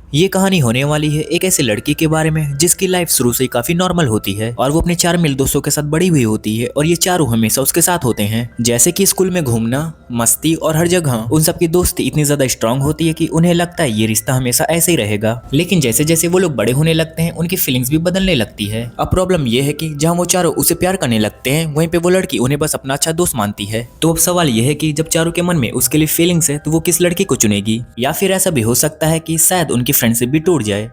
ये कहानी होने वाली है एक ऐसे लड़की के बारे में जिसकी लाइफ शुरू से ही काफी नॉर्मल होती है और वो अपने चार मिल दोस्तों के साथ बड़ी हुई होती है और ये चारों हमेशा उसके साथ होते हैं। जैसे कि स्कूल में घूमना, मस्ती और हर जगह उन सबकी दोस्ती इतनी ज्यादा स्ट्रांग होती है कि उन्हें लगता है ये रिश्ता हमेशा ऐसे ही रहेगा। लेकिन जैसे जैसे वो लोग बड़े होने लगते हैं उनकी फीलिंग्स भी बदलने लगती है। अब प्रॉब्लम ये है कि जहाँ वो चारों उसे प्यार करने लगते हैं वहीं पे वो लड़की उन्हें बस अपना अच्छा दोस्त मानती है। तो अब सवाल ये है कि जब चारों के मन में उसके लिए फीलिंग्स है तो वो किस लड़की को चुनेगी, या फिर ऐसा भी हो सकता है कि शायद उनकी फ्रेंडशिप भी टूट जाए।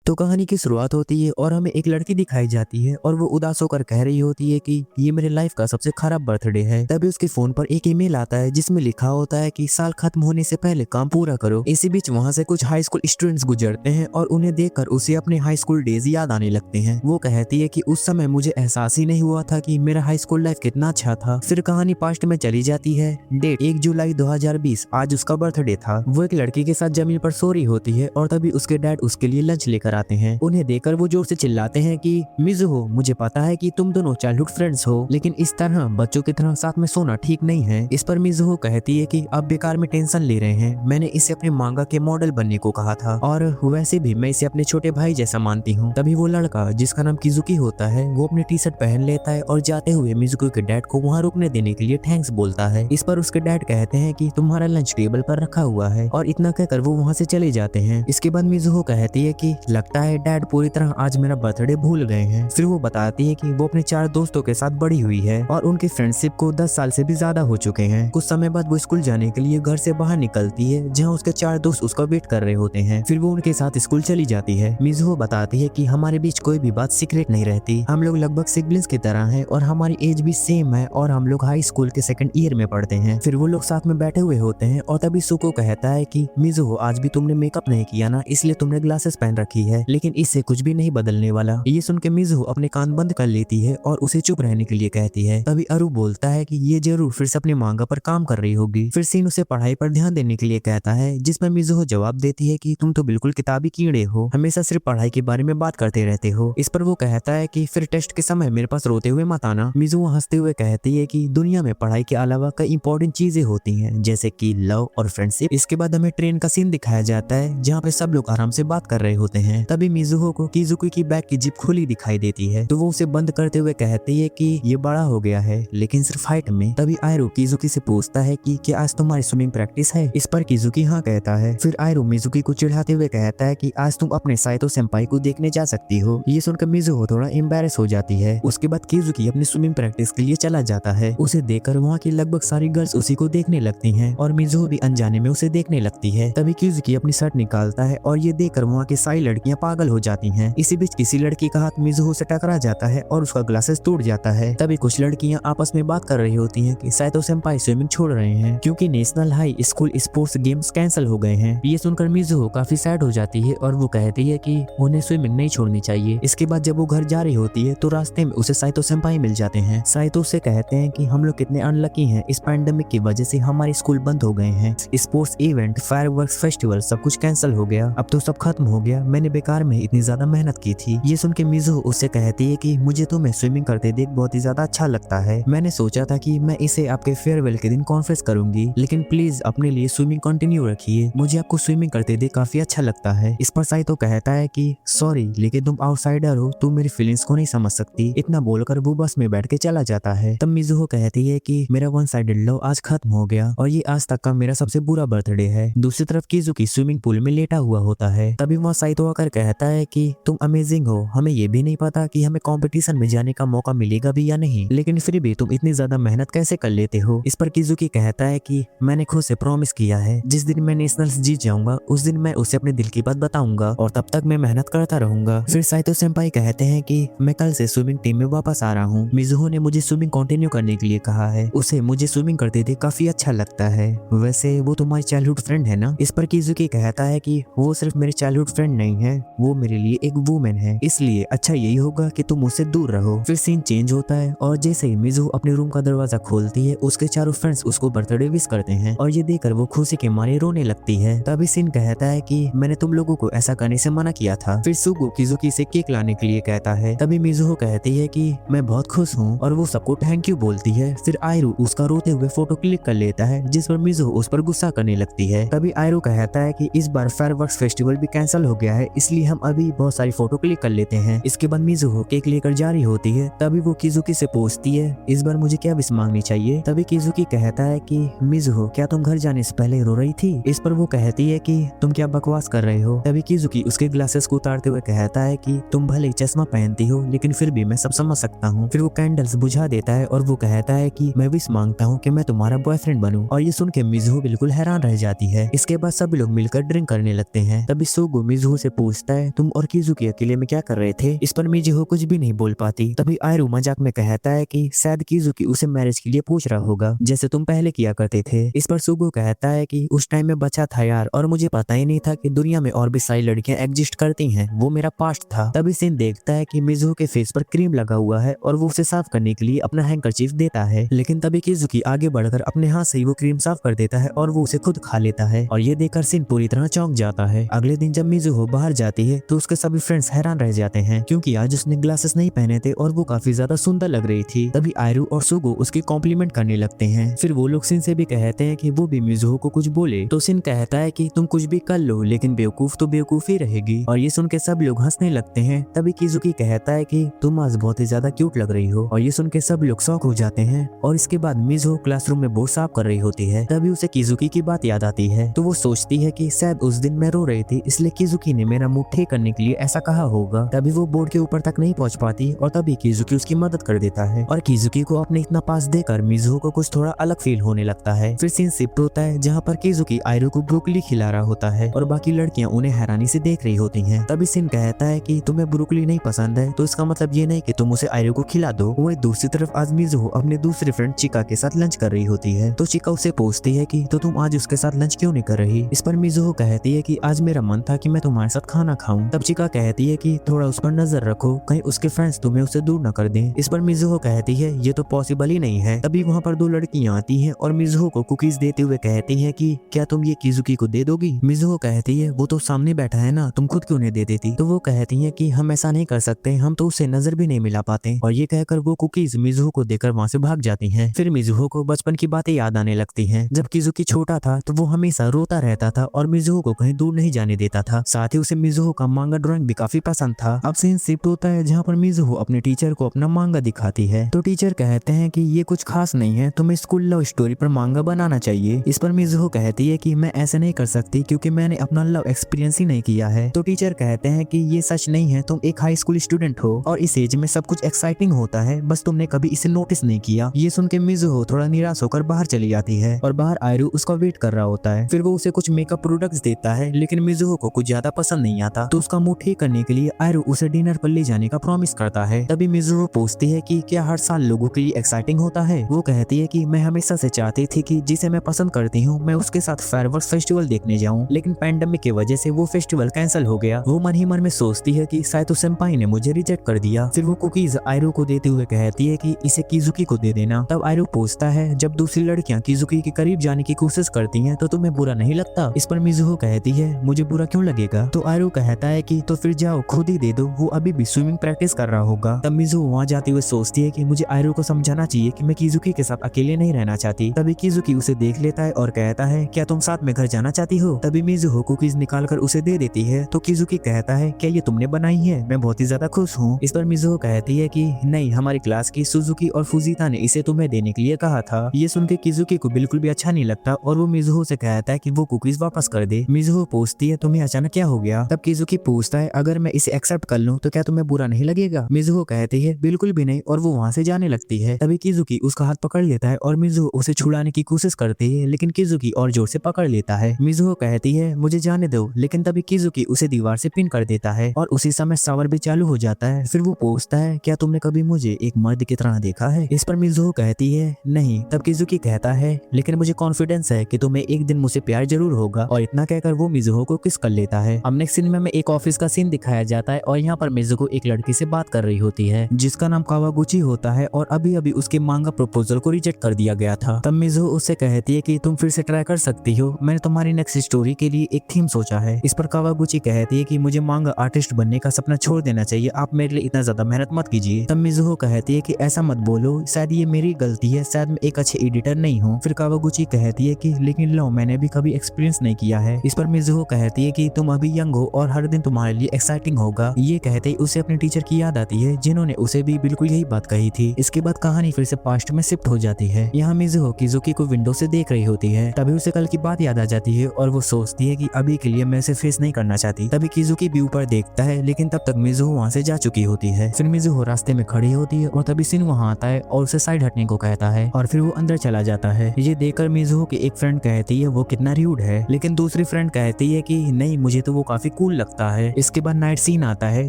तो कहानी की शुरुआत होती है और हमें एक लड़की दिखाई जाती है और वो उदास होकर कह रही होती है कि ये मेरे लाइफ का सबसे खराब बर्थडे है। तभी उसके फोन पर एक ईमेल आता है जिसमें लिखा होता है कि साल खत्म होने से पहले काम पूरा करो। इसी बीच वहाँ से कुछ हाई स्कूल स्टूडेंट्स गुजरते हैं और उन्हें देखकर उसे अपने हाई स्कूल डेज याद आने लगते हैं। वो कहती है कि उस समय मुझे एहसास ही नहीं हुआ था कि मेरा हाई स्कूल लाइफ कितना अच्छा था। फिर कहानी पास्ट में चली जाती है। डेट 1 जुलाई 2020, आज उसका बर्थडे था। वो एक लड़की के साथ जमीन पर सो रही होती है और तभी उसके डैड उसके लिए लंच लेकर आते हैं। उन्हें देखकर वो जोर से चिल्लाते हैं कि मिज़ुहो, मुझे पता है कि तुम दोनों चाइल्डहुड फ्रेंड्स हो, लेकिन इस तरह बच्चों की तरह साथ में सोना ठीक नहीं है। इस पर मिज़ुहो कहती है कि आप बेकार में टेंशन ले रहे हैं, मैंने इसे अपने मांगा के मॉडल बनने को कहा था और वैसे भी मैं इसे अपने छोटे भाई जैसा मानती हूँ। तभी वो लड़का जिसका नाम किजुकी होता है वो अपनी टी शर्ट पहन लेता है और जाते हुए मिज़ुको के डैड को वहाँ रुकने देने के लिए थैंक्स बोलता है। इस पर उसके डैड कहते हैं कि तुम्हारा लंच टेबल पर रखा हुआ है और इतना कहकर वो वहाँ से चले जाते हैं। इसके बाद मिज़ुहो कहती है कि लगता है डैड पूरी तरह आज मेरा बर्थडे भूल गए हैं। फिर वो बताती है कि वो अपने 4 दोस्तों के साथ बड़ी हुई है और उनकी फ्रेंडशिप को 10 साल से भी ज्यादा हो चुके हैं। कुछ समय बाद वो स्कूल जाने के लिए घर से बाहर निकलती है जहाँ उसके 4 दोस्त उसका वेट कर रहे होते हैं। फिर वो उनके साथ स्कूल चली जाती है। मिज़ुहो बताती है कि हमारे बीच कोई भी बात सीक्रेट नहीं रहती, हम लोग लगभग सिबलिंग्स की तरह हैं और हमारी एज भी सेम है और हम लोग हाई स्कूल के सेकंड ईयर में पढ़ते हैं। फिर वो लोग साथ में बैठे हुए होते हैं और तभी सुको कहता है कि मिज़ुहो, आज भी तुमने मेकअप नहीं किया ना, इसलिए तुमने ग्लासेस पहन रखी है, लेकिन इससे कुछ भी नहीं बदलने वाला। ये सुन के मिज़ुहो अपने कान बंद कर लेती है और उसे चुप रहने के लिए कहती है। तभी अरु बोलता है कि ये जरूर फिर से अपने मांगा पर काम कर रही होगी। फिर सीन उसे पढ़ाई पर ध्यान देने के लिए कहता है, जिसमें मिज़ुहो जवाब देती है कि तुम तो बिल्कुल किताबी कीड़े हो, हमेशा सिर्फ पढ़ाई के बारे में बात करते रहते हो। इस पर वो कहता है कि फिर टेस्ट के समय मेरे पास रोते हुए मत आना। मिज़ुहो हंसते हुए कहती है कि दुनिया में पढ़ाई के अलावा कई इंपॉर्टेंट चीजें होती हैं, जैसे कि लव और फ्रेंडशिप। इसके बाद हमें ट्रेन का सीन दिखाया जाता है जहाँ पे सब लोग आराम से बात कर रहे होते हैं। तभी मिज़ुहो को किजुकी की बैग की जिप खुली दिखाई देती है तो वो उसे बंद करते हुए कहती है कि ये बड़ा हो गया है, लेकिन सिर्फ हाइट में। तभी आयरो किजुकी से पूछता है कि क्या आज तुम्हारी स्विमिंग प्रैक्टिस है। इस पर किजुकी हाँ कहता है। फिर आयरो मिजुकी को चिढ़ाते हुए कहता है कि आज तुम अपने साइतो सेंपाई को देखने जा सकती हो। ये सुनकर मिज़ुहो थोड़ा एम्बैरेस हो जाती है। उसके बाद किजुकी अपनी स्विमिंग प्रैक्टिस के लिए चला जाता है। उसे देखकर वहाँ की लगभग सारी गर्ल्स उसी को देखने लगती हैं और मिज़ुहो भी अनजाने में उसे देखने लगती है। तभी किजुकी अपनी शर्ट निकालता है और ये देखकर वहाँ की सारी लड़कियां पागल हो जाती हैं। इसी बीच किसी लड़की का हाथ मिज़ुहो से टकरा जाता है और उसका ग्लासेस टूट जाता है। तभी कुछ लड़कियां आपस में बात कर रही होती हैं कि साइतो सेंपाई स्विमिंग छोड़ रहे हैं क्योंकि national high school sports games cancel हो गए हैं। ये सुनकर मिज़ुहो काफी सैड हो जाती है और वो कहती है कि उन्हें स्विमिंग नहीं छोड़नी चाहिए। इसके बाद जब वो घर जा रही होती है तो रास्ते में उसे साइतो सेंपाई मिल जाते हैं। साइतो से कहते हैं कि हम लोग कितने अनलकी हैं, इस पैंडेमिक की वजह से हमारे स्कूल बंद हो गए हैं, स्पोर्ट्स इवेंट, फायरवर्क्स फेस्टिवल सब कुछ कैंसिल हो गया, अब तो सब खत्म हो गया, मैंने बेकार में इतनी ज्यादा मेहनत की थी। ये सुन के मिज़ुहो उससे कहती है कि मुझे तुम्हें स्विमिंग करते देख बहुत ही ज्यादा अच्छा लगता है, मैंने सोचा था कि मैं इसे आपके फेयरवेल के दिन कॉन्फ्रेंस करूंगी, लेकिन प्लीज अपने लिए स्विमिंग कंटिन्यू रखिए, मुझे आपको स्विमिंग करते देख काफी अच्छा लगता है। इस पर साइतो कहता है कि सॉरी, लेकिन तुम आउटसाइडर हो, तुम मेरी फीलिंग्स को नहीं समझ सकती। इतना बोलकर वो बस में बैठ के चला जाता है। तब मिज़ुहो कहती है कि मेरा वन साइडेड लव आज खत्म हो गया और ये आज तक का मेरा सबसे बुरा बर्थडे है। दूसरी तरफ किजुकी स्विमिंग पूल में लेटा हुआ होता है। तभी वहाँ साइतो आकर कहता है कि तुम अमेजिंग हो, हमें ये भी नहीं पता कि हमें कंपटीशन में जाने का मौका मिलेगा भी या नहीं, लेकिन फिर भी तुम इतनी ज्यादा मेहनत कैसे कर लेते हो। इस पर किजुकी कहता है कि मैंने खुद से प्रॉमिस किया है जिस दिन मैं नेशनल्स जीत जाऊंगा उस दिन मैं उसे अपने दिल की बात बताऊंगा और तब तक मैं मेहनत करता रहूंगा। फिर साइतो सेंपाई कहते हैं कि मैं कल से स्विमिंग टीम में वापस आ रहा हूँ, मिज़ुहो ने मुझे स्विमिंग कंटिन्यू करने के लिए कहा है, उसे मुझे स्विमिंग करते देख काफी अच्छा लगता है, वैसे वो तुम्हारी चाइल्डहुड फ्रेंड है ना। इस पर किजुकी कहता है कि वो सिर्फ मेरे चाइल्डहुड फ्रेंड नहीं है, वो मेरे लिए एक वुमेन है, इसलिए अच्छा यही होगा कि तुम उससे दूर रहो। फिर सीन चेंज होता है और जैसे ही मिज़ू अपने रूम का दरवाजा खोलती है उसके चारों फ्रेंड्स उसको बर्थडे विश करते हैं और ये देखकर वो खुशी के मारे रोने लगती है। तभी सीन कहता है कि मैंने तुम लोगों को ऐसा करने से मना किया था। फिर सुगो किजुकी से केक लाने के लिए कहता है। तभी मिज़ुहो कहती है कि मैं बहुत खुश हूँ और वो सबको थैंक यू बोलती है। फिर आयरू उसका रोते हुए फोटो क्लिक कर लेता है जिस पर मिज़ुहो उस पर गुस्सा करने लगती है। तभी आयरू कहता है कि इस बार फायरवर्क्स फेस्टिवल भी कैंसिल हो गया है, इसलिए हम अभी बहुत सारी फोटो क्लिक कर लेते हैं। इसके बाद मिज़ुहो केक लेकर जा रही होती है। तभी वो किजुकी से पूछती है इस बार मुझे क्या विश मांगनी चाहिए। तभी किजुकी कहता है कि मिज़ुहो क्या तुम घर जाने से पहले रो रही थी। इस पर वो कहती है कि तुम क्या बकवास कर रहे हो। तभी किजुकी उसके ग्लासेस को उतारते हुए कहता है कि तुम भले चश्मा पहनती हो लेकिन फिर भी मैं सब समझ सकता हूँ। फिर वो कैंडल्स बुझा देता है और वो कहता है कि मैं विश मांगता हूँ कि मैं तुम्हारा बॉयफ्रेंड बनूं। और ये सुन के मिज़ुहो बिल्कुल हैरान रह जाती है। इसके बाद सभी लोग मिलकर ड्रिंक करने लगते हैं। तभी सुगो मिज़ुहो से पूछता है तुम और किजुकी अकेले में क्या कर रहे थे। इस पर मिज़ुहो कुछ भी नहीं बोल पाती। तभी आयरू मजाक में कहता है कि शायद किजुकी उसे मैरिज के लिए पूछ रहा होगा जैसे तुम पहले किया करते थे। इस पर सुगो कहता है कि उस टाइम में बचा था यार और मुझे पता ही नहीं था कि दुनिया में और भी सारी लड़कियां एग्जिस्ट करती हैं, वो मेरा पास्ट था। तभी सीन देखता है कि मिज़ुहो के फेस पर क्रीम लगा हुआ है और वो उसे साफ करने के लिए अपना हैंकरचीफ देता है, लेकिन तभी किजुकी आगे बढ़कर अपने हाथ से ही वो क्रीम साफ कर देता है और वो उसे खुद खा लेता है। और ये देखकर सीन पूरी तरह चौंक जाता है। अगले दिन जब मिज़ुहो बाहर जाती है तो उसके सभी फ्रेंड्स हैरान रह जाते हैं क्योंकि आज उसने ग्लासेस नहीं पहने थे और वो काफी ज्यादा सुंदर लग रही थी। तभी आयरू और सुगो उसकी कॉम्प्लीमेंट करने लगते हैं। फिर वो लोग सिन से भी कहते हैं कि वो भी मिज़ुहो को कुछ बोले तो सिन कहता है कि तुम कुछ भी कर लो लेकिन बेवकूफ तो बेवकूफ ही रहेगी। और ये सुन के सब लोग हंसने लगते हैं। तभी किजुकी कहता है कि तुम आज बहुत ही ज्यादा क्यूट लग रही हो और ये सुन के सब लोग शॉक हो जाते हैं। और इसके बाद मिज़ुहो क्लासरूम में बोर्ड साफ कर रही होती है। तभी उसे किजुकी की बात याद आती है तो वो सोचती है कि शायद उस दिन मैं रो रही थी इसलिए किजुकी ने मेरा मुंह ठीक करने के लिए ऐसा कहा होगा। तभी वो बोर्ड के ऊपर तक नहीं पहुंच पाती और तभी किजुकी उसकी मदद कर देता है और किजुकी को अपने इतना पास देकर मिज़ुहो को कुछ थोड़ा अलग फील होने लगता है। फिर सीन शिफ्ट होता है जहाँ पर किजुकी आयरू को ब्रोकली खिला रहा होता है और बाकी लड़कियां उन्हें हैरानी से देख रही होती हैं। तभी सिन कहता है कि तुम्हें ब्रोकली नहीं पसंद है तो इसका मतलब ये नहीं कि तुम उसे आयरू को खिला दो। वही दूसरी तरफ आज मिज़ुहो अपने दूसरे फ्रेंड चिका के साथ लंच कर रही होती है तो चिका उसे पूछती है कि तो तुम आज उसके साथ लंच क्यों नहीं कर रही। इस पर मिज़ुहो कहती है कि आज मेरा मन था कि मैं तुम्हारे साथ खाना खाऊं। तब चिका कहती है कि थोड़ा उस पर नजर रखो कहीं उसके फ्रेंड्स तुम्हें उसे दूर न कर दें। इस पर मिज़ुहो कहती है ये तो पॉसिबल ही नहीं है। तभी वहाँ पर दो लड़कियां आती हैं और मिज़ुहो को कुकीज देते हुए कहती हैं कि क्या तुम ये किजुकी को दे दोगी। मिज़ुहो कहती है वो तो सामने बैठा है ना, तुम खुद क्यों नहीं दे देती। तो वो कहती है कि हम ऐसा नहीं कर सकते, हम तो उससे नजर भी नहीं मिला पाते। और ये कहकर वो कुकीज मिज़ुहो को देकर वहाँ से भाग जाती हैं। फिर मिज़ुहो को बचपन की बातें याद आने लगती हैं। जब किजुकी छोटा था तो वो हमेशा रोता रहता था और मिज़ुहो को कहीं दूर नहीं जाने देता था। साथ ही उसे मिज़ुहो का मांगा ड्राइंग भी काफी पसंद था। अब सीन शिफ्ट होता है जहाँ पर मिज़ुहो अपने टीचर को अपना मांगा दिखाती है तो टीचर कहते हैं कि ये कुछ खास नहीं है, तुम्हें स्कूल लव स्टोरी पर मांगा बनाना चाहिए। इस पर मिज़ुहो कहती है कि मैं ऐसे नहीं कर सकती क्योंकि मैंने अपना लव एक्सपीरियंस ही नहीं किया है। तो टीचर कहते हैं कि ये सच नहीं है, तुम एक हाई स्कूल स्टूडेंट हो और इस एज में सब कुछ एक्साइटिंग होता है, बस तुमने कभी इसे नोटिस नहीं किया। ये सुन के मिज़ुहो थोड़ा निराश होकर बाहर चली जाती है और बाहर आयरू उसका वेट कर रहा होता है। फिर वो उसे कुछ मेकअप प्रोडक्ट्स देता है लेकिन मिज़ुहो को कुछ ज्यादा पसंद नहीं आता तो उसका मुंह ठीक करने के लिए आयरू उसे डिनर पर ले जाने का प्रॉमिस करता है। तभी मिज़ुहो पूछती है कि क्या हर साल लोगों के लिए एक्साइटिंग होता है। वो कहती है कि मैं हमेशा से चाहती थी कि जिसे मैं पसंद करती हूँ मैं उसके साथ फायरवर्क्स फेस्टिवल देखने जाऊँ, लेकिन पैंडेमिक की वजह से वो फेस्टिवल कैंसिल हो गया। वो मन ही मन में सोचती है कि शायद तो सेंपाई ने मुझे रिजेक्ट कर दिया। फिर वो कुकीज आयरू को देते हुए कहती है कि इसे किजुकी को दे देना। तब आयरू पूछता है जब दूसरी लड़कियां किजुकी के करीब जाने की कोशिश करती हैं तो तुम्हें बुरा नहीं लगता। इस पर मिज़ुहो कहती है मुझे बुरा क्यों लगेगा। तो आयरू कहता है कि तो फिर जाओ खुद ही दे दो, वो अभी भी स्विमिंग प्रैक्टिस कर रहा होगा। तब मिज़ुहो वहाँ जाते हुए सोचती है कि मुझे आयरू को समझाना चाहिए कि मैं किजुकी के साथ अकेले नहीं रहना चाहती। तभी किजुकी उसे देख लेता है और कहता है क्या तुम साथ में घर जाना चाहती हो। तभी मिज़ुहो कुकीज निकाल कर उसे दे देती है तो किजुकी कहता है क्या ये तुमने बनाई है, मैं बहुत ही ज्यादा खुश हूँ। इस पर मिज़ुहो कहती है कि नहीं, हमारी क्लास की सुजुकी और फुजीता ने इसे तुम्हें देने के लिए कहा था। ये सुन के किजुकी को बिल्कुल भी अच्छा नहीं लगता और वो मिज़ुहो से कहता है कि वो कुकीज वापस कर दे। मिज़ुहो पूछती है तुम्हें अचानक क्या हो गया। तब किजुकी पूछता है अगर मैं इसे एक्सेप्ट कर लूं तो क्या तुम्हें बुरा नहीं लगेगा। मिज़ुहो कहती है बिल्कुल भी नहीं और वो वहाँ से जाने लगती है। तभी किजुकी उसका हाथ पकड़ लेता है और मिज़ुहो उसे छुड़ाने की कोशिश करती है लेकिन किजुकी और जोर से पकड़ लेता है। मिज़ुहो कहती है मुझे जाने दो, लेकिन तभी किजुकी उसे दीवार से पिन कर देता है और उसी समय शावर भी चालू हो जाता है। फिर वो पूछता है क्या तुमने कभी मुझे एक मर्द की तरह देखा है। इस पर मिज़ुहो कहती है नहीं। तब किजुकी कहता है लेकिन मुझे कॉन्फिडेंस है कि तुम्हें एक दिन मुझसे प्यार जरूर होगा और इतना कहकर वो मिज़ुहो को किस कर लेता है। अब नेक्स्ट सीन में हमें एक ऑफिस का सीन दिखाया जाता है और यहाँ पर मिजुको एक लड़की से बात कर रही होती है जिसका नाम कावागुची होता है और अभी अभी उसके मांगा प्रपोजल को रिजेक्ट कर दिया गया था। तब मिजुको उससे कहती है कि तुम फिर से ट्राई कर सकती हो, मैंने तुम्हारी नेक्स्ट स्टोरी के लिए एक थीम सोचा है। इस पर कावागुची कहती है कि मुझे मांगा आर्टिस्ट बनने का सपना छोड़ देना चाहिए, आप मेरे लिए इतना ज्यादा मेहनत मत कीजिए। तब मिजुको कहती है कि ऐसा मत बोलो, शायद ये मेरी गलती है, शायद मैं एक अच्छे एडिटर नहीं हूँ। फिर कावागुची कहती है कि लेकिन लो मैंने भी कभी एक्सपीरियंस नहीं किया है। इस पर मिजुको कहती है कि तुम अभी यंग हो और हर दिन तुम्हारे लिए एक्साइटिंग होगा। ये कहते ही उसे अपने टीचर की याद आती है जिन्होंने उसे भी बिल्कुल यही बात कही थी। इसके बाद कहानी फिर से पास्ट में शिफ्ट हो जाती है। यहाँ मिजुको किजुकी को विंडो से देख रही होती है। तभी उसे कल की बात याद आ जाती है और वो सोचती है कि अभी के लिए मैं इसे फेस नहीं करना चाहती। तभी किजुकी भी ऊपर देखता है लेकिन तब तक मिजुको वहाँ से जा चुकी होती है। फिर मिजुको रास्ते में खड़ी होती है और तभी सिन वहाँ आता है और उसे साइड हटने को कहता है और फिर वो अंदर चला जाता है। ये देखकर मिजुको की एक फ्रेंड कहती है वो कितना र्यूड है, लेकिन दूसरी फ्रेंड कहती है कि नहीं मुझे तो वो काफी कूल लगता है। इसके बाद नाइट सीन आता है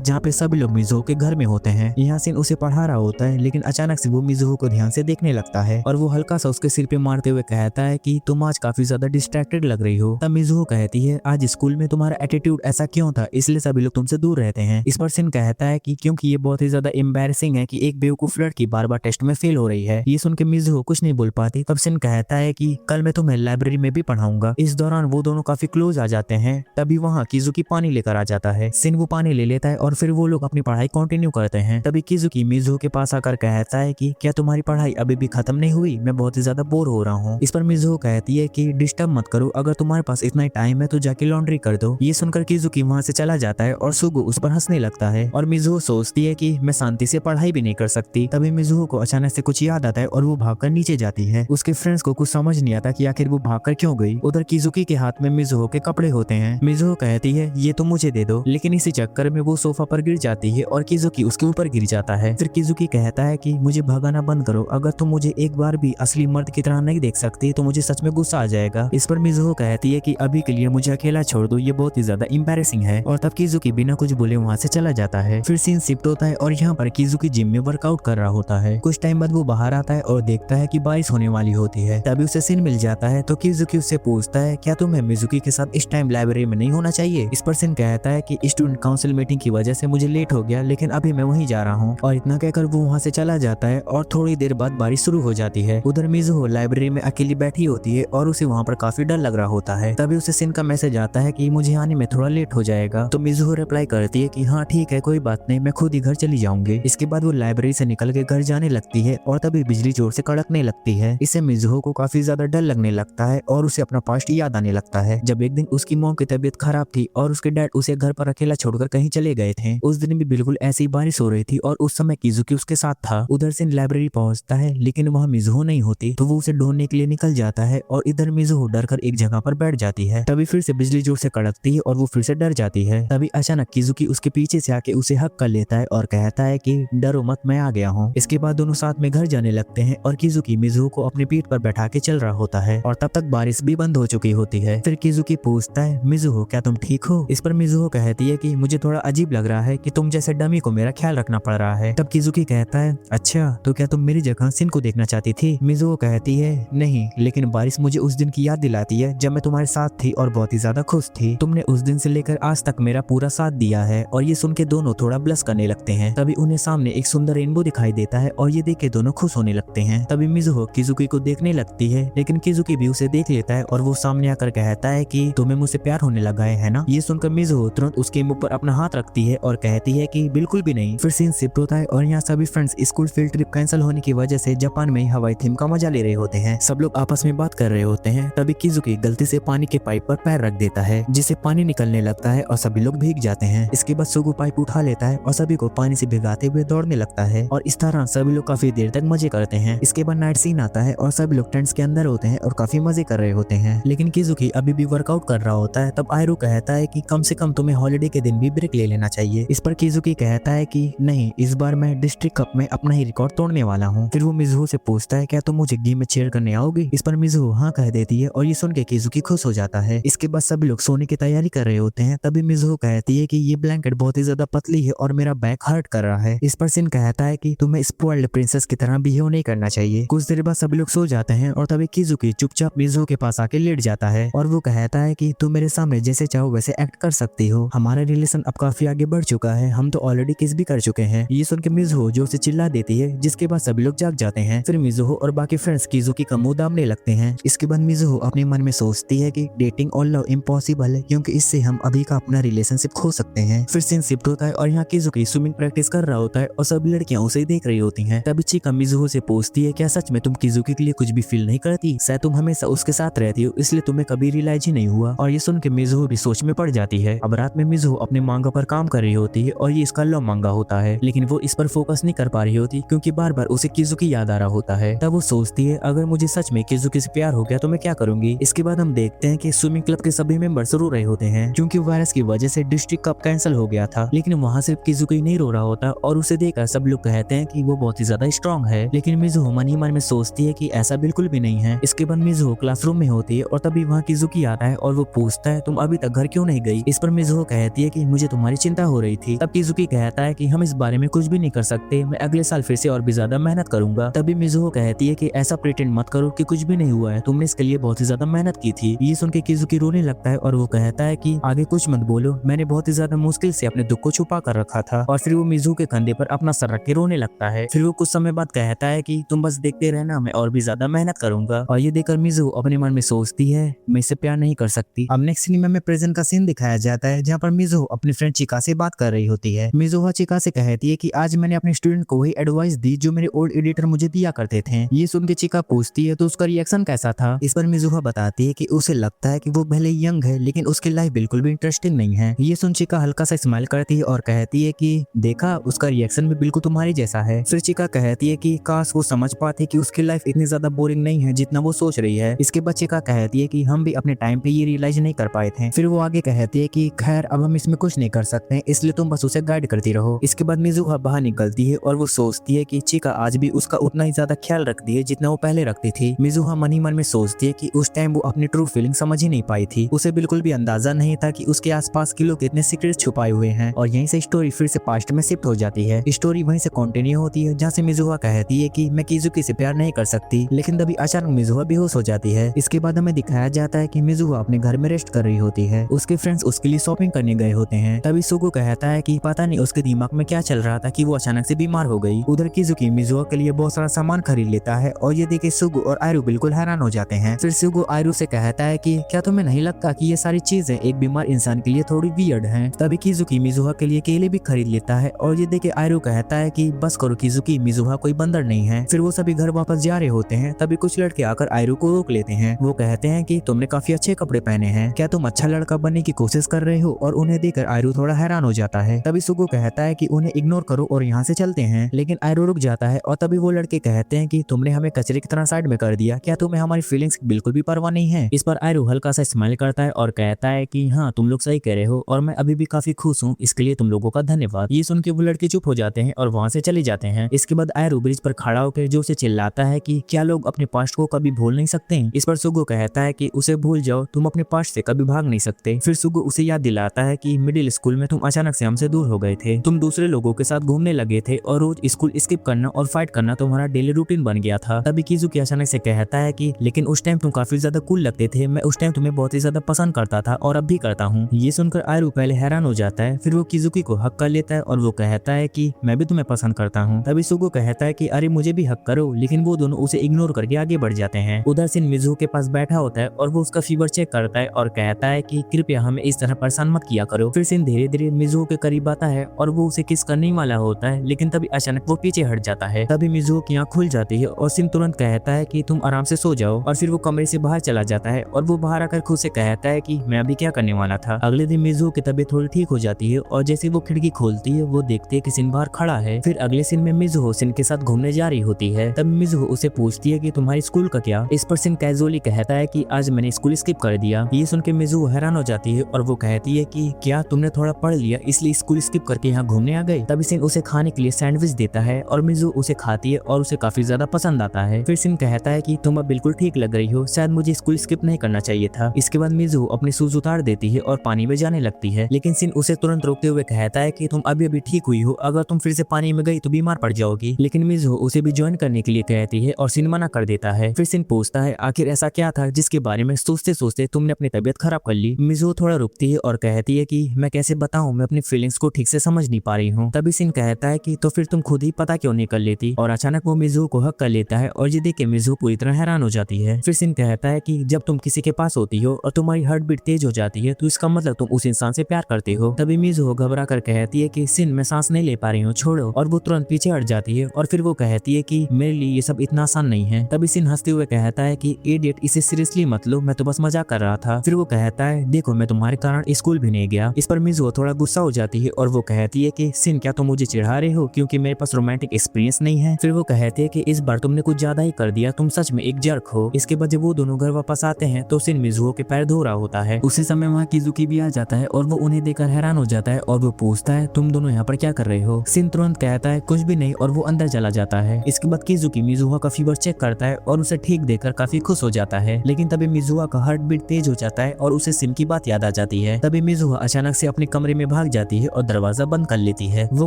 जहाँ पे सभी लोग मिजुको के घर में होते हैं। यहाँ सीन उसे पढ़ा रहा होता है लेकिन अचानक से वो मिजुको को ध्यान से देखने लगता है और वो हल्का सा उसके सिर पे मारते हुए कहता है कि तुम आज काफी ज्यादा डिस्ट्रैक्टेड लग रही हो। तब मिजुको कहती है आज स्कूल में तुम्हारा एटीट्यूड ऐसा क्यों था, इसलिए सभी लोग तुमसे दूर रहते हैं। इस पर सिन कहता है कि क्योंकि ये बहुत ही ज्यादा एम्बैरेसिंग है कि एक बेवकूफ लड़की बार बार टेस्ट में फेल हो रही है। ये सुन के मिजुको कुछ नहीं बोल पाती। तब सिन कहता है कि कल मैं तुम्हें लाइब्रेरी में भी पढ़ाऊंगा। इस दौरान वो दोनों काफी क्लोज आ जाते हैं। तभी वहाँ किजुकी पानी लेकर आ जाता है। सिन वो पानी ले लेता है और फिर वो लोग अपनी पढ़ाई कंटिन्यू करते हैं। तभी किजुकी मिजुको के पास आकर कहता है कि क्या तुम्हारी पढ़ाई अभी भी खत्म नहीं हुई, मैं बहुत ही ज्यादा बोर हो रहा हूँ। इस पर मिजुको कहती है कि डिस्टर्ब मत करो, अगर तुम्हारे पास इतना ही टाइम है तो जाके लॉन्ड्री कर दो। ये सुनकर किजुकी वहाँ से चला जाता है और सुगु उस पर हंसने लगता है और मिजुको सोचती है कि मैं शांति से पढ़ाई भी नहीं कर सकती। तभी मिजुको को अचानक से कुछ याद आता है और वो भागकर नीचे जाती है। उसके फ्रेंड्स को कुछ समझ नहीं आता कि आखिर वो भागकर क्यों गई। उधर किजुकी के हाथ में मिजुको के कपड़े होते हैं। मिजुको कहती है ये तो मुझे दे दो, लेकिन इसी चक्कर में वो सोफा पर गिर जाती है और किजुकी उसके ऊपर गिर जाता है। फिर किजुकी कहता है कि मुझे भगाना बंद करो, अगर तुम मुझे एक बार भी असली मर्द की तरह नहीं देख सकती तो मुझे सच में गुस्सा आ जाएगा। इस पर मिजुको कहती है कि अभी के लिए मुझे अकेला छोड़ दो, ये बहुत ही ज्यादा एम्बैरेसिंग है। और तब किजुकी बिना कुछ बोले वहाँ से चला जाता है। फिर सीन शिफ्ट होता है और यहाँ पर किजुकी जिम में वर्कआउट कर रहा होता है। कुछ टाइम बाद वो बाहर आता है और देखता है कि बारिश होने वाली होती है। तभी उसे सीन मिल जाता है तो किजुकी उससे पूछता है क्या तुम्हें मिजुकी के साथ इस टाइम लाइब्रेरी में नहीं होना चाहिए। इस पर सीन कहता है कि स्टूडेंट काउंसिल मीटिंग की वजह से मुझे लेट हो गया, लेकिन अभी मैं वहीं जा रहा हूँ। और इतना कहकर वो वहाँ से चला जाता है और थोड़ी देर बाद बारिश शुरू हो जाती है। उधर मिजुको लाइब्रेरी में अकेली बैठी होती है और उसे वहाँ पर काफी डर लग रहा होता है। तभी उसे सीन का मैसेज आता है कि मुझे आने में थोड़ा लेट हो जाएगा। तो मिजुको रिप्लाई करती है कि हाँ ठीक है कोई बात नहीं, मैं खुद ही घर चली जाऊंगी। इसके बाद वो लाइब्रेरी से निकल के घर जाने लगती है और तभी बिजली जोर से कड़कने लगती है। इससे मिजुको को काफी ज्यादा डर लगने लगता है और उसे अपना पास्ट याद आने लगता है जब एक दिन उसकी मॉम की तबीयत खराब थी और उसके डैड उसे घर पर अकेला छोड़कर कहीं चले गए थे। उस दिन भी बिल्कुल ऐसी बारिश हो रही थी और उस समय किजुकी उसके साथ था। उधर से लाइब्रेरी पहुंचता है लेकिन वहाँ मिजुको नहीं होती, तो वो उसे ढूंढने के लिए निकल जाता है और इधर मिजुको डरकर एक जगह पर बैठ जाती है। तभी फिर से बिजली जोर से कड़कती है और वो फिर से डर जाती है। तभी अचानक किजुकी उसके पीछे से आके उसे हक कर लेता है और कहता है कि डरो मत, मैं आ गया हूँ। इसके बाद दोनों साथ में घर जाने लगते हैं और किजुकी मिजुको को अपनी पीठ पर बैठा के चल रहा होता है और तब तक बारिश भी बंद हो चुकी होती है। फिर किजुकी पूछता है मिजुको क्या तुम ठीक हो। इस पर मिजुको कहती है कि मुझे थोड़ा अजीब लग रहा है कि तुम जैसे डमी को मेरा ख्याल रखना पड़ रहा है। तब किजुकी कहता है अच्छा तो क्या तुम मेरी जगह सिन को देखना चाहती थी। मिजुको कहती है नहीं, लेकिन बारिश मुझे उस दिन की याद दिलाती है जब मैं तुम्हारे साथ थी और बहुत ही ज्यादा खुश थी। तुमने उस दिन से लेकर आज तक मेरा पूरा साथ दिया है। और ये सुन के दोनों थोड़ा ब्लश करने लगते हैं। तभी उन्हें सामने एक सुंदर रेनबो दिखाई देता है और ये देख के दोनों खुश होने लगते हैं। तभी मिजुको किजुकी को देखने लगती है लेकिन किजुकी भी उसे देख लेता है और वो सामने आकर कहता है कि तुम्हें मुझसे प्यार होने लगा है ना। ये सुनकर मिजुको तुरंत उसके मुंह पर अपना हाथ रखती है और कहती है कि बिल्कुल भी नहीं। फिर सीन शिफ्ट होता है और यहाँ सभी friends school field trip cancel होने की वजह से जापान में हवाई थीम का मजा ले रहे होते हैं। सब लोग आपस में बात कर रहे होते हैं। तभी किजुकी गलती से पानी के पाइप पर पैर रख देता है जिससे पानी निकलने लगता है और सभी लोग भीग जाते हैं। इसके बाद सुगु पाइप उठा लेता है और सभी को पानी से भिगाते हुए दौड़ने लगता है और इस तरह सभी लोग काफी देर तक मजे करते हैं। इसके बाद नाइट सीन आता है और सभी लोग टेंट्स के अंदर होते हैं और काफी मजे कर रहे होते हैं। लेकिन किजुकी अभी भी वर्कआउट कर रहा होता है। तब आयरू कहता है कि कम से कम तुम्हें हॉलिडे के दिन भी ब्रेक ले लेना चाहिए। इस पर किजुकी कहता है कि नहीं, इस बार मैं डिस्ट्रिक्ट कप में अपना ही रिकॉर्ड तोड़ने वाला हूँ। फिर वो मिजुको से पूछता है क्या तुम मुझे गेम में चेयर करने आओगी। इस पर मिजुको हाँ कह देती है और ये सुन के किजुकी खुश हो जाता है। इसके बाद सभी लोग सोने की तैयारी कर रहे होते हैं। तभी मिजुको कहती है कि ये ब्लैंकेट बहुत ही ज्यादा पतली है और मेरा बैक हर्ट कर रहा है। इस पर सिन कहता है कि तुम्हें स्पॉइल्ड प्रिंसेस की तरह बिहेव नहीं करना चाहिए। कुछ देर बाद सभी लोग सो जाते हैं और तभी किजुकी चुपचाप मिजुको के पास आके लेट जाता है और वो कहता है कि तुम मेरे सामने जैसे चाहो वैसे एक्ट कर सकती हो, हमारा रिलेशन अब काफी आगे बढ़ चुका है, हम तो ऑलरेडी किस भी कर चुके हैं। ये सुन के मिज़ुहो जो उसे चिल्ला देती है, जिसके बाद सभी लोग जाग जाते हैं। फिर मिज़ुहो और बाकी फ्रेंड्स किजुकी का मुंह दामने लगते हैं। इसके बाद मिज़ुहो अपने मन में सोचती है कि डेटिंग और लव इम्पॉसिबल है, क्योंकि इससे हम अभी का अपना रिलेशनशिप खो सकते हैं। फिर सीन शिफ्ट होता है और यहाँ किजुकी स्विमिंग प्रैक्टिस कर रहा होता है और सभी लड़कियां उसे देख रही होती हैं। तभी चिका मिज़ुहो से पूछती है, क्या सच में तुम किजुकी के लिए कुछ भी फील नहीं करती? शायद तुम हमेशा उसके साथ रहती हो, इसलिए तुम्हें कभी रियलाइज ही नहीं हुआ। और ये सुन के मिज़ुहो भी सोच में पड़ जाती है। अब रात में मिज़ुहो अपने मांगा पर काम कर रही होती है और ये इसका लव मांगा होता है, लेकिन वो इस पर फोकस नहीं कर पा रही होती क्योंकि बार बार उसे किजुकी याद आ रहा होता है। तब वो सोचती है, अगर मुझे सच में किजुकी से प्यार हो गया तो मैं क्या करूंगी। इसके बाद हम देखते हैं कि स्विमिंग क्लब के सभी मेंबर्स रो रहे होते हैं क्योंकि वायरस की वजह से डिस्ट्रिक्ट कप कैंसिल हो गया था, लेकिन वहाँ सिर्फ किजुकी नहीं रो रहा होता और उसे देखकर सब लोग कहते हैं कि वो बहुत ही ज्यादा स्ट्रॉन्ग है। लेकिन मिज़ुहो मन ही मन में सोचती है कि ऐसा बिल्कुल भी नहीं है। इसके बाद मिज़ुहो क्लासरूम में होती है और तभी वहाँ किजुकी आता है और वो पूछता है, तुम अभी तक घर क्यों नहीं गई? इस पर मिज़ुहो कहती है कि मुझे तुम्हारी चिंता हो रही थी। तब किजुकी कहता है कि हम इस बारे में कुछ भी नहीं कर सकते, मैं अगले साल फिर से और भी ज्यादा मेहनत करूंगा। तभी मिज़ुहो कहती है कि ऐसा प्रिटेंड मत करो कि कुछ भी नहीं हुआ है, तुमने इसके लिए बहुत ही ज्यादा मेहनत की थी। ये सुन के किजुकी रोने लगता है और वो कहता है कि आगे कुछ मत बोलो, मैंने बहुत ही ज्यादा मुश्किल से अपने दुख को छुपा कर रखा था। और फिर वो मिज़ुहो के कंधे पर अपना सर रख के रोने लगता है। फिर वो कुछ समय बाद कहता है कि तुम बस देखते रहना, मैं और भी ज्यादा मेहनत करूंगा। और ये देखकर मिज़ुहो अपने मन में सोचती है, मैं इससे प्यार नहीं कर सकती। अब नेक्स्ट सिनेमा में प्रेजेंट का सीन दिखाया जाता है जहाँ पर मिज़ुहो अपनी फ्रेंड चिका से बात कर रही होती है। मिज़ुहो चिका से कहती है कि आज मैंने अपने स्टूडेंट को वही एडवाइस दी जो मेरे ओल्ड एडिटर मुझे दिया करते थे। ये सुन के चिका पूछती है, तो उसका रिएक्शन कैसा था? इस पर मिज़ुहो बताती है कि उसे लगता है कि वो भले यंग है लेकिन उसकी लाइफ बिल्कुल भी इंटरेस्टिंग नहीं है। ये सुन चिका हल्का सा स्माइल करती है और कहती है कि देखा, उसका रिएक्शन भी बिल्कुल तुम्हारी जैसा है। फिर चिका कहती है कि काश वो समझ पाते कि उसकी लाइफ इतनी ज्यादा बोरिंग नहीं है जितना वो सोच रही है। इसके बाद चिका कहती है कि हम भी अपने टाइम पे ये रियलाइज नहीं कर पाए थे। फिर वो आगे कहती है कि खैर अब हम इसमें कुछ नहीं कर सकते, इसलिए तुम बस उसे गाइड करती रहो। इसके बाद मिज़ुहो बाहर निकलती है और वो सोचती है कि चिका आज भी उसका उतना ही ज्यादा ख्याल रखती है जितना वो पहले रखती थी। मिज़ुहो मन ही मन में सोचती है कि उस टाइम वो अपनी ट्रू फीलिंग समझ ही नहीं पाई थी। उसे बिल्कुल भी अंदाजा नहीं था कि उसके आसपास के लोग इतने सीक्रेट्स छुपाए हुए हैं। और यहीं से स्टोरी फिर से पास्ट में शिफ्ट हो जाती है। स्टोरी वहीं से कंटिन्यू होती है जहाँ से मिज़ुहो कहती है कि मैं किजुकी से प्यार नहीं कर सकती, लेकिन तभी अचानक मिज़ुहो बेहोश हो जाती है। इसके बाद हमें दिखाया जाता है कि मिज़ुहो अपने घर में रेस्ट कर रही होती है। उसके फ्रेंड्स उसके लिए शॉपिंग करने गए होते हैं। तभी सुगु कहता है कि पता नहीं उसके दिमाग में क्या चल रहा था कि वो अचानक से बीमार हो गई। उधर किजुकी मिज़ुहो के लिए बहुत सारा सामान खरीद लेता है और ये देखे सुगु और आयरू बिल्कुल हैरान हो जाते हैं। फिर सुगु आयरू से कहता है कि क्या तुम्हें नहीं लगता कि ये सारी चीजें एक बीमार इंसान के लिए थोड़ी वियर्ड हैं? तभी किजुकी मिज़ुहो के लिए केले भी खरीद लेता है और ये देखे आयरू कहता है कि बस करो किजुकी, मिज़ुहो कोई बंदर नहीं है। फिर वो सभी घर वापस जा रहे होते हैं। तभी कुछ लड़के आकर आयरू को रोक लेते हैं। वो कहते हैं कि तुमने काफी अच्छे कपड़े पहने हैं, क्या तुम अच्छा लड़का बनने की कोशिश कर रहे हो? और उन्हें देखकर आयरू थोड़ा हैरान हो जाता है। तभी सुगु कहता है कि उन्हें इग्नोर करो और यहाँ से चलते हैं, लेकिन आयरू रुक जाता है। और तभी वो लड़के कहते हैं कि तुमने हमें कचरे की तरह साइड में कर दिया, क्या तुम्हें हमारी फीलिंग्स बिल्कुल भी परवाह नहीं है? इस पर आयरू हल्का सा स्माइल करता है और कहता है कि हाँ, तुम लोग सही कह रहे हो और मैं अभी भी काफी खुश हूँ, इसके लिए तुम लोगों का धन्यवाद। ये सुन के वो लड़के चुप हो जाते हैं और वहाँ से चले जाते हैं। इसके बाद आयरू ब्रिज पर खड़ा होकर जो से चिल्लाता है कि क्या लोग अपने पास्ट को कभी भूल नहीं सकते? इस पर सुगु कहता है कि उसे भूल जाओ, तुम अपने पास्ट से कभी भाग नहीं सकते। फिर सुगु उसे याद दिलाता है कि मिडिल स्कूल में तुम अचानक से हमसे दूर हो गए थे, तुम दूसरे लोगों के साथ घूमने लगे थे और रोज स्कूल स्किप करना और फाइट करना तुम्हारा डेली रूटीन बन गया था। तभी किजुकी अचानक से कहता है कि लेकिन उस टाइम तुम काफी ज्यादा कूल लगते थे, मैं उस टाइम तुम्हें बहुत ही ज्यादा पसंद करता था और अब भी करता हूँ। ये सुनकर आयरू पहले हैरान हो जाता है, फिर वो किजुकी को हक कर लेता है और वो कहता है कि मैं भी तुम्हें पसंद करता हूँ। तभी सुगु कहता है कि अरे मुझे भी हक करो, लेकिन वो दोनों उसे इग्नोर करके आगे बढ़ जाते हैं। उधर सिन मिज़ुहो के पास बैठा होता है और वो उसका फीवर चेक करता है और कहता है कि कृपया हमें इस तरह परेशान मत किया करो। फिर सिन धीरे धीरे मिज़ुहो के करीब आता है और वो उसे किस करने वाला होता है, लेकिन तभी अचानक वो पीछे हट जाता है। तभी मिज़ुहो की आंख खुल जाती है और सिन तुरंत कहता है कि तुम आराम से सो जाओ। और फिर वो कमरे से बाहर चला जाता है और वो बाहर आकर खुद से कहता है कि मैं अभी क्या करने वाला था। अगले दिन मिज़ुहो की तबीयत थोड़ी ठीक हो जाती है और जैसे वो खिड़की खोलती है वो देखती है कि सिन बाहर खड़ा है। फिर अगले सीन में मिज़ुहो सिन के साथ घूमने जा रही होती है। तब मिज़ुहो उसे पूछती है कि तुम्हारी स्कूल का क्या? इस पर सिन कैजुअली कहता है कि आज मैंने स्कूल स्किप कर दिया। ये सुन के मिज़ुहो हैरान हो जाती है और वो कहती है कि क्या तुमने थोड़ा पढ़ लिया इसलिए स्कूल स्किप करके यहाँ घूमने आ गए? तभी सिन उसे खाने के लिए सैंडविच देता है और मिज़ुहो उसे खाती है और उसे काफी ज्यादा पसंद आता है। फिर सिन कहता है कि तुम अब बिल्कुल ठीक लग रही हो, शायद मुझे स्कूल स्किप नहीं करना चाहिए था। इसके बाद मिज़ुहो अपने शूज उतार देती है और पानी में जाने लगती है, लेकिन सिन उसे तुरंत रोकते हुए कहता है कि तुम अभी ठीक हुई हो, अगर तुम फिर से पानी में गई तो बीमार पड़ जाओगी। लेकिन मिज़ुहो उसे भी ज्वाइन करने के लिए कहती है और सिन मना कर देता है। फिर सिन पूछता है आखिर ऐसा क्या था जिसके बारे में सोचते सोचते तुमने अपनी तबीयत खराब कर ली? मिज़ुहो थोड़ा रुकती देखती है और कहती है कि मैं कैसे बताऊं, मैं अपनी फीलिंग्स को ठीक से समझ नहीं पा रही हूँ। तभी सिन कहता है कि तो फिर तुम खुद ही पता क्यों नहीं कर लेती, और अचानक वो मिजुहो को हक कर लेता है और ये देख के मिजुहो पूरी तरह हैरान हो जाती है। फिर सिन कहता है कि जब तुम किसी के पास होती हो और तुम्हारी हार्ट बीट तेज हो जाती है तो इसका मतलब तुम उस इंसान से प्यार करते हो। तभी मिजुहो घबरा कर कहती है कि सिन मैं सांस नहीं ले पा रही हूँ, छोड़ो, और वो तुरंत पीछे हट जाती है और फिर वो कहती है कि मेरे लिए ये सब इतना आसान नहीं है। तभी सिन हंसते हुए कहता है कि इडियट, इसे सीरियसली मत लो, मैं तो बस मजाक कर रहा था। फिर वो कहता है देखो मैं तुम्हारे कारण स्कूल भी नहीं गया। इस पर मिजुहो थोड़ा गुस्सा हो जाती है और वो कहती है कि सिन क्या तुम मुझे चिढ़ा रहे हो क्योंकि मेरे पास रोमांटिक एक्सपीरियंस नहीं है। फिर वो कहते हैं कि इस बार तुमने कुछ ज्यादा ही कर दिया, तुम सच में एक जर्क हो। इसके बाद जब वो दोनों घर वापस आते हैं तो सिन मिजुहो के पैर धो रहा होता है। उसी समय वहाँ किजुकी भी आ जाता है और वो उन्हें देखकर हैरान हो जाता है और वो पूछता है तुम दोनों यहाँ पर क्या कर रहे हो। सिन तुरंत कहता है कुछ भी नहीं और वो अंदर चला जाता है। इसके बाद किजुकी मिजुहा का फीवर चेक करता है और उसे ठीक देखकर काफी खुश हो जाता है, लेकिन तभी मिजुहा का हार्ट बीट तेज हो जाता है और उसे सिन की बात याद आ जाती है। तभी मिजुहा अचानक से अपने कमरे में भाग जाती है और दरवाजा बंद कर लेती है। वो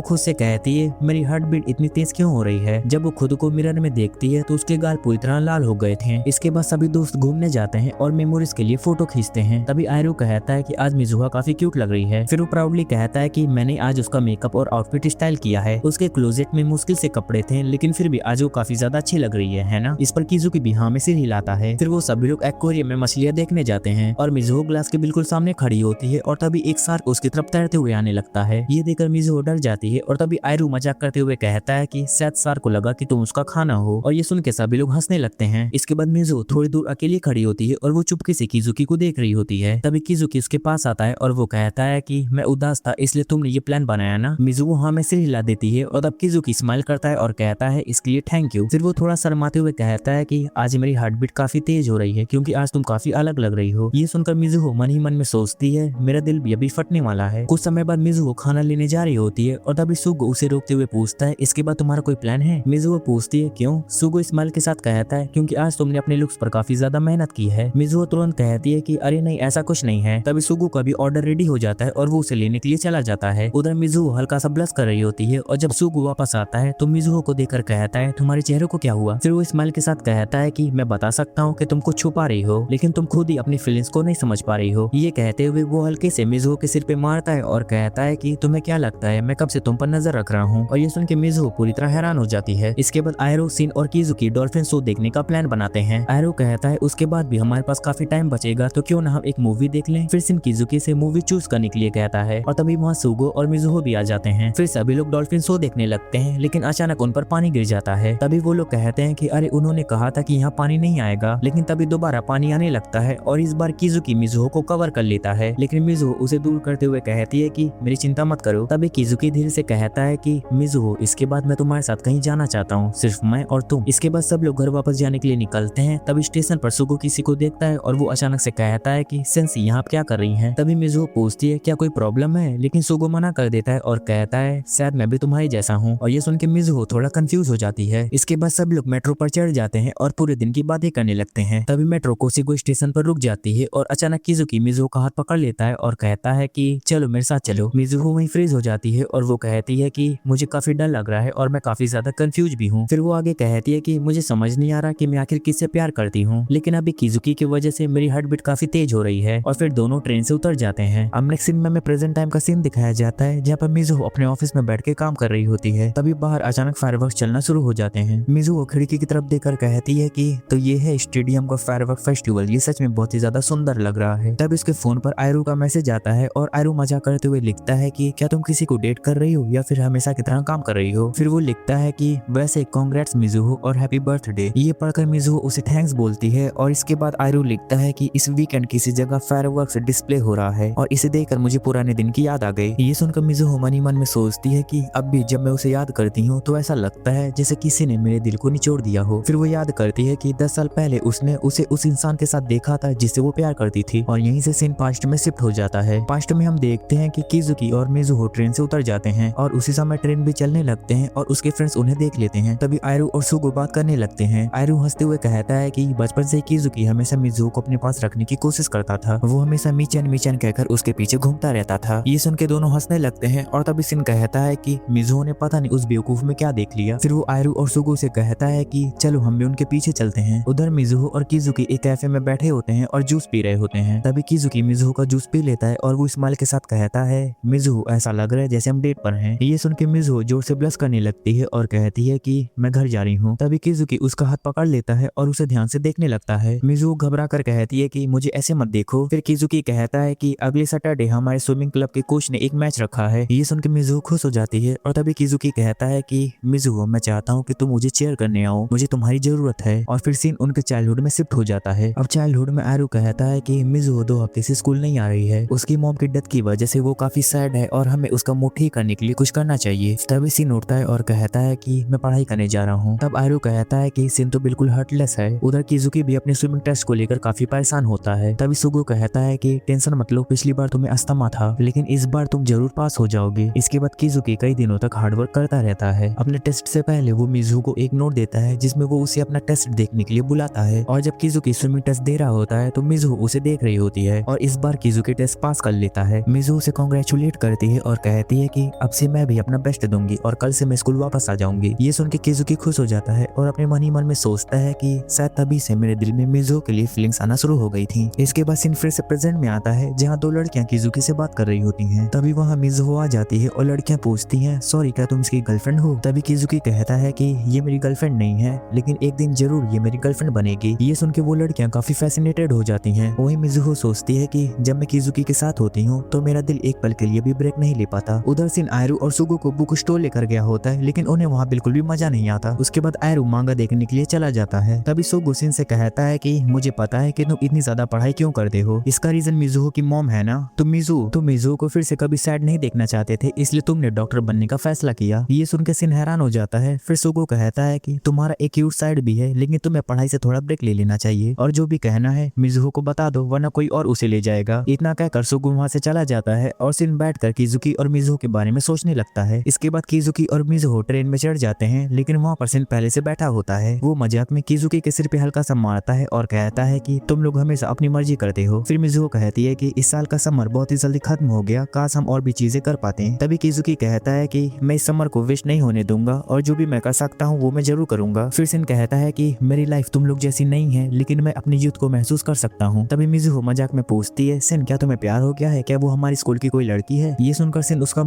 खुद से कहती है मेरी हार्ट बीट इतनी तेज क्यों हो रही है। जब वो खुद को मिरर में देखती है तो उसके गाल पूरी तरह लाल हो गए थे। इसके बाद सभी दोस्त घूमने जाते हैं और मेमोरीज के लिए फोटो खींचते हैं। तभी आयरू कहता है कि आज मिजुहा काफी क्यूट लग रही है। फिर वो प्राउडली कहता है कि मैंने आज उसका मेकअप और आउटफिट स्टाइल किया है। उसके क्लोजेट में मुश्किल से कपड़े थे लेकिन फिर भी आज वो काफी ज्यादा अच्छी लग रही है ना। इस पर किजुकी भी हाँ में सिर हिलाता है। फिर वो सभी लोग एक्वेरियम में मछलियां देखने जाते हैं और मिजुहो ग्लास के बिल्कुल सामने खड़ी होती है और तभी एक शार्क उसकी तरफ तैरते हुए आने लगता है। ये देखकर मिजुहो डर जाती है और तभी आयरू मजाक करते हुए कहता है कि शायद शार्क को लगा कि तुम उसका खाना हो, और ये सुन के सभी लोग हंसने लगते हैं। इसके बाद मिजुहो थोड़ी दूर अकेली खड़ी होती है और वो चुपके से किजुकी को देख रही होती है। तभी किजुकी उसके पास आता है और वो कहता है कि मैं उदास था इसलिए तुमने ये प्लान बनाया ना। मिजुहो हाँ में सिर हिला देती है और तब किजुकी स्माइल करता है और कहता है इसके लिए थैंक यू। फिर वो थोड़ा शर्माते हुए कहता है कि आज मेरी हार्ट बीट काफी तेज हो रही है क्योंकि आज तुम काफी अलग लग रही हो। ये सुनकर मिजुहो मन ही मन में सोचती है मेरा दिल भी अभी फटने वाला है। कुछ समय बाद मिजुहो खाना लेने जा रही होती है और तभी सुगो उसे रोकते हुए पूछता है इसके बाद तुम्हारा कोई प्लान है। मिजुहो पूछती है क्यों। सुगो स्माइल के साथ कहता है क्योंकि आज तुमने अपने लुक्स पर काफी ज्यादा मेहनत की है। मिजुहो तुरंत कहती है कि अरे नहीं ऐसा कुछ नहीं है। तभी सुगो का भी ऑर्डर रेडी हो जाता है और वो उसे लेने के लिए चला जाता है। उधर मिजुहो हल्का सा ब्लश कर रही होती है और जब सुगो वापस आता है तो मिजुहो को देखकर कहता है तुम्हारे चेहरे को क्या हुआ। फिर वो स्माइल के साथ कहता है कि मैं बता सकता हूँ कि तुम कुछ छुपा रही हो लेकिन तुम खुद ही अपनी फीलिंग्स को नहीं समझ पा रही हो। ये कहते हुए वो हल्के से मिजुहो के सिर पे मारता है और कहता है कि तुम्हें क्या लगता है मैं कब से तुम पर नजर रख रहा हूँ। और ये सुन के मिजुहो पूरी तरह हैरान हो जाती है। इसके बाद आयरो, सिन और किजुकी डॉल्फिन शो देखने का प्लान बनाते हैं। आयरो कहता है उसके बाद भी हमारे पास काफी टाइम बचेगा तो क्यों ना हम एक मूवी देख लें। फिर सिन किजुकी से मूवी चूज करने के लिए कहता है और तभी वहाँ सुगो और मिजुहो भी आ जाते हैं। फिर सभी लोग डॉल्फिन शो देखने लगते हैं लेकिन अचानक उन पर पानी गिर जाता है। तभी वो लोग कहते हैं कि अरे उन्होंने कहा था कि यहाँ पानी नहीं आएगा, लेकिन तभी दोबारा पानी आने लगता है और इस बार किजुकी मिजुहो को कवर कर लेता है। लेकिन मिजुहो उसे दूर करते हुए कहती है कि मेरी चिंता मत करो। तभी किजुकी धीरे से कहता है कि मिजुहो इसके बाद मैं तुम्हारे साथ कहीं जाना चाहता हूँ, सिर्फ मैं और तुम। इसके बाद सब लोग घर वापस जाने के लिए निकलते हैं। तभी स्टेशन पर सुगो किसी को देखता है और वो अचानक से कहता है कि सेंसी यहाँ क्या कर रही हैं। तभी मिजुहो पूछती है क्या कोई प्रॉब्लम है, लेकिन सुगो मना कर देता है और कहता है शायद मैं भी तुम्हारी जैसा हूँ। और ये सुन के मिजुहो थोड़ा कंफ्यूज हो जाती है। इसके बाद सब लोग मेट्रो पर चढ़ जाते हैं और पूरे दिन की बातें करने लगते हैं। तभी मेट्रो कोशिगो स्टेशन पर रुक जाती है और अचानक किजुकी मिजुहो का हाथ पकड़ लेता है और कहता है कि चलो मेरे साथ चलो। मिजुहो वहीं फ्रीज हो जाती है और वो कहती है कि मुझे काफी डर लग रहा है और मैं काफी ज्यादा कंफ्यूज भी हूँ। फिर वो आगे कहती है कि मुझे समझ नहीं आ रहा कि मैं आखिर किससे प्यार करती हूँ, लेकिन अभी किजुकी की वजह से मेरी हार्ट बीट काफी तेज हो रही है। और फिर दोनों ट्रेन से उतर जाते हैं। अब नेक्स्ट सीन में प्रेजेंट टाइम का सीन दिखाया जाता है जहाँ पर मिजुहो अपने ऑफिस में बैठ के काम कर रही होती है। तभी बाहर अचानक फायरवर्क्स चलना शुरू हो जाते हैं। मिजुहो खिड़की की तरफ देखकर कहती है कि तो ये है स्टेडियम का फायरवर्क फेस्टिवल, ये सच में बहुत ही ज्यादा सुंदर लग रहा है। तब उसके फोन पर आयरू का मैसेज आता है और आयरू मजाक करते हुए लिखता है कि क्या तुम किसी को डेट कर रही हो या फिर हमेशा की तरह काम कर रही हो। फिर वो लिखता है कि वैसे कांग्रेट्स मिजुहो और हैप्पी बर्थडे। ये पढ़कर मिजुहो उसे थैंक्स बोलती है और इसके बाद आयरू लिखता है कि इस वीकेंड किसी जगह फायरवर्क्स डिस्प्ले हो रहा है और इसे देखकर मुझे पुराने दिन की याद आ गई। ये सुनकर मिजुहो मन ही मन में सोचती है कि अब भी जब मैं उसे याद करती हूँ तो ऐसा लगता है जैसे किसी ने मेरे दिल को निचोड़ दिया हो। फिर वो याद करती है कि 10 साल पहले उसने उसे उस इंसान के साथ देखा था जिससे वो प्यार करती थी और यहीं से सीन पास्ट में शिफ्ट हो जाता है। पास्ट में हम देखते हैं कि किजुकी और मिजुहो ट्रेन से उतर जाते हैं और उसी समय ट्रेन भी चलने लगते हैं और उसके फ्रेंड्स उन्हें देख लेते हैं। तभी आयरू और सुगो बात करने लगते हैं। आयरू हंसते हुए कहता है कि बचपन से किजुकी हमेशा मिजुहो को अपने पास रखने की कोशिश करता था, वो हमेशा मीचन मीचन कहकर उसके पीछे घूमता रहता था। ये सुन के दोनों हंसने लगते हैं और तभी सिन कहता है कि मिजुहो ने पता नहीं उस बेवकूफ में क्या देख लिया। फिर वो आयरू और सुगो से कहता है कि चलो हम भी उनके पीछे चलते हैं। उधर मिजुहो और किजुकी एक कैफे में बैठे होते हैं और जूस पी रहे होते हैं। तभी किजुकी मिजुहो का जूस पी लेता है और वो स्माइल के साथ कहता है, मिज़ू ऐसा लग रहा है जैसे हम डेट पर हैं। ये सुन के मिज़ू जोर से ब्लश करने लगती है और कहती है कि मैं घर जा रही हूँ। तभी किजुकी उसका हाथ पकड़ लेता है और उसे ध्यान से देखने लगता है। मिज़ू घबरा कर कहती है कि मुझे ऐसे मत देखो। फिर किजुकी कहता है कि अगले सैटरडे हमारे स्विमिंग क्लब के कोच ने एक मैच रखा है। ये सुन के मिज़ू खुश हो जाती है और तभी किजुकी कहता है कि मिज़ू मैं चाहता हूँ कि तुम मुझे चेयर करने आओ, मुझे तुम्हारी जरूरत है। और फिर सीन उनके चाइल्डहुड में शिफ्ट हो जाता है। अब चाइल्डहुड में आरू कहता है कि मिज़ू 2 हफ्ते से स्कूल नहीं आ रही है, उसकी मॉम की डेथ की वजह से वो काफी सैड है और हमें उसका मूड ठीक करने के लिए कुछ करना चाहिए। तभी सीन उठता है और कहता है कि मैं पढ़ाई करने जा रहा हूँ। तब आरू कहता है कि सीन तो बिल्कुल हार्टलेस है। उधर किजुकी भी अपने स्विमिंग टेस्ट को लेकर काफी परेशान होता है। तभी सुगु कहता है कि टेंशन मत लो, पिछली बार तुम्हें अस्थमा था लेकिन इस बार तुम जरूर पास हो जाओगे। इसके बाद किजुकी कई दिनों तक हार्डवर्क करता रहता है। अपने टेस्ट से पहले वो मिज़ू को एक नोट देता है जिसमें वो उसे अपना टेस्ट देखने के लिए बुलाता है। और जब किजुकी स्विमिंग टेस्ट दे रहा होता है तो मिज़ू उसे देख रही होती है और इस बार किजुकी टेस्ट पास कर लेता है। मिज़ू उसे कांग्रेचुलेट करती है और कहती है कि अब से मैं भी अपना बेस्ट दूंगी और कल से मैं स्कूल वापस आ जाऊंगी। ये सुन के किजुकी खुश हो जाता है और अपने मन ही मन में सोचता है कि शायद तभी से मेरे दिल में मिज़ू के लिए फीलिंग्स आना शुरू हो गई थी। इसके बाद सीन फिर से प्रेजेंट में आता है जहाँ 2 लड़कियां किजुकी से बात कर रही होती हैं। तभी वहाँ मिज़ू आ जाती है और लड़कियां पूछती हैं, सॉरी क्या तुम इसकी गर्लफ्रेंड हो? तभी किजुकी कहता है कि ये मेरी गर्लफ्रेंड नहीं है लेकिन एक दिन जरूर ये मेरी गर्लफ्रेंड बनेगी। ये सुन के वो लड़कियां काफी फैसिनेटेड हो जाती हैं। वही मिज़ू सोचती है कि जब मैं किजुकी के साथ होती हूँ तो मेरा दिल एक पल के लिए भी ब्रेक नहीं ले पाता। उधर सीन आयरू और सुगु को बुक स्टोर लेकर गया होता है लेकिन उन्हें वहाँ बिल्कुल भी मजा नहीं आता। उसके बाद आयरू मांगा देखने के लिए चला जाता है। तभी सुगु सीन से कहता है कि मुझे पता है कि तुम इतनी ज्यादा पढ़ाई क्यों करते हो, इसका रीजन मिज़ू की मॉम है ना। तुम मिज़ू को फिर से कभी सैड नहीं देखना चाहते थे इसलिए तुमने डॉक्टर बनने का फैसला किया। ये सुन के सीन हैरान हो जाता है। फिर सुगु कहता है कि तुम्हारा एक क्यूट साइड भी है लेकिन तुम्हें पढ़ाई से थोड़ा ब्रेक ले लेना चाहिए और जो भी कहना है मिज़ू को बता दो वरना कोई और उसे ले जाएगा। इतना कहकर सुगु वहाँ से चला जाता है और सीन बैठकर किजुकी और मिज़ू के बारे में सोचने लगता है। इसके बाद किजुकी और मिज़ू ट्रेन में चढ़ जाते हैं लेकिन वहाँ पर सीन पहले से बैठा होता है। वो मजाक में किजुकी के सिर पे हल्का सा मारता है और कहता है कि तुम लोग हमेशा अपनी मर्जी करते हो। फिर मिज़ू कहती है कि इस साल का समर बहुत ही जल्दी खत्म हो गया, काश हम और भी चीजें कर पाते हैं। तभी किजुकी कहता है कि मैं इस समर को वेस्ट नहीं होने दूंगा और जो भी मैं कर सकता हूँ वो मैं जरूर करूंगा। फिर सिन कहता है कि मेरी लाइफ तुम लोग जैसी नहीं है लेकिन मैं अपनी यूथ को महसूस कर सकता हूँ। तभी मिज़ू मजाक में पूछती है, सिन क्या तुम्हें प्यार हो गया है, क्या वो हमारी स्कूल की कोई लड़की है? ये सुनकर सिन उसका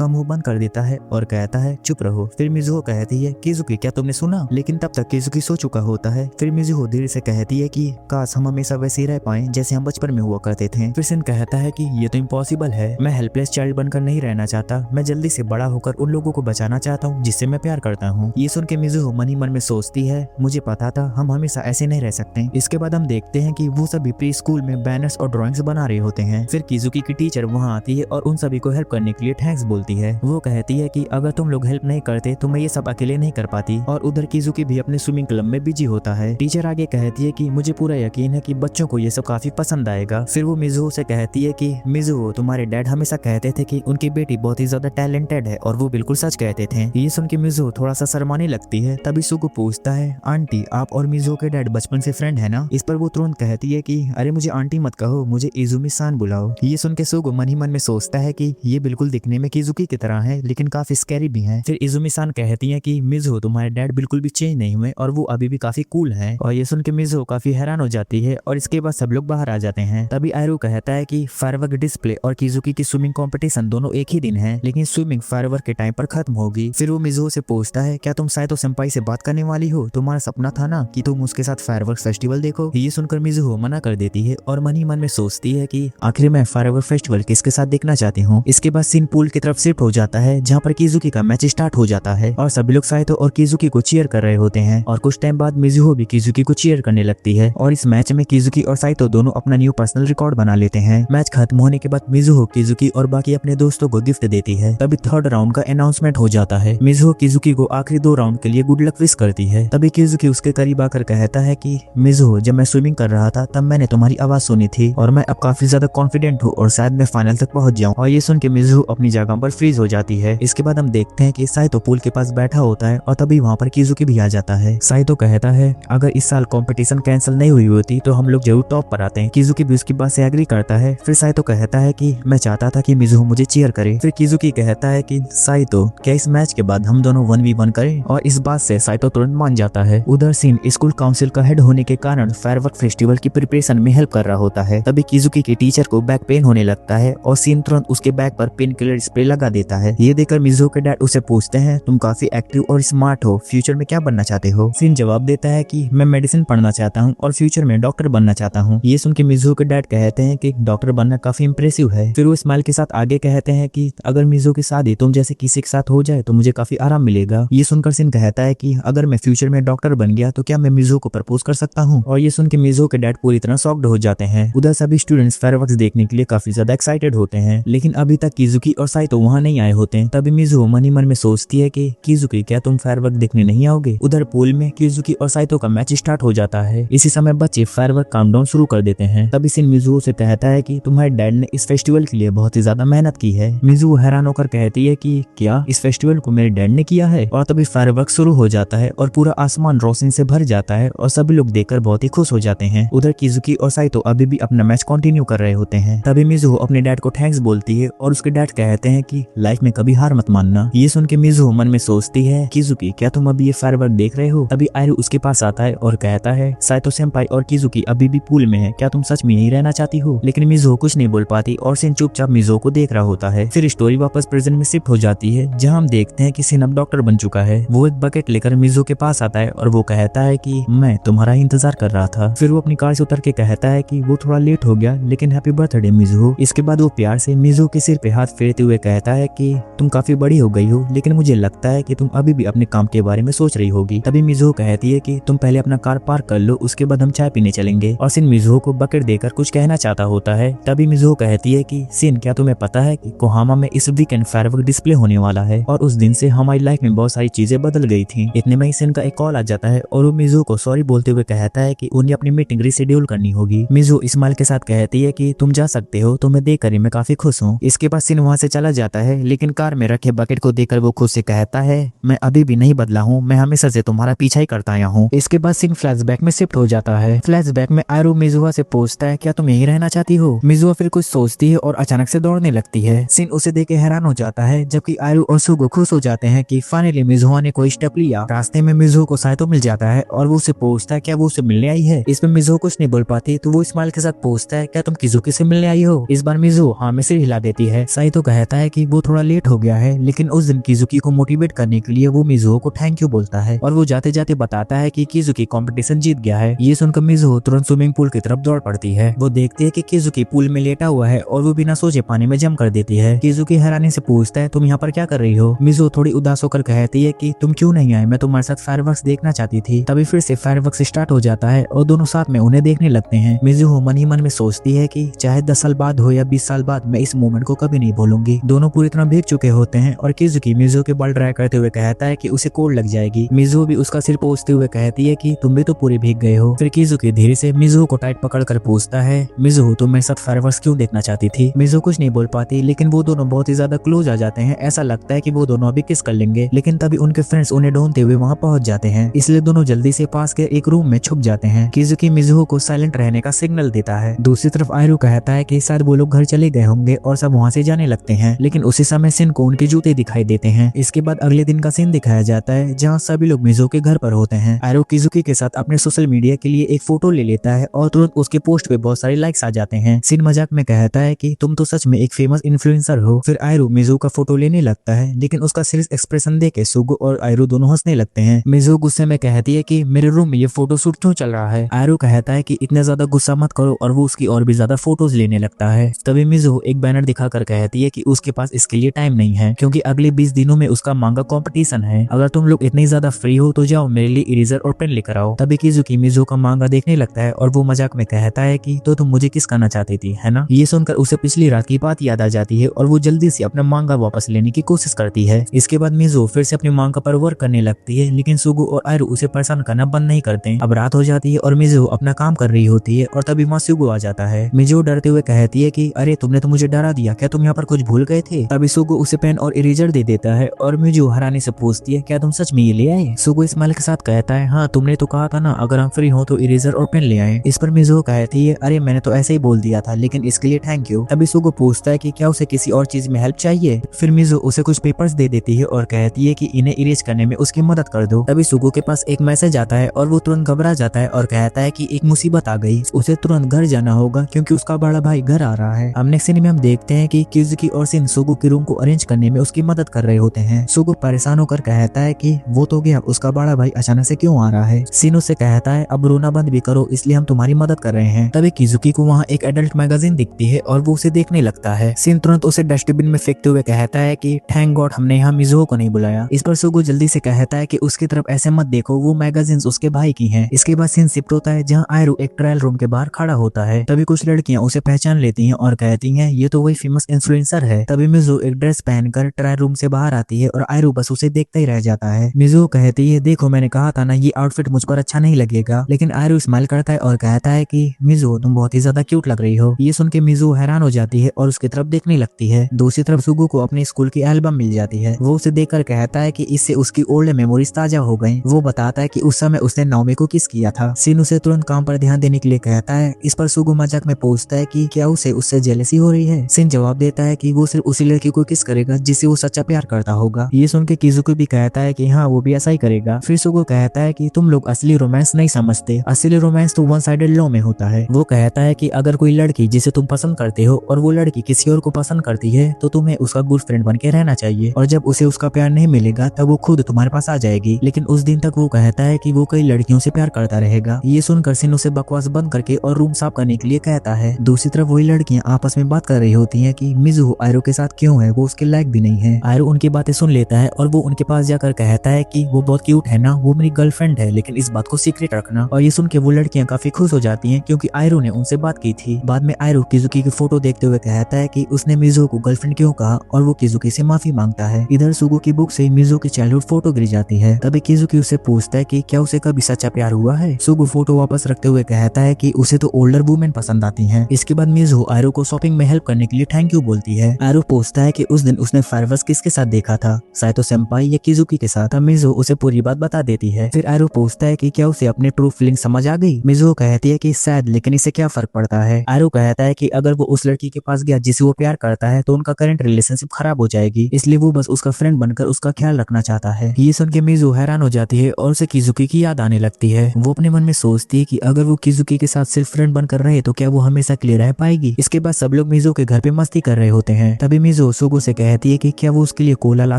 मुंह बंद कर देता है और कहता है चुप रहो। फिर मिज़ू कहती है, किजुकी क्या तुमने सुना? लेकिन तब तक किजुकी सो चुका होता है। फिर मिज़ू धीरे से कहती है कि काश हम हमेशा वैसे ही रह पाए जैसे हम बचपन में हुआ करते थे। फिर सिन कहता है कि ये तो इम्पॉसिबल है, मैं हेल्पलेस चाइल्ड बनकर नहीं रहना चाहता, मैं जल्दी से बड़ा होकर उन लोगों को बचाना चाहता हूँ जिससे मैं प्यार करता हूँ। ये सुन के मिज़ू मन ही मन में सोचती है, मुझे पता था हम हमेशा ऐसे नहीं रह सकते। इसके बाद हम देखते हैं कि वो सभी प्री स्कूल में बैनर्स और ड्राइंग्स बना रहे होते हैं। फिर किजुकी की टीचर वहाँ आती है और उन सभी को हेल्प करने के लिए थैंक्स बोलती है। वो कहती है कि अगर तुम लोग हेल्प नहीं करते तो मैं ये सब अकेले नहीं कर पाती। और उधर किजुकी भी अपने स्विमिंग क्लब में बिजी होता है। टीचर आगे कहती है कि मुझे पूरा यकीन है कि बच्चों को ये सब काफी पसंद आएगा। फिर वो मिज़ू से कहती है कि मिज़ू तुम्हारे डैड हमेशा कहते थे कि उनकी बेटी बहुत ही ज्यादा टैलेंटेड है और वो बिल्कुल सच कहते थे। ये सुन के मिज़ू थोड़ा सा शर्माने लगती है। तभी सुगु पूछता है, आंटी आप और मिज़ू के डैड बचपन से फ्रेंड है ना? इस पर वो तुरंत कहती है कि अरे मुझे आंटी मत कहो, मुझे इजुमी सान बुलाओ। ये सुन के सुगु मन ही मन में सोचता है कि ये बिल्कुल दिखने में किजुकी की तरह है लेकिन काफी स्कैरी भी है। फिर इजुमी सान कहती है कि मिज़ू तुम्हारे डैड बिल्कुल भी चेंज नहीं हुए और वो अभी भी काफी कूल है। और ये सुन के मिज़ू काफी हैरान हो जाती है और इसके बाद सब लोग बाहर आ जाते हैं। तभी आयरू कहता है कि फायरवर्क डिस्प्ले और किजुकी की स्विमिंग कंपटीशन दोनों एक ही दिन है लेकिन स्विमिंग फायरवर्क के टाइम पर खत्म होगी। फिर वो मिज़ू से पूछता है, क्या तुम साइतो सेंपाई से बात करने वाली हो? तुम्हारा सपना था ना कि तुम उसके साथ फायरवर्क फेस्टिवल देखो। ये सुनकर मिज़ू मना कर देती है और मन ही मन में सोचती है कि आखिर मैं फायरवर्क फेस्टिवल किसके साथ देखना चाहती हूँ। इसके बाद सीन पूल की तरफ शिफ्ट हो जाता है जहाँ पर किजुकी का मैच स्टार्ट हो जाता है और सभी लोग साइतो और किजुकी को चीयर कर रहे होते हैं। और कुछ टाइम बाद मिज़ू भी किजुकी को चीयर करने लगती है और इस मैच में किजुकी और साइतो दोनों अपना न्यू पर्सनल रिकॉर्ड बना लेते हैं। मैच खत्म होने के बाद मिज़ू किजुकी और बाकी अपने दोस्तों को गिफ्ट देती है। तभी थर्ड राउंड का अनाउंसमेंट हो जाता है। मिज़ू किजुकी को आखिरी 2 राउंड के लिए गुड लक विश करती है। तभी किजुकी उसके करीब आकर कहता है कि मिज़ू जब मैं स्विमिंग कर रहा था तब मैंने तुम्हारी आवाज सुनी थी और मैं अब काफी ज्यादा कॉन्फिडेंट हूँ और शायद मैं फाइनल तक पहुंच जाऊं। और ये सुन के मिज़ू अपनी जगह पर फ्रीज हो जाती है। इसके बाद हम देखते हैं कि साइतो पूल के पास बैठा होता है और तभी वहाँ पर किजुकी भी आ जाता है। साइतो कहता है, अगर इस साल कंपटीशन कैंसिल नहीं हुई होती तो हम लोग जरूर टॉप पर आते हैं। किजुकी भी उसकी बात से एग्री करता है। फिर साइतो कहता है कि मैं चाहता था कि मिज़ू मुझे चीयर करे। फिर किजुकी कहता है कि साइतो क्या इस मैच के बाद हम दोनों 1v1 करें? और इस बात से साइतो तुरंत मान जाता है। उधर सीन स्कूल काउंसिल का हेड होने के कारण फायरवर्क फेस्टिवल की प्रिपरेशन में हेल्प कर रहा होता है। तभी किजुकी के टीचर को बैक पेन होने लगता है और सिन तुरंत उसके बैक पर पेन किलर स्प्रे लगा देता है। ये देखकर मिजुहो के डैड उसे पूछते हैं, तुम काफी एक्टिव और स्मार्ट हो, फ्यूचर में क्या बनना चाहते हो? सिन जवाब देता है कि मैं मेडिसिन पढ़ना चाहता हूँ और फ्यूचर में डॉक्टर बनना चाहता हूँ। ये सुन के मिजुहो के डैड कहते हैं कि डॉक्टर बनना काफी इंप्रेसिव है। फिर वो स्माइल के साथ आगे कहते हैं कि अगर मिजुहो की शादी तुम जैसे किसी के साथ हो जाए तो मुझे काफी आराम मिलेगा। ये सुनकर सिन कहता है कि अगर मैं फ्यूचर में डॉक्टर बन गया तो क्या मैं मिजुहो को प्रपोज कर सकता हूँ? और ये सुन के मिजुहो के डैड पूरी तरह शॉक्ड हो जाते हैं। उधर सभी स्टूडेंट्स फायरवर्क्स देखने के लिए काफी ज्यादा एक्साइटेड होते हैं, लेकिन अभी तक किजुकी और साइतो वहाँ नहीं आए होते। तभी मिजुहो मन ही मन में सोचती है कि किजुकी क्या तुम फायरवर्क देखने नहीं आओगे? उधर पूल में किजुकी और साइतो का मैच स्टार्ट हो जाता है। इसी समय बच्चे फायरवर्क काउंटडाउन शुरू कर देते हैं। तभी सिन मिजुहो से कहता है कि तुम्हारे डैड ने इस फेस्टिवल के लिए बहुत ही ज्यादा मेहनत की है। मिजुहो हैरान होकर कहती है कि क्या इस फेस्टिवल को मेरे डैड ने किया है? और तभी फायरवर्क शुरू हो जाता है और पूरा आसमान रोशनी से भर जाता है और सभी लोग देखकर बहुत ही खुश हो जाते हैं। उधर किजुकी और साइतो अभी भी अपना मैच कंटिन्यू कर रहे होते हैं। तभी मिजुहो अपने डैड को थैंक्स बोलती है और उसके डैड कहते हैं कि लाइफ में कभी हार मत मानना। ये सुन के मिजुहो मन में सोचती है, किजुकी क्या तुम अभी ये फायरवर्क देख रहे हो? तभी आयरू उसके पास आता है और कहता है, साइतो सेंपाई और किजुकी अभी भी पूल में है, क्या तुम सच में यहीं रहना चाहती हो? लेकिन मिजुहो कुछ नहीं बोल पाती और सिन चुपचाप मिजुहो को देख रहा होता है। फिर स्टोरी वापस प्रेजेंट में शिफ्ट हो जाती है, जहाँ हम देखते हैं कि सिन अब डॉक्टर बन चुका है। वो एक बकेट लेकर मिजुहो के पास आता है और वो कहता है कि मैं तुम्हारा इंतजार कर रहा था। फिर वो अपनी कार से उतर के कहता है कि वो थोड़ा लेट हो गया, लेकिन हैप्पी बर्थडे मिजुहो। इसके बाद वो प्यार से मिजुहो के सिर पे हाथ फेरते हुए कहता है कि तुम काफी बड़ी हो गई हो, लेकिन मुझे लगता है कि तुम अभी भी अपने काम के बारे में सोच रही होगी। तभी मिजुहो कहती है कि तुम पहले अपना कार पार्क कर लो, उसके बाद हम चाय पीने चलेंगे। और सिन मिजुहो को बकेट देकर कुछ कहना चाहता होता है। तभी मिजुहो कहती है कि सिन क्या तुम्हें पता है कि कोहामा में इस वीकेंड फायरवर्क डिस्प्ले होने वाला है और उस दिन से हमारी लाइफ में बहुत सारी चीजें बदल गई थी। इतने में ही सिन का एक कॉल आ जाता है और वो मिजुहो को सॉरी बोलते हुए कहता है कि उन्हें अपनी मीटिंग रिशेड्यूल करनी होगी। मिजुहो स्माइल के साथ कहती है कि तुम जा सकते हो, तुम्हें देखकर मैं काफी खुश हूँ। इसके बाद सिन वहाँ से चला जाता है, लेकिन कार में रखे बकेट को देखकर वो खुद से कहता है, मैं अभी भी नहीं बदला हूँ, मैं हमेशा से तुम्हारा पीछा ही करता आया हूँ। इसके बाद सिन फ्लैशबैक में शिफ्ट हो जाता है। फ्लैशबैक में आयरू मिजुहो से पूछता है, क्या तुम यहीं रहना चाहती हो? मिजुहो फिर कुछ सोचती है और अचानक से दौड़ने लगती है। सिन उसे देख के हैरान हो जाता है, जबकि आयरू और सुगो खुश हो जाते हैं कि फाइनली मिजुहो ने कोई स्टेप लिया। रास्ते में मिजुहो को साइतो मिल जाता है और वो उसे पूछता है क्या वो उसे मिलने आई है। इस पर मिजुहो कुछ नहीं बोल पाती, तो वो स्माइल के साथ पूछता है, क्या तुम किजुकी से मिलने आई हो? इस बार मिजुहो हाँ में सिर हिला देती है। साइतो कहता है कि वो थोड़ा लेट हो गया है, लेकिन उस दिन किजुकी को मोटिवेट करने के लिए वो मिजुहो को थैंक यू बोलता है और वो जाते जाते बताता है कि किजुकी कंपटीशन जीत गया है। ये सुनकर मिजुहो तुरंत स्विमिंग पूल की तरफ दौड़ पड़ती है। वो देखती है कि किजुकी पूल में लेटा हुआ है और वो बिना सोचे पानी में जंप कर देती है। किजुकी हैरानी से पूछता है, तुम यहाँ पर क्या कर रही हो? मिजुहो थोड़ी उदास होकर कहती है कि तुम क्यों नहीं आए, मैं तुम्हारे साथ फायरवर्क्स देखना चाहती थी। तभी फिर से फायरवर्क्स स्टार्ट हो जाता है और दोनों साथ में उन्हें देखने लगते हैं। मिजुहो मन ही मन में सोचती है कि चाहे 10 साल बाद हो या 20 साल बाद, मैं इस मोमेंट को कभी नहीं भूलूंगी। दोनों पूरी तरह भीग चुके होते हैं और किजुकी मिजुहो के बाल ड्राई करते हुए कहता है कि उसे कोल्ड लग जाएगी। मिजुहो भी उसका सिर पोंछते हुए कहती है कि तुम भी तो पूरे भीग गए हो। फिर किजुकी धीरे से मिजुहो को टाइट पकड़कर पूछता है, मिजुहो तुम मेरे साथ फायरवर्क्स क्यों देखना चाहती थी? मिजुहो कुछ नहीं बोल पाती, लेकिन वो दोनों बहुत ही ज्यादा क्लोज आ जाते हैं। ऐसा लगता है कि वो दोनों अभी किस कर लेंगे, लेकिन तभी उनके फ्रेंड्स उन्हें ढूंढते हुए वहाँ पहुंच जाते हैं, इसलिए दोनों जल्दी से पास के एक रूम में छुप जाते हैं। किजुकी मिजुहो को साइलेंट रहने का सिग्नल देता है। दूसरी तरफ आयरू कहता है कि शायद वो लोग घर चले गए होंगे और सब वहाँ से जाने लगते हैं, लेकिन उसी समय सिन को उनके जूते दिखाई देते हैं। इसके बाद अगले दिन का सीन दिखाया जाता है, जहाँ सभी लोग मिजुहो के घर पर होते हैं। आयरू किजुकी के साथ अपने सोशल मीडिया के लिए एक फोटो ले लेता है और तुरंत उसके पोस्ट पे बहुत सारे लाइक्स आ जाते हैं। सिन मजाक में कहता है कि तुम तो सच में एक फेमस इन्फ्लुएंसर हो। फिर आयरू मिजुहो का फोटो लेने लगता है, लेकिन उसका सीरियस एक्सप्रेशन देख के सुगो और आयरू दोनों हंसने लगते हैं। मिजुहो गुस्से में कहती है कि मेरे रूम में ये फोटो शूट क्यों चल रहा है? आयरू कहता है कि इतना ज्यादा गुस्सा मत करो और वो उसकी और भी ज्यादा फोटोज लेने लगता है। तभी मिजुहो एक बैनर दिखाकर कहती है कि उसके पास इसके लिए टाइम नहीं है, क्योंकि अगले 20 दिनों में उसका मांगा कंपटीशन है। अगर तुम लोग इतनी ज्यादा फ्री हो तो जाओ मेरे लिए इरेजर और पेन लेकर आओ। तभी किजुकी मिजुहो का मांगा देखने लगता है और वो मजाक में कहता है कि तो तुम मुझे किस करना चाहती थी, है ना? ये सुनकर उसे पिछली रात की बात याद आ जाती है और वो जल्दी से अपना मांगा वापस लेने की कोशिश करती है। इसके बाद मिजुहो फिर से अपनी मांगा पर वर्क करने लगती है, लेकिन सुगो और आयरू उसे परेशान करना बंद नहीं करते। अब रात हो जाती है और मिजुहो अपना काम कर रही होती है और तभी वहाँ सुगो आ जाता है। मिजुहो डरते हुए कहती है कि अरे तुमने तो मुझे डरा दिया, क्या तुम यहाँ पर कुछ भूल गए थे? तभी सुगो उसे पेन और इरेजर दे देता है और मिजुहो हैरानी से पूछती है, क्या तुम सच में ये ले आए? सुगो स्माइल के साथ कहता है, हाँ तुमने तो कहा था ना अगर हम फ्री हो तो इरेजर और पेन ले आए। इस पर मिजुहो कहती है, अरे मैंने तो ऐसे ही बोल दिया था, लेकिन इसके लिए थैंक यू। तभी सुगो पूछता है कि क्या उसे किसी और चीज में हेल्प चाहिए? फिर मिजुहो उसे कुछ पेपर्स दे देती है और कहती है कि इन्हें इरेज करने में उसकी मदद कर दो। तभी सुगो के पास एक मैसेज आता है और वो तुरंत घबरा जाता है और कहता है कि एक मुसीबत आ गई। उसे तुरंत घर जाना होगा क्योंकि उसका बड़ा भाई घर आ रहा है। अब नेक्स्ट सीन में हम देखते हैं कि किजुकी और सिन सुगु के रूम को अरेंज करने में उसकी मदद कर रहे होते हैं। सुगु परेशान होकर कहता है कि वो तो गया, उसका बड़ा भाई अचानक से क्यों आ रहा है। सिन उससे कहता है अब रोना बंद भी करो, इसलिए हम तुम्हारी मदद कर रहे हैं। तभी किजुकी को वहाँ एक एडल्ट मैगजीन दिखती है और वो उसे देखने लगता है। सिन तुरंत उसे डस्टबिन में फेंकते हुए कहता है कि थैंक गॉड हमने यहाँ मिजुहो को नहीं बुलाया। इस पर सुगु जल्दी से कहता है कि उसकी तरफ ऐसे मत देखो, वो मैगजीन्स उसके भाई की हैं। इसके बाद सीन शिफ्ट होता है जहाँ आयरू एक ट्रायल रूम के बाहर खड़ा होता है। तभी कुछ लड़कियां उसे पहचान लेती हैं और कहती हैं ये तो वही फेमस इन्फ्लुएंसर है। तभी मिजुहो एक ड्रेस पहनकर ट्रायल रूम से बाहर आती है और आयरू बस उसे देखता ही रह जाता है। मिजुहो कहती है देखो मैंने कहा था ना ये आउटफिट मुझ पर अच्छा नहीं लगेगा, लेकिन आयरू स्माइल करता है और कहता है कि मिजुहो तुम बहुत ही ज्यादा क्यूट लग रही हो। ये सुन के मिजुहो हैरान हो जाती है और उसकी तरफ देखने लगती है। दूसरी तरफ सुगु को अपने स्कूल की एल्बम मिल जाती है। वो उसे देखकर कहता है कि इससे उसकी ओल्ड मेमोरीज ताजा हो गई। वो बताता है कि उस समय उसने नाओमी को किस किया था। सिन उसे तुरंत काम पर ध्यान देने के लिए कहता है। इस पर सुगु मजाक में पूछता है कि क्या उसे उससे जेलसी हो रही है। सिन जवाब देता है कि वो सिर्फ उसी लड़की को किस करेगा जिससे वो सच्चा प्यार करता होगा। ये सुन के किजुकी भी कहता है कि हाँ वो भी ऐसा ही करेगा। फिर सुगु कहता है कि तुम लोग असली रोमांस नहीं समझते, असली रोमांस तो वन साइडेड लव में होता है। वो कहता है कि अगर कोई लड़की जिसे तुम पसंद करते हो और वो लड़की किसी और को पसंद करती है तो तुम्हें उसका गुड फ्रेंड बन के रहना चाहिए, और जब उसे उसका प्यार नहीं मिलेगा तब वो खुद तुम्हारे पास आ जाएगी। लेकिन उस दिन तक वो कहता है कि वो कई लड़कियों से प्यार करता रहेगा। ये सुनकर सिन उसे बकवास बंद करके और रूम साफ करने के लिए कहता है। दूसरी तरफ वही लड़कियां आपस में बात कर रही होती हैं कि मिजुहो आयरू के साथ क्यों है, वो उसके लायक भी नहीं है। आयरू उनकी बातें सुन लेता है और वो उनके पास जाकर कहता है कि वो बहुत क्यूट है ना, वो मेरी गर्लफ्रेंड है, लेकिन इस बात को सीक्रेट रखना। और ये सुन के वो लड़कियां काफी खुश हो जाती हैं क्योंकि आयरू ने उनसे बात की थी। बाद में आयरू किजुकी की फोटो देखते हुए कहता है कि उसने मिजुहो को गर्लफ्रेंड क्यों कहा और वो किजुकी से माफी मांगता है। इधर सुगु की बुक से मिजुहो की चाइल्डहुड फोटो गिर जाती है। तभी किजुकी उससे पूछता है कि क्या उसे कभी सच्चा प्यार हुआ है। सुगु फोटो वापस रखते हुए कहता है कि उसे तो ओल्डर वुमेन पसंद आती हैं। इसके बाद मिजुहो आयरू को शॉपिंग में हेल्प करने के लिए थैंक यू बोलती है। आयरू पूछता है कि उस दिन उसने फायरवर्क्स किसके साथ देखा था, साइतो सेंपाई या किजुकी के साथ। तब मिजुहो उसे पूरी बात बता देती है। फिर आयरू पूछता है कि क्या उसे अपनी ट्रू फीलिंग समझ आ गई। मिजुहो कहती है कि शायद, लेकिन इससे क्या फर्क पड़ता है। आयरू कहता है कि अगर वो उस लड़की के पास गया जिसे वो प्यार करता है तो उनका करंट रिलेशनशिप खराब हो जाएगी, इसलिए वो बस उसका फ्रेंड बनकर उसका ख्याल रखना चाहता है। ये सुन के मिजुहो हैरान हो जाती है और उसे किजुकी की याद आने लगती है। वो अपने मन में सोचती है कि अगर वो किजुकी के साथ सिर्फ फ्रेंड बनकर रहे तो क्या वो हमेशा के लिए रह पाएगी। इसके बाद सब लोग मिजुहो के घर पे मस्ती कर रहे होते हैं। तभी मिजुहो सुगु से कहती है कि क्या वो उसके लिए कोला ला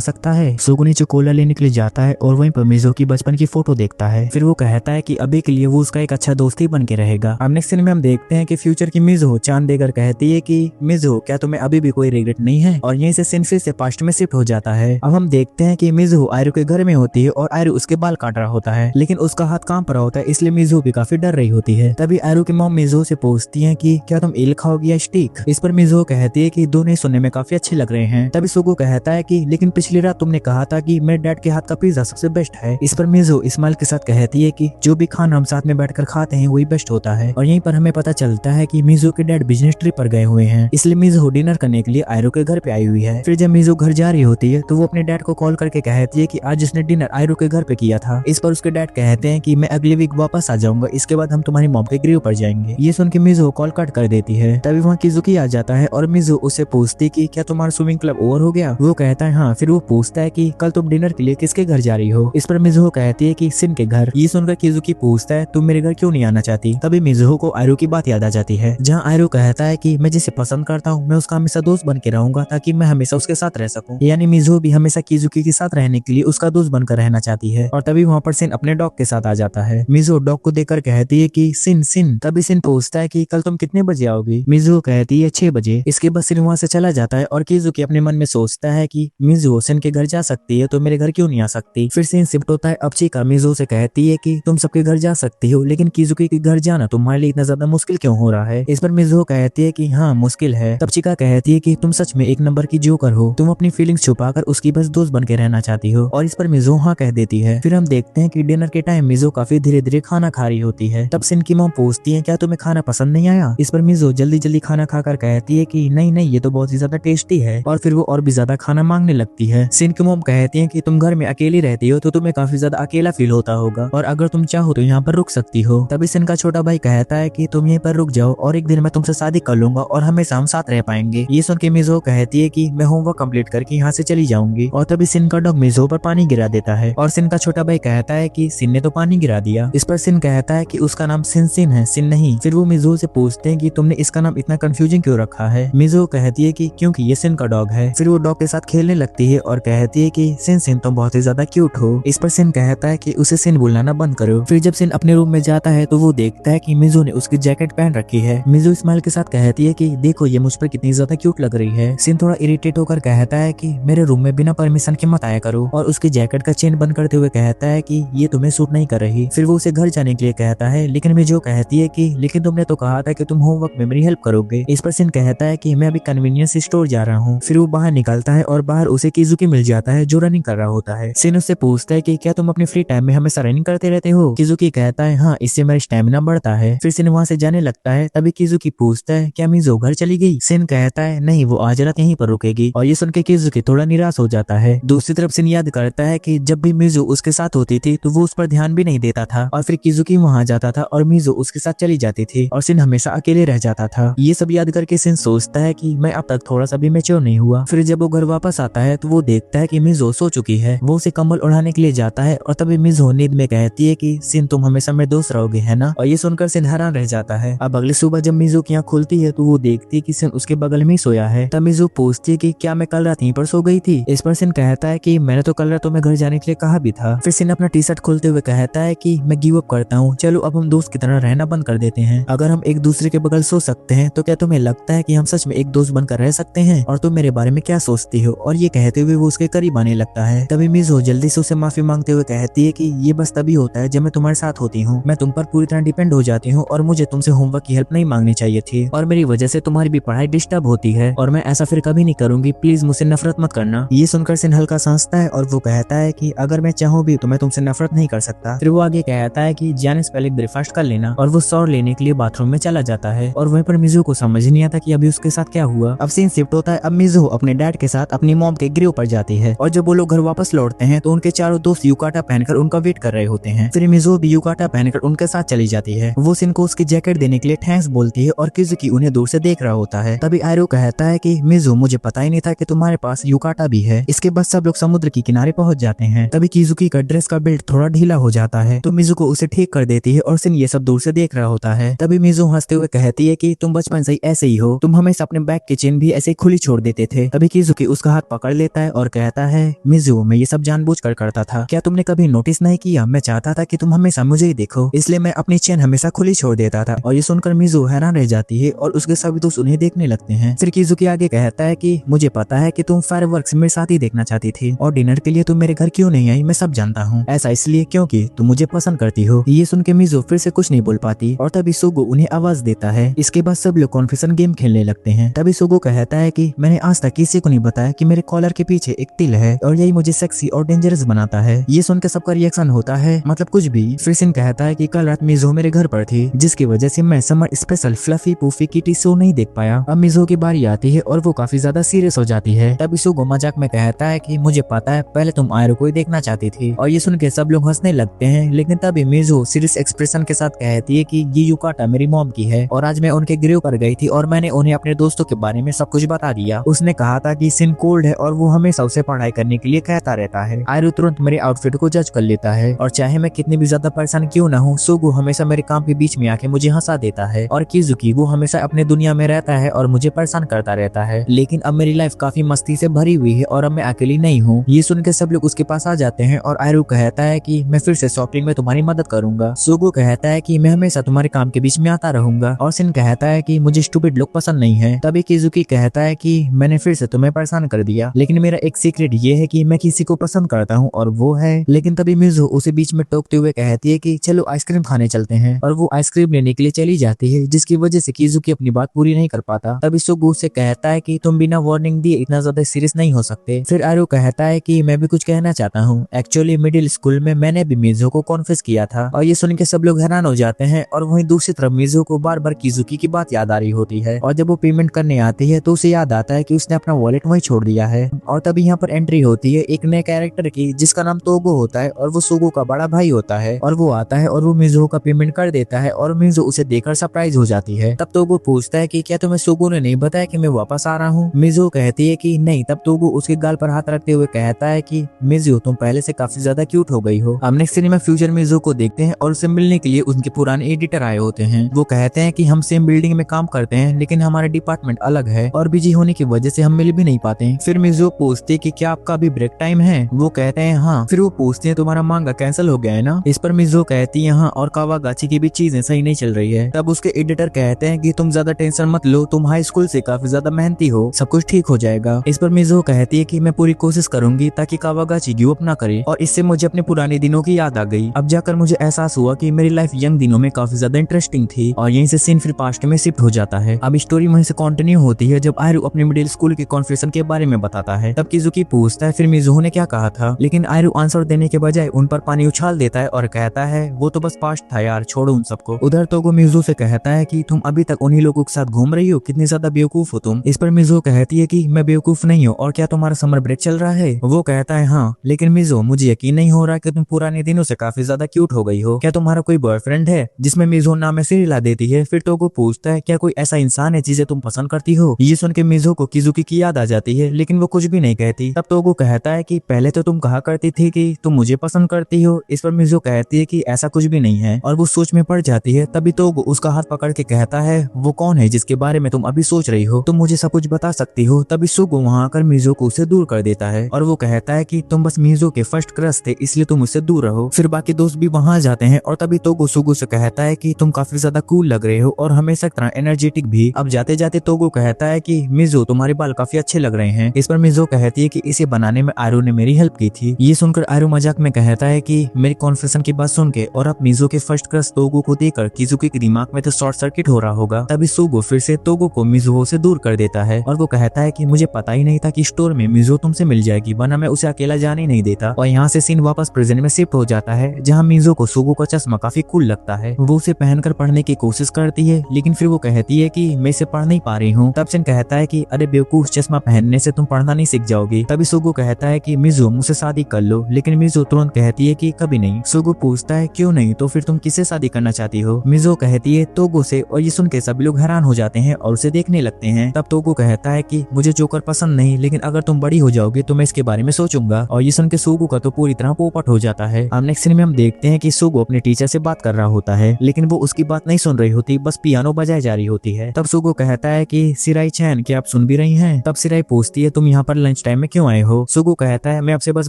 सकता है। सुगु नीचे कोला लेने के लिए जाता है और वहीं पर मिजुहो की बचपन की फोटो देखता है। फिर वो कहता है कि अभी के लिए वो उसका एक अच्छा दोस्त ही बन के रहेगा। अब नेक्स्ट सीन में हम देखते हैं कि फ्यूचर की मिजुहो चांद देकर कहती है कि मिजुहो क्या तुम्हें अभी भी कोई रिग्रेट नहीं है, और यहीं से सीन फिर से पास्ट में शिफ्ट हो जाता है। अब हम देखते हैं कि मिजुहो आयरू के घर में होती है और आयरू उसके बाल काट रहा होता है, लेकिन उसका हाथ काम पर होता है, इसलिए मिजुहो भी काफी डर रही होती है। तभी आयरू की मॉम मिजुहो से पूछती है कि क्या तुम एल खाओगी या स्टीक। इस पर मिजुहो कहती है कि दोनों सुनने में काफी अच्छे लग रहे हैं। तभी सुगु कहता है कि लेकिन पिछली रात तुमने कहा था कि मेरे डैड के हाथ का पिज्जा सबसे बेस्ट है। इस पर मिजुहो इस्माइल के साथ कहती है कि जो भी खाना हम साथ में बैठकर खाते हैं वही बेस्ट होता है। और यहीं पर हमें पता चलता है कि मिजुहो के डैड बिजनेस ट्रिप पर गए हुए हैं, इसलिए मिजुहो डिनर करने के लिए आयरू के घर पे आई हुई है। फिर जब मिजुहो घर जा रही होती है तो वो अपने डैड को कॉल करके कहती है कि आज उसने डिनर आयरू के घर पे किया था। इस पर उसके डैड कहते हैं कि मैं अगले वीक वापस आ जाऊंगा, इसके बाद हम तुम्हारी मॉम के ग्रीव पर जाएंगे। ये सुन के मिजुहो कॉल कट कर देती है। तभी वहाँ किजुकी आ जाता है और मिजुहो उससे पूछती कि क्या तुम्हारा स्विमिंग क्लब ओवर हो गया। वो कहता है हाँ। फिर वो पूछता है कि कल तुम डिनर के लिए किसके घर जा रही हो। इस पर मिजुहो कहती है कि सिन के घर। ये सुनकर किजुकी पूछता है तुम मेरे घर क्यों नहीं आना चाहती। तभी मिजुहो को आयरू की बात याद आ जाती है, जहाँ आयरू कहता है कि मैं जिसे पसंद करता हूँ मैं उसका हमेशा दोस्त बन के रहूंगा ताकि मैं हमेशा उसके साथ रह सकूं। यानी मिजुहो भी हमेशा किजुकी के साथ रहने के लिए उसका दोस्त बनकर रहना चाहती है। और तभी वहाँ पर सिन अपने डॉग के साथ आ जाता है। मिजुहो डॉग को देखकर कहती है कि सिन सिन। तभी सिन पूछता है कि कल तुम कितने बजे आओगी। मिजुहो कहती है 6 बजे। इसके बाद सिन वहाँ से चला जाता है और किजुकी अपने मन में सोचता है कि मिजुहो सिन के घर जा सकती है तो मेरे घर क्यों नहीं आ सकती। फिर सिन शिफ्ट होता है अपचिका। मिजुहो से कहती है कि तुम सबके घर जा सकती हो, लेकिन किजुकी के घर जाना तुम्हारे लिए इतना ज्यादा मुश्किल क्यों हो रहा है। इस पर मिजुहो कहती है कि हाँ मुश्किल है। तब चिका कहती है कि तुम सच में एक नंबर की जोकर हो, तुम अपनी फीलिंग्स छुपाकर उसकी बस दोस्त बन के रहना चाहती हो। और इस पर मिजुहो हाँ कह देती है। फिर हम देखते हैं कि डिनर के टाइम मिजुहो काफी धीरे धीरे खाना खा रही होती है। तब सिन की मॉम पूछती है क्या तुम्हें खाना पसंद नहीं आया। इस पर मिजुहो जल्दी जल्दी खाना खाकर कहती है कि नहीं नहीं ये तो बहुत ही ज्यादा टेस्टी है, और फिर वो और भी ज्यादा खाना मांगने लगती है। सिन की मॉम कहती है कि तुम घर में अकेली रहती हो तो तुम्हें काफी ज्यादा अकेला फील होता होगा, और अगर तुम चाहो तो यहाँ पर रुक सकती हो। तभी सिन का छोटा भाई कहता है कि तुम यहीं पर रुक जाओ और एक दिन मैं तुमसे शादी कर लूंगा और हमेशा हम साथ रह पाएंगे। ये सुन के मिजुहो कहती है कि मैं होमवर्क कंप्लीट करके यहाँ से चली जाऊंगी। और तभी सिन का डॉग मिजुहो पर पानी गिरा देता है और सिन का छोटा भाई कहता है कि सिन ने तो पानी गिरा दिया। इस पर सिन कहता है कि उसका नाम सिन सिन है, सिन नहीं। फिर वो मिजुहो से पूछते हैं कि तुमने इसका नाम इतना कंफ्यूजिंग क्यों रखा है। मिजुहो कहती है कि क्योंकि ये सिन का डॉग है। फिर वो डॉग के साथ खेलने लगती है और कहती है कि सिन तुम बहुत ही ज्यादा क्यूट हो। इस पर सिन कहता है कि उसे सिन बुलाना बंद करो। फिर जब सिन अपने रूम में जाता है तो वो देखता है कि मिजुहो ने उसकी जैकेट पहन रखी है। मिजुहो स्माइल के साथ कहती है कि देखो ये मुझ पर कितनी ज्यादा क्यूट लग रही है। सिन थोड़ा इरिटेट होकर कहता है कि मेरे रूम में बिना परमिशन के मत आया करो और उसकी जैकेट का चेन बंद करते हुए कहता है कि ये तुम्हें सूट नहीं कर रही। फिर वो उसे घर जाने के लिए कहता है, लेकिन मिजुहो कहती है कि लेकिन तुमने तो कहा था कि तुम होमवर्क में मेरी हेल्प करोगे। इस पर सिन कहता है कि मैं अभी कन्वीनियंस स्टोर जा रहा हूँ। फिर वो बाहर निकलता है और बाहर उसे किजुकी मिल जाता है जो रनिंग कर रहा होता है। सिन उससे पूछता है कि क्या तुम अपने फ्री टाइम में हमेशा रनिंग करते रहते हो। किजुकी कहता है हाँ, इससे मेरा स्टेमिना बढ़ता है। फिर सिन वहाँ से जाने लगता है। तभी किजुकी पूछता है क्या मिजुहो घर चली गई। सिन कहता है नहीं, वो आज रात यहीं पर रुकेगी। और ये सुन के किजुकी थोड़ा निराश हो जाता है। दूसरी तरफ सिन याद करता है कि जब भी मिजुहो उसके साथ होती थी तो वो उस पर ध्यान भी नहीं देता था और फिर किजुकी वहाँ जाता था और मिजुहो उसके साथ चली जाती थी और सिन हमेशा अकेले रह जाता था। ये सब याद करके सिन सोचता है कि मैं अब तक थोड़ा सा भी मैच्योर नहीं हुआ। फिर जब वो घर वापस आता है तो वो देखता है कि मिजुहो सो चुकी है। वो उसे कंबल उड़ाने के लिए जाता है और तभी मिजुहो नींद में कहती है कि सिन तुम हमेशा मेरे दोस्त रहोगे है ना। और ये सुनकर सिन हैरान रह जाता है। अब अगली सुबह जब मिजुहो की आँख खुलती है तो वो देखती है कि सिन उसके बगल में ही सोया है। तब मिजुहो पूछती है कि क्या मैं कल रात यहीं पर सो गई थी। इस पर सिन कहता है कि मैंने तो कल रात तुम्हें घर जाने के लिए कहा भी था। फिर सिन अपना टी शर्ट खोलते हुए कहता है कि मैं गिव अप करता हूँ, चलो अब हम दोस्त की तरह रहना बंद कर देते हैं। अगर हम एक दूसरे के बगल सो सकते हैं तो क्या तुम्हें लगता है कि हम सच में एक दोस्त बनकर रह सकते हैं, और तुम मेरे बारे में क्या सोचती हो। और ये कहते हुए वो उसके करीब आने लगता है। तभी मिजुहो जल्दी से उसे माफी मांगते हुए कहती है कि ये बस तभी होता है जब मैं तुम्हारे साथ होती हूँ। मैं तुम पर पूरी तरह डिपेंड हो जाती हूँ और मुझे तुमसे होमवर्क की हेल्प नहीं मांगनी चाहिए थी और मेरी वजह से तुम्हारी भी पढ़ाई डिस्टर्ब होती है और मैं ऐसा फिर कभी नहीं करूंगी, प्लीज मुझसे नफरत मत करना। ये सुनकर सिन हल्का सांसता है और वो कहता है कि अगर मैं चाहूँ भी तो मैं तुमसे नफरत नहीं कर सकता। फिर वो आगे कहता है कि जाने से पहले ब्रेकफास्ट कर लेना और वो शॉवर लेने के लिए बाथरूम में चला जाता है। और वहीं पर मिजुहो को समझ नहीं आता कि अभी उसके साथ क्या हुआ। अब सीन शिफ्ट होता है। अब मिजुहो अपने डैड के साथ अपनी मॉम के ग्रिल पर जाती है और जब वो लोग घर वापस लौटते हैं तो उनके चारों दोस्त युकाटा पहनकर उनका वेट कर रहे होते हैं। फिर मिजुहो भी युकाटा पहनकर उनके साथ चली जाती है। वो सिन को उसकी जैकेट देने के लिए थैंक्स बोलती है और किजुकी उन्हें दूर से देख रहा होता है। तभी आयरो कहता है कि मिजुहो मुझे पता ही नहीं था कि तुम्हारे पास युकाटा भी है। इसके बाद सब लोग समुद्र के किनारे पहुंच जाते हैं। तभी किजुकी का ड्रेस का बेल्ट थोड़ा ढीला हो जाता है तो मिजुको उसे ठीक कर देती है और सिन ये सब दूर से देख रहा होता है। तभी मिजुहो हंसते हुए कहती है कि तुम बचपन से ही ऐसे ही हो, तुम हमेशा अपने बैग की चेन भी ऐसे ही खुली छोड़ देते थे। तभी किजुकी उसका हाथ पकड़ लेता है और कहता है मिजुहो मैं ये सब जानबूझकर करता था, क्या तुमने कभी नोटिस नहीं किया, मैं चाहता था कि तुम हमेशा मुझे ही देखो, इसलिए मैं अपनी चेन हमेशा खुली छोड़ देता था। और ये सुनकर मिजुहो हैरान रह जाती है और उसके सभी दोस्त उन्हें देखने लगते हैं। फिर किजुकी आगे कहता है कि मुझे पता है कि तुम फायरवर्क्स मेरे साथ ही देखना चाहती थी और डिनर के लिए तुम मेरे घर क्यों नहीं आई, मैं सब जानता हूँ। ऐसा इसलिए क्योंकि तुम मुझे पसंद करती हो। ये सुन के मिजुहो फिर से कुछ नहीं बोल पाती और तभी सुगो उन्हें आवाज देता है। इसके बाद सब लोग कॉन्फेशन गेम खेलने लगते हैं। तभी सुगो कहता है कि मैंने आज तक किसी को नहीं बताया कि मेरे कॉलर के पीछे एक तिल है और यही मुझे सेक्सी और डेंजरस बनाता है। ये सुन के सबका रिएक्शन होता है मतलब कुछ भी। फिर सिन कहता है कि कल रात मिजुहो मेरे घर पर थी जिसकी वजह से मैं summer special fluffy poofy kitty show नहीं देख पाया। अब मिजुहो की बारी आती है और वो काफी ज्यादा सीरियस हो जाती है। तभी सुगो मजाक में कहता है कि मुझे पता है पहले तुम आयरो को ही देखना चाहती थी। और ये सुन के सब लोग हंसने लगते हैं, लेकिन तभी मिजुहो सीरियस एक्सप्रेशन के साथ कहती है कि ये युकाटा मेरी मॉम की है और आज मैं उनके ग्रिल पर गई थी और मैंने उन्हें अपने दोस्तों के बारे में सब कुछ बता दिया। उसने कहा था कि सिन कोल्ड है और वो हमेशा उसे पढ़ाई करने के लिए कहता रहता है। आयरो तुरंत मेरे आउटफिट को जज कर लेता है और चाहे मैं कितनी भी ज्यादा परेशान क्यों ना हूँ, सुगो हमेशा मेरे काम के बीच में आके मुझे हंसा देता है। और किजुकी वो हमेशा अपने दुनिया में रहता है और मुझे परेशान करता रहता है, लेकिन अब मेरी लाइफ काफी मस्ती से भरी हुई है और अब मैं अकेली नहीं हूँ। ये सुन के सब लोग उसके पास आ जाते हैं और आयरो कहता है कि मैं फिर से शॉपिंग में तुम्हारी मदद करूंगा। सुगो कहता है कि मैं हमेशा तुम्हारे काम के बीच में आता रहूंगा और सिन कहता है कि मुझे स्टूपिड लोग पसंद नहीं है। तभी किजुकी कहता है कि मैंने फिर से तुम्हें परेशान कर दिया, लेकिन मेरा एक सीक्रेट ये है कि मैं किसी को पसंद करता हूँ और वो है। लेकिन तभी मिजुहो उसे बीच में टोकते हुए कहती है कि चलो आइसक्रीम खाने चलते हैं और वो आइसक्रीम लेने के लिए चली जाती है, जिसकी वजह से किजुकी अपनी बात पूरी नहीं कर पाता। तभी सुगो उसे कहता है कि तुम बिना वार्निंग दिए इतना ज्यादा सीरियस नहीं हो सकते। फिर आयरो कहता है कि मैं भी कुछ कहना चाहता हूँ, एक्चुअली मिडिल स्कूल में मैंने भी मिजुहो को कॉन्फेस किया था। और ये सुन के सब लोग हैरान हो जाते हैं और वहीं दूसरी तरफ मिजुहो को बार बार किजुकी की बात याद आ रही होती है और जब वो पेमेंट करने आती है तो उसे याद आता है कि उसने अपना वॉलेट वहीं छोड़ दिया है। और तभी यहाँ पर एंट्री होती है एक नए कैरेक्टर की जिसका नाम तोगो होता है और वो सुगो का बड़ा भाई होता है और वो आता है और वो मिजुहो का पेमेंट कर देता है और मिजुहो उसे देखकर सरप्राइज हो जाती है। तब तोगो पूछता है कि क्या तुम्हें सुगो ने नहीं बताया कि मैं वापस आ रहा हूँ। मिजुहो कहती है कि नहीं। तब तोगो उसके गाल पर हाथ रखते हुए कहता है कि मिजुहो तुम पहले से काफी ज्यादा क्यूट हो गई हो। हम नेक्स्ट सीन में फ्यूचर मिजुहो को देखते हैं और उसे मिलने के लिए उनके पुराने एडिटर वेटर आए होते हैं। वो कहते हैं कि हम सेम बिल्डिंग में काम करते हैं लेकिन हमारा डिपार्टमेंट अलग है और बिजी होने की वजह से हम मिल भी नहीं पाते। फिर मिजुओ पूछती है कि क्या आपका अभी ब्रेक टाइम है। वो कहते हैं हाँ। फिर वो पूछते हैं तुम्हारा मांगा कैंसिल हो गया है ना। इस पर मिजुओ कहती है हाँ, और कावागाची की भी चीजें सही नहीं चल रही है। तब उसके एडिटर कहते हैं कि तुम ज्यादा टेंशन मत लो, तुम हाई स्कूल से काफी ज्यादा मेहनती हो, सब कुछ ठीक हो जाएगा। इस पर मिजुओ कहती है कि मैं पूरी कोशिश करूंगी ताकि कावागाची गिव अप ना करे। और इससे मुझे अपने पुराने दिनों की याद आ गई। अब जाकर मुझे एहसास हुआ कि मेरी लाइफ यंग दिनों में काफी ज्यादा इंटरेस्टिंग थी। और यहीं से सीन फिर पास्ट में शिफ्ट हो जाता है। अब स्टोरी वहीं से कंटिन्यू होती है जब आयरू अपने मिडिल स्कूल के कॉन्फ्रेशन के बारे में बताता है। तब किजुकी पूछता है फिर मिजुहो ने क्या कहा था, लेकिन आयरू आंसर देने के बजाय उन पर पानी उछाल देता है और कहता है वो तो बस पास्ट था यार, छोड़ो उन सबको। उधर तोगो मिजुहो से कहता है कि तुम अभी तक उन्हीं लोगों के साथ घूम रही हो, कितनी ज्यादा बेवकूफ हो तुम। इस पर मिजुहो कहती है कि मैं बेवकूफ नहीं हूँ, और क्या तुम्हारा समर ब्रेक चल रहा है। वो कहता है हाँ, लेकिन मिजुहो मुझे यकीन नहीं हो रहा कि तुम पुराने दिनों से काफी ज्यादा क्यूट हो गई हो। क्या तुम्हारा कोई बॉयफ्रेंड है। जिसमें मिजुहो नाम से हिला देती है। फिर तोगो पूछता है क्या कोई ऐसा इंसान है जिसे तुम पसंद करती हो। ये सुन के मिजुहो को किजुकी की याद आ जाती है, लेकिन वो कुछ भी नहीं कहती। तब तोगो कहता है कि पहले तो तुम कहा करती थी कि तुम मुझे पसंद करती हो। इस पर मिजुहो कहती है कि ऐसा कुछ भी नहीं है, और वो सोच में पड़ जाती है। तभी तोगो उसका हाथ पकड़ के कहता है वो कौन है जिसके बारे में तुम अभी सोच रही हो, तुम मुझे सब कुछ बता सकती हो। तभी सुगो वहां आकर मिजुहो को उसे दूर कर देता है, और वो कहता है कि तुम बस मिजुहो के फर्स्ट क्रश थे, इसलिए तुम उससे दूर रहो। फिर बाकी दोस्त भी वहां जाते हैं, और तभी तोगो सुगो से कहता है कि तुम काफी ज्यादा कूल लग रहे हो और हमेशा तरह एनर्जेटिक भी। अब जाते जाते तोगो कहता है कि मिजुहो तुम्हारे बाल काफी अच्छे लग रहे हैं। इस पर मिजुहो कहती है कि इसे बनाने में आयरू ने मेरी हेल्प की थी। ये सुनकर आयरू मजाक में कहता है कि मेरी कॉन्फेशन की बात सुन के और अब मिजुहो के फर्स्ट क्रश तोगो को देखकर किजुकी के दिमाग में तो शॉर्ट सर्किट हो रहा होगा। तभी सुगो फिर से तोगो को मिजुहो से दूर कर देता है, और वो कहता है कि मुझे पता ही नहीं था कि स्टोर में मिजुहो तुमसे मिल जाएगी, वरना मैं उसे अकेला जाने नहीं देता। और यहाँ से सीन वापस प्रेजेंट में शिफ्ट हो जाता है, जहाँ मिजुहो को सुगो का चश्मा काफी कूल लगता है। वो उसे पहनकर पढ़ने की कोशिश करती है, लेकिन फिर वो कहती है कि मैं इसे पढ़ नहीं पा रही हूँ। तब सिन कहता है कि अरे बेवकूफ, चश्मा पहनने से तुम पढ़ना नहीं सीख जाओगी। तभी सुगो कहता है कि मिजुहो मुझसे शादी कर लो, लेकिन मिजुहो तुरंत कहती है कि कभी नहीं। सुगो पूछता है क्यों नहीं, तो फिर तुम किससे शादी करना चाहती हो। मिजुहो कहती है तोगो से, और ये सुन के सभी लोग हैरान हो जाते हैं और उसे देखने लगते हैं। तब तोगो कहता है कि मुझे जोकर पसंद नहीं, लेकिन अगर तुम बड़ी हो जाओगे तो मैं इसके बारे में सोचूंगा। और ये सुन के सुगो का तो पूरी तरह पोपट हो जाता है। अब नेक्स्ट सीन में हम देखते हैं कि सुगो अपने टीचर से बात कर रहा होता है, लेकिन वो उसकी बात नहीं सुन रही होती, बस पियानो बजाई जा रही होती है। तब सुगो कहता है कि सिराई चैन, क्या आप सुन भी रही हैं। तब सिराई पूछती है तुम यहाँ पर लंच टाइम में क्यों आए हो। सुगो कहता है मैं आपसे बस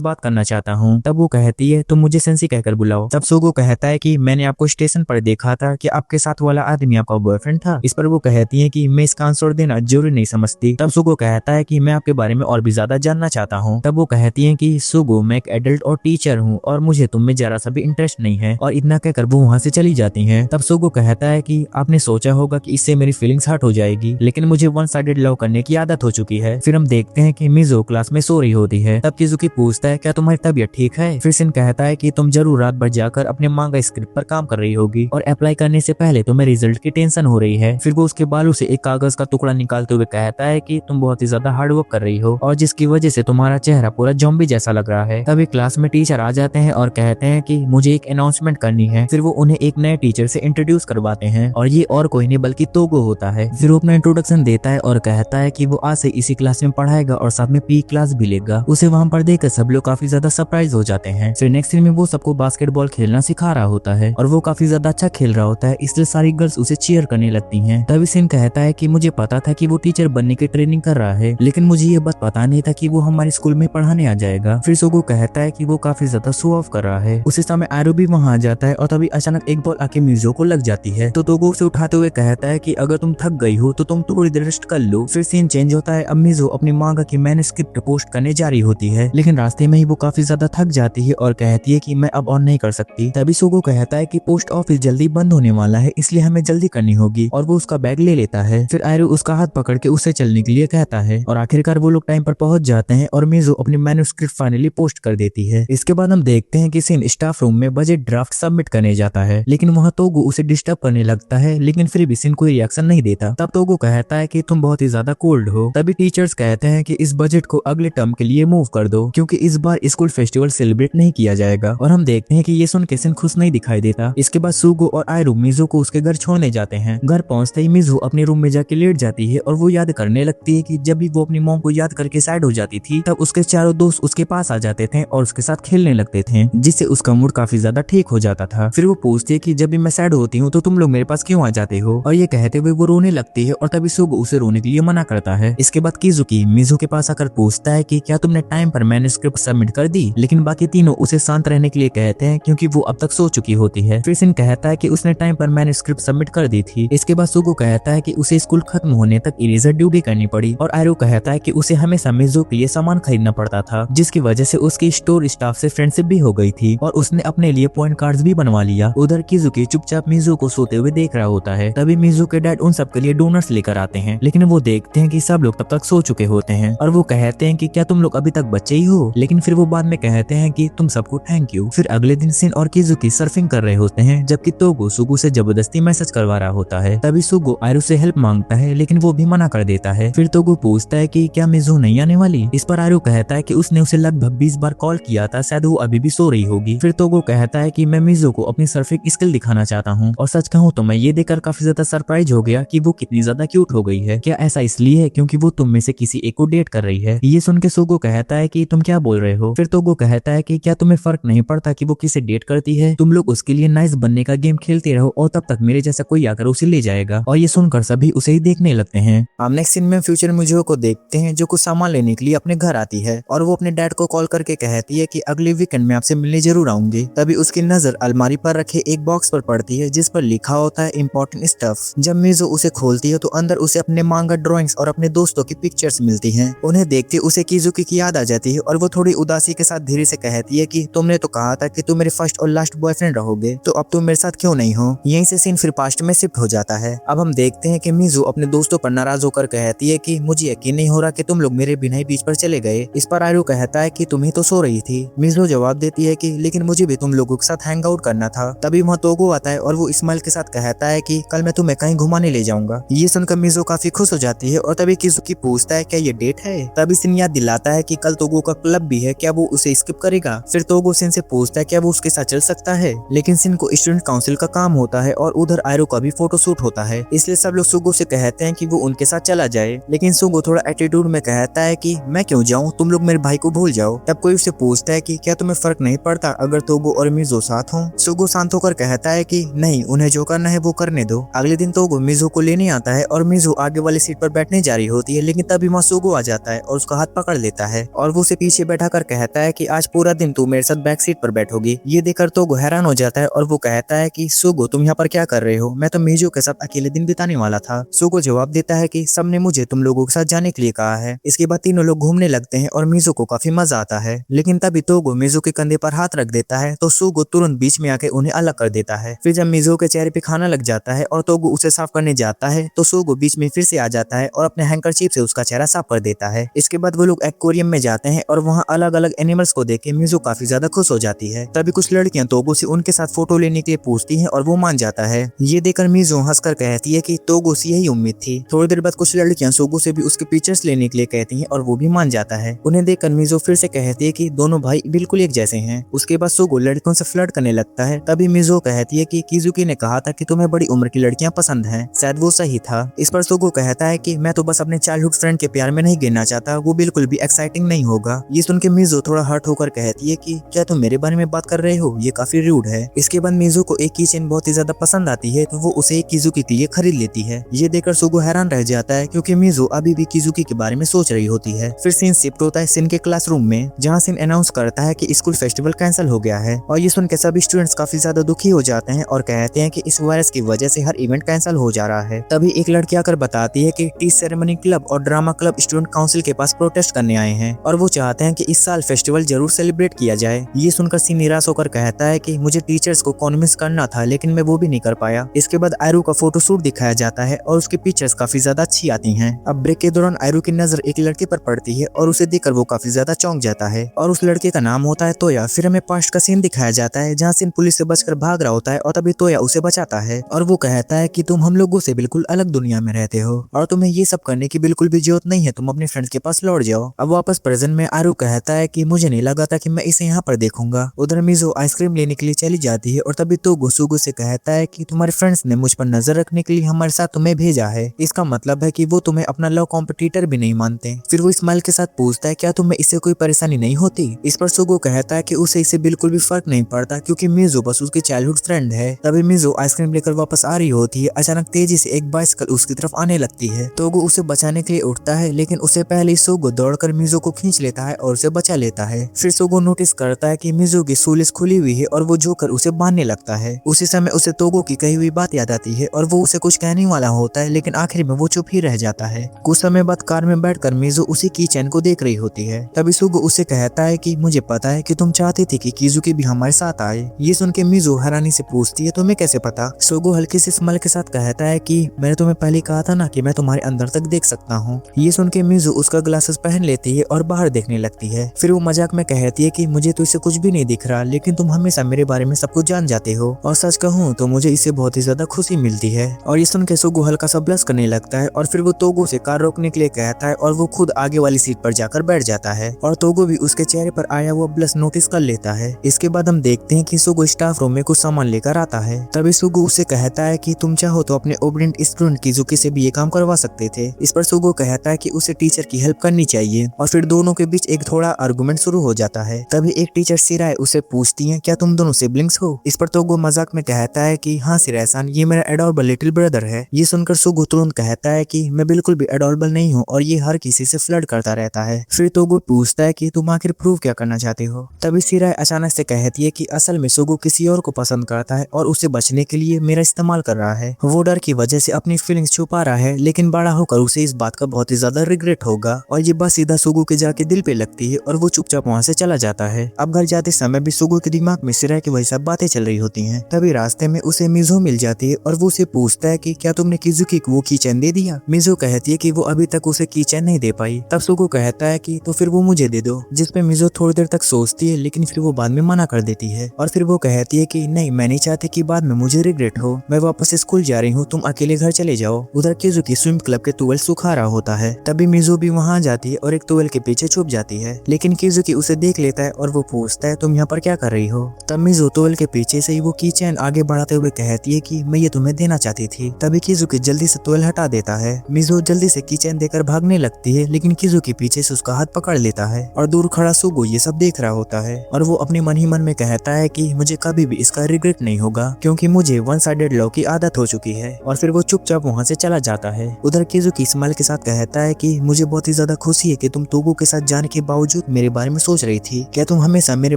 बात करना चाहता हूँ। तब वो कहती है तुम मुझे सेंसी कहकर बुलाओ। तब सुगो कहता है कि मैंने आपको स्टेशन पर देखा था, कि आपके साथ वाला आदमी आपका बॉयफ्रेंड था। इस पर वो कहती है कि मैं इसका आंसर देना जरूरी नहीं समझती। तब सुगो कहता है कि मैं आपके बारे में और भी ज्यादा जानना चाहता हूँ। तब वो कहती है कि सुगो मैं एक एडल्ट और टीचर हूँ, और मुझे तुम में जरा सा भी इंटरेस्ट नहीं है। और इतना कहकर वो वहाँ से चली जाती है। तब सुगो कहता है कि आपने सोचा होगा कि इससे मेरी फीलिंग्स हर्ट हो जाएगी, लेकिन मुझे वन साइडेड लव करने की आदत हो चुकी है। फिर हम देखते हैं कि मिजुहो क्लास में सो रही होती है। तब किजुकी पूछता है क्या तुम्हारी तबीयत ठीक है। फिर सिन कहता है कि तुम जरूर रात भर जाकर अपने मांगा स्क्रिप्ट पर काम कर रही होगी, और अप्लाई करने से पहले तुम्हें रिजल्ट की टेंशन हो रही है। फिर वो उसके बालों से एक कागज का टुकड़ा निकालते हुए कहता है कि तुम बहुत ही ज्यादा हार्ड वर्क कर रही हो, और जिसकी वजह से तुम्हारा चेहरा पूरा ज़ॉम्बी जैसा लग रहा है। तभी क्लास में टीचर आ जाते हैं और कहते हैं कि मुझे एक अनाउंसमेंट करनी है। फिर वो उन्हें एक नए टीचर से इंट्रोड्यूस करवाते हैं, और ये और कोई नहीं बल्कि तोगो होता है। फिर वो अपना इंट्रोडक्शन देता है और कहता है कि वो आज से इसी क्लास में पढ़ाएगा और साथ में पी क्लास भी लेगा। उसे वहां पर देखकर सब लोग काफी ज्यादा सरप्राइज हो जाते हैं। फिर नेक्स्ट सीन में वो सबको बास्केटबॉल खेलना सिखा रहा होता है, और वो काफी ज्यादा अच्छा खेल रहा होता है, इसलिए सारी गर्ल्स उसे चीयर करने लगती हैं। तभी सिन कहता है कि मुझे पता था कि वो टीचर बनने की ट्रेनिंग कर रहा है, लेकिन मुझे ये बात पता नहीं था कि वो हमारे स्कूल में पढ़ाने आ जाएगा। फिर सुगो कहता है कि वो काफी ज्यादा शो ऑफ कर रहा है। उसी समय आयरू भी वहां आ जाता है, और तभी अचानक एक बॉल आके मिजुहो को लग जाती है। तो तोगो उसे उठाते हुए कहता है कि अगर तुम थक गई हो तो तुम थोड़ी देर रेस्ट कर लो। फिर सीन चेंज होता है। अब मिजुहो अपनी मांगा की मैन्युस्क्रिप्ट पोस्ट करने जा रही होती है, लेकिन रास्ते में ही वो काफी ज्यादा थक जाती है और कहती है कि मैं अब और नहीं कर सकती। तभी सुगो कहता है कि पोस्ट ऑफिस जल्दी बंद होने वाला है, इसलिए हमें जल्दी करनी होगी, और वो उसका बैग ले लेता है। फिर आयरू उसका हाथ पकड़ के उससे चलने के लिए कहता है, और आखिरकार वो लोग टाइम पर पहुंच जाते हैं, और मिजुहो अपनी मैन्युस्क्रिप्ट फाइनली पोस्ट कर देती है। इसके बाद हम देखते हैं कि सीन स्टाफ रूम में बजट ड्राफ्ट सबमिट करने जाता है, लेकिन वहाँ तोगो उसे डिस्टर्ब करने लगता है, लेकिन फिर भी सीन कोई रिएक्शन नहीं देता। तब तोगो कहता है कि तुम बहुत ही ज्यादा कोल्ड हो। तभी टीचर्स कहते हैं कि इस बजट को अगले टर्म के लिए मूव कर दो, क्योंकि इस बार स्कूल फेस्टिवल सेलिब्रेट नहीं किया जाएगा। और हम देखते हैं कि ये सुन के सीन खुश नहीं दिखाई देता। इसके बाद सुगो और आयरू मिजुहो को उसके घर छोड़ने जाते हैं। घर पहुंचते ही मिजुहो अपने रूम में जाके लेट जाती है, और वो याद करने लगती है कि जब भी वो अपनी मॉम को याद करके सैड हो जाती थी, तब उसके चारों दोस्त उसके पास आ जाते थे और उसके साथ खेलने लगते थे, जिससे उसका मूड काफी ज्यादा ठीक हो जाता था। फिर वो पूछती है कि जब भी मैं सैड होती हूँ तो तुम लोग मेरे पास क्यों आ जाते हो। और ये कहते हुए वो रोने लगती है और तभी सुगो उसे रोने के लिए मना करता है। इसके बाद किजुकी मिजू के पास आकर पूछता है कि क्या तुमने टाइम पर मैन्युस्क्रिप्ट सबमिट कर दी, लेकिन बाकी तीनों उसे शांत रहने के लिए कहते हैं क्योंकि वो अब तक सो चुकी होती है। फिर सिन कहता है कि उसने टाइम पर मैन्युस्क्रिप्ट सबमिट कर दी थी। इसके बाद सुगो कहता है कि उसे स्कूल खत्म होने तक इरेजर ड्यूटी करनी पड़ी और आयरो कहता है कि उसे हमेशा मिजू के लिए सामान खरीदना पड़ता था, जिसकी वजह से उसकी स्टोर स्टाफ से फ्रेंडशिप भी हो गई थी और उसने अपने लिए पॉइंट कार्ड्स भी बनवा लिया। उधर किजुकी चुपचाप मिजू को सोते हुए देख रहा होता है। तभी मिजू के डैड उन सब के लिए डोनट्स लेकर आते हैं, लेकिन वो देखते हैं कि सब लोग तब तक सो चुके होते हैं और वो कहते हैं कि क्या तुम लोग अभी तक बच्चे ही हो, लेकिन फिर वो बाद में कहते हैं कि तुम सबको थैंक यू। फिर अगले दिन सिन और किजुकी सर्फिंग कर रहे होते हैं, जबकि तोगो सुगु से जबरदस्ती मैसेज करवा रहा होता है। तभी सुगु आयरू से हेल्प मांगता है, लेकिन वो भी मना कर देता है। फिर तोगो पूछता है कि क्या मिजू नहीं आने वाली। इस पर आयरू कहता है कि उसने उसे लगभग 20 बार कॉल किया था, शायद वो अभी भी सो रही होगी। फिर तोगो कहता है कि मैं मिजू को अपनी सर्फिंग स्किल दिखाना चाहता हूँ, और सच कहूँ तो मैं ये देखकर काफी ज्यादा सरप्राइज हो गया कि वो कितनी ज्यादा क्यूट हो गई है। क्या ऐसा इसलिए है क्योंकि वो तुम में से किसी एक को डेट कर रही है। ये सुन के सुगो कहता है कि तुम क्या बोल रहे हो। फिर तोगो कहता है कि क्या तुम्हें फर्क नहीं पड़ता कि वो किसे डेट करती है, तुम लोग उसके लिए नाइस बनने का गेम खेलते रहो और तब तक मेरे जैसा कोई आकर उसे ले जाएगा। और ये सुनकर सभी उसे ही देखने लगते हैं। हम नेक्स्ट सीन में फ्यूचर मिजुओ को देखते हैं जो कुछ सामान लेने के लिए अपने घर आती है और वो अपने डैड को कॉल करके कहती है कि अगले वीकेंड में आपसे मिलने जरूर आऊंगी। तभी उसकी नजर अलमारी पर रखे एक बॉक्स पर पड़ती है जिस पर लिखा होता है इम्पोर्टेंट स्टफ। जब मिजो उसे खोलती है तो अंदर उसे अपने मांगा ड्राइंग्स और अपने दोस्तों की पिक्चर्स मिलती हैं। उन्हें देखते उसे किजुकी की याद आ जाती है और वो थोड़ी उदासी के साथ धीरे से कहती है कि तुमने तो कहा था कि तुम मेरे फर्स्ट और लास्ट बॉयफ्रेंड रहोगे, तो अब तुम मेरे साथ क्यों नहीं हो। यहीं से सीन फिर पास्ट में शिफ्ट हो जाता है। अब हम देखते हैं कि मिजू अपने दोस्तों पर नाराज होकर कहती है कि मुझे यकीन नहीं हो रहा कि तुम लोग मेरे बिना ही बीच पर चले गए। इस पर आयरू कहता है कि तुम्हें तो सो रही थी। मिजू जवाब देती है कि लेकिन मुझे भी तुम लोगों के साथ हैंग आउट करना था। तभी वहाँ तोगो आता है और वो इस्माइल के साथ कहता है कि कल मैं तुम्हें कहीं घुमाने ले जाऊंगा। ये सुनकर मिजू काफी खुश हो जाती है और तभी किजुकी पूछता है क्या ये डेट है। तभी सिन याद दिलाता है कि कल तोगो का क्लब भी है, क्या वो उसे स्किप करेगा। फिर तोगो सिन से पूछता है क्या वो उसके साथ चल सकता है, लेकिन सिन को स्टूडेंट काउंसिल का काम होता है और उधर आयरो का भी फोटो शूट होता है, इसलिए सब लोग सुगो से कहते हैं कि वो उनके साथ चला जाए। लेकिन सुगो थोड़ा एटीट्यूड में कहता है कि मैं क्यों जाऊं, तुम लोग मेरे भाई को भूल जाओ। तब कोई उससे पूछता है कि क्या तुम्हें फर्क नहीं पड़ता अगर तोगो और मिजो साथ हों। सुगो शांत होकर कहता है कि नहीं, उन्हें जो करना है वो करने दो। अगले दिन तोगो मिजो को लेने आता है और मिजो आगे वाली सीट पर बैठने जा रही होती है, लेकिन तभी वहाँ सुगो आ जाता है और उसका हाथ पकड़ लेता है और वो उसे पीछे बैठा कर कहता है कि आज पूरा दिन तू मेरे साथ बैक सीट पर बैठोगी। ये देखकर तोगो हैरान हो जाता है और वो कहता है कि सुगो तुम यहाँ पर क्या कर रहे हो, मैं तो मिजो के साथ अकेले दिन बिताने वाला था। सुगो जवाब देता है कि सबने मुझे तुम लोगों के साथ जाने के लिए कहा है। इसके बाद तीनों लोग घूमने लगते हैं और मिजो को काफी मजा आता है, लेकिन तभी तोगो मिजो के कंधे पर हाथ रख देता है तो सुगो तुरंत बीच में आके उन्हें अलग कर देता है। फिर जब मिजो के चेहरे पे खाना लग जाता है और तोगो उसे साफ करने जाता है तो सुगो बीच में फिर से आ जाता है और अपने हैंकरचीफ से उसका चेहरा साफ कर देता है। इसके बाद वो लोग एक्वेरियम में जाते हैं और वहाँ अलग अलग एनिमल्स को देख के मिजो काफी ज्यादा खुश हो जाती है। तभी कुछ लड़कियां तोगो से उनके साथ फोटो लेने के लिए पूछती हैं और वो मान जाता है। ये देखकर मिजो हंसकर कहती है कि तोगो से यही उम्मीद थी। थोड़ी देर बाद कुछ लड़कियां सुगो से भी उसके पिक्चर्स लेने के लिए कहती हैं और वो भी मान जाता है। उन्हें देखकर मिजो फिर से कहती है कि दोनों भाई बिल्कुल एक जैसे हैं। उसके बाद सुगो लड़कियों से फ्लर्ट करने लगता है। तभी मिजो कहती है कि किजुकी ने कहा था कि तुम्हें बड़ी उम्र की लड़कियां पसंद हैं, शायद वो सही था। इस पर सुगो कहता है कि मैं तो बस अपने चाइल्डहुड फ्रेंड के प्यार में नहीं गिरना चाहता, वो बिल्कुल भी एक्साइटिंग नहीं होगा। ये सुन के मिजो थोड़ा हर्ट होकर कहती है कि क्या तुम मेरे बारे में बात कर रहे हो, ये काफी रूड है। इसके बाद मिजो को एक कीचेन बहुत ही ज्यादा पसंद आती है तो वो उसे एक किजुकी के लिए खरीद लेती है। ये देखकर सुगो हैरान रह जाता है क्योंकि मिजो अभी भी किजुकी के बारे में सोच रही होती है। फिर सीन शिफ्ट होता है सिन के क्लासरूम में, जहाँ सिन अनाउंस करता है कि स्कूल फेस्टिवल कैंसिल हो गया है और ये सुन के सभी स्टूडेंट्स काफी ज्यादा दुखी हो जाते हैं और कहते हैं कि इस वायरस की वजह से हर इवेंट कैंसिल हो जा रहा है। तभी एक लड़की आकर बताती है कि टी सेरेमनी क्लब और ड्रामा क्लब स्टूडेंट काउंसिल के पास प्रोटेस्ट करने आए हैं और वो चाहते हैं कि इस साल फेस्टिवल जरूर सेलिब्रेट किया जाए। ये सुनकर सिन निराश होकर कहता है कि मुझे टीचर्स को कन्विंस करना था लेकिन मैं वो भी नहीं कर पाया। इसके बाद आयरू का फोटो शूट दिखाया जाता है और उसकी पिक्चर्स काफी ज्यादा अच्छी आती हैं। अब ब्रेक के दौरान आयरू की नजर एक लड़के पर पड़ती है और उसे देखकर वो काफी ज्यादा चौंक जाता है और उस लड़के का नाम होता है तोया। फिर हमें पास्ट का सीन दिखाया जाता है जहाँ सिन पुलिस से बचकर भाग रहा होता है और तभी तोया उसे बचाता है और वो कहता है कि तुम हम लोगों से बिल्कुल अलग दुनिया में रहते हो और तुम्हें ये सब करने की बिल्कुल भी जरूरत नहीं है, तुम अपने फ्रेंड्स के पास लौट जाओ। अब वापस प्रेजेंट में आयरू कहता है कि मुझे नहीं लगा था कि मैं इसे यहाँ पर देखूंगा। उधर मिजो आइसक्रीम लेने के लिए चली जाती है और तभी तोगो सुगो से कहता है कि तुम्हारे फ्रेंड्स ने मुझ पर नजर रखने के लिए हमारे साथ तुम्हें भेजा है, इसका मतलब है कि वो तुम्हें अपना लव कॉम्पिटिटर भी नहीं मानते। फिर वो इस्माइल के साथ पूछता है क्या तुम्हें इससे कोई परेशानी नहीं होती। इस पर सुगो कहता है कि उसे इससे बिल्कुल भी फर्क नहीं पड़ता क्योंकि मिजो बस उसकी चाइल्डहुड फ्रेंड है है। तभी मिजो आइसक्रीम लेकर वापस आ रही होती है। अचानक तेजी से एक बाइसिकल उसकी तरफ आने लगती है। तोगो उसे बचाने के लिए उठता है, लेकिन उससे पहले सोगो दौड़कर मिजो को खींच लेता है और उसे बचा लेता है। फिर सोगो नोटिस करता है कि मिजो की सूलिस खुली हुई है और वो जोकर उसे बांधने लगता है। उसी समय उसे तोगो की कही हुई बात याद आती है और वो उसे कुछ कहने वाला होता है, लेकिन आखिर में वो चुप ही रह जाता है। कुछ समय बाद कार में बैठकर मिजो उसी की चैन को देख रही होती है। तभी सोगो उसे कहता है कि मुझे पता है कि तुम चाहती थी कि किजुकी भी हमारे साथ आए। ये सुन के मिजो हैरानी से पूछती है, तुम्हें कैसे पता? सोगो हल्की सी स्माइल के साथ कहता है कि मैंने तुम्हें पहले कहा था ना कि मैं तुम्हारे अंदर तक देख सकता हूँ। ये सुन के मिजो उसका ग्लासेस पहन लेती है और बाहर देखने लगती है। फिर वो मजाक में कहती है कि मुझे तो इससे कुछ भी नहीं दिख रहा, लेकिन तुम हमेशा मेरे बारे में सब कुछ जान जाते हो, और सच कहूँ तो मुझे इससे बहुत ही ज्यादा खुशी मिलती है। और ये सुन के सोगो हल्का सा ब्लश करने लगता है और फिर वो तोगो से कार रोकने के लिए कहता है और वो खुद आगे वाली सीट पर जाकर बैठ जाता है और तोगो भी उसके चेहरे पर आया हुआ ब्लश नोटिस कर लेता है। इसके बाद हम देखते हैं कि सोगो स्टाफ रूम में कुछ सामान लेकर आता है। तभी सोगो उसे कहता है कि तुम चाहो तो अपने ओबीडिएंट स्टूडेंट किजुकी से भी ये काम करवा सकते थे। इस पर सोगो कहता है कि उसे टीचर की हेल्प करनी चाहिए और फिर दोनों के बीच एक थोड़ा आर्गुमेंट शुरू हो जाता है। तभी एक टीचर सिराय उसे पूछती है, क्या तुम दोनों सिबलिंग्स हो? इस पर तोगो मजाक में कहता है कि हाँ सिराय-सान, ये मेरा एडोरेबल लिटिल ब्रदर है। ये सुनकर सोगो तुरंत कहता है कि मैं बिल्कुल भी एडोरेबल नहीं हूँ और ये हर किसी से फ्लर्ट करता रहता है। फिर तोगो पूछता है कि तुम आखिर प्रूव क्या करना चाहते हो? तभी सिराय अचानक से कहती है कि असल में सोगो किसी और को पसंद करता है और उसे बचने के लिए मेरा इस्तेमाल कर रहा है। वो डर की वजह से अपनी फीलिंग्स छुपा रहा है, लेकिन बड़ा होकर उसे इस बात का बहुत ही ज्यादा रिग्रेट होगा। और ये बात सीधा सोगो के जाके दिल पे लगती है और वो चुपचाप वहाँ से चला जाता है। अब घर जाते समय भी सोगो के दिमाग में सिराय की वही सब बातें चल रही होती हैं। तभी रास्ते में उसे मिजो मिल जाती है और वो उसे पूछता है कि क्या तुमने किजुकी को वो कीचेन दे दिया? मिजो कहती है कि वो अभी तक उसे कीचेन नहीं दे पाई। तब सोगो कहता है कि तो फिर वो मुझे दे दो, जिसपे मिजो थोड़ी देर तक सोचती है, लेकिन फिर वो बाद में मना कर देती है और फिर वो कहती है कि नहीं, मैं नहीं चाहती कि बाद में मुझे रिग्रेट हो। मैं वापस स्कूल जा रही हूँ, तुम अकेले घर चले जाओ। उधर किजुकी स्विम क्लब के टॉवेल सुखा रहा होता है। तभी मिजो भी वहाँ जाती है और एक टॉवेल के पीछे छुप जाती है, लेकिन किजुकी उसे देख लेता है और वो पूछता है तुम यहाँ पर क्या कर रही हो? तब मिजो टॉवेल के पीछे से ही वो कीचेन आगे बढ़ाते हुए कहती है कि मैं ये तुम्हें देना चाहती थी। तभी किजुकी जल्दी से टॉवेल हटा देता है। मिजो जल्दी से कीचेन देकर भागने लगती है, लेकिन किजुकी पीछे से उसका हाथ पकड़ लेता है और दूर खड़ा सोगो ये सब देख रहा होता है और वो अपने मन ही मन में कहता है कि मुझे कभी भी इसका रिग्रेट नहीं होगा, क्योंकि मुझे वन साइडेड लव की आदत हो चुकी है। और फिर वो चुपचाप वहाँ से चला जाता है। उधर किजुकी स्माइल के साथ कहता है कि मुझे बहुत ही ज्यादा खुशी है कि तुम तोगो के साथ जाने के बावजूद मेरे बारे में सोच रही थी। क्या तुम हमेशा मेरे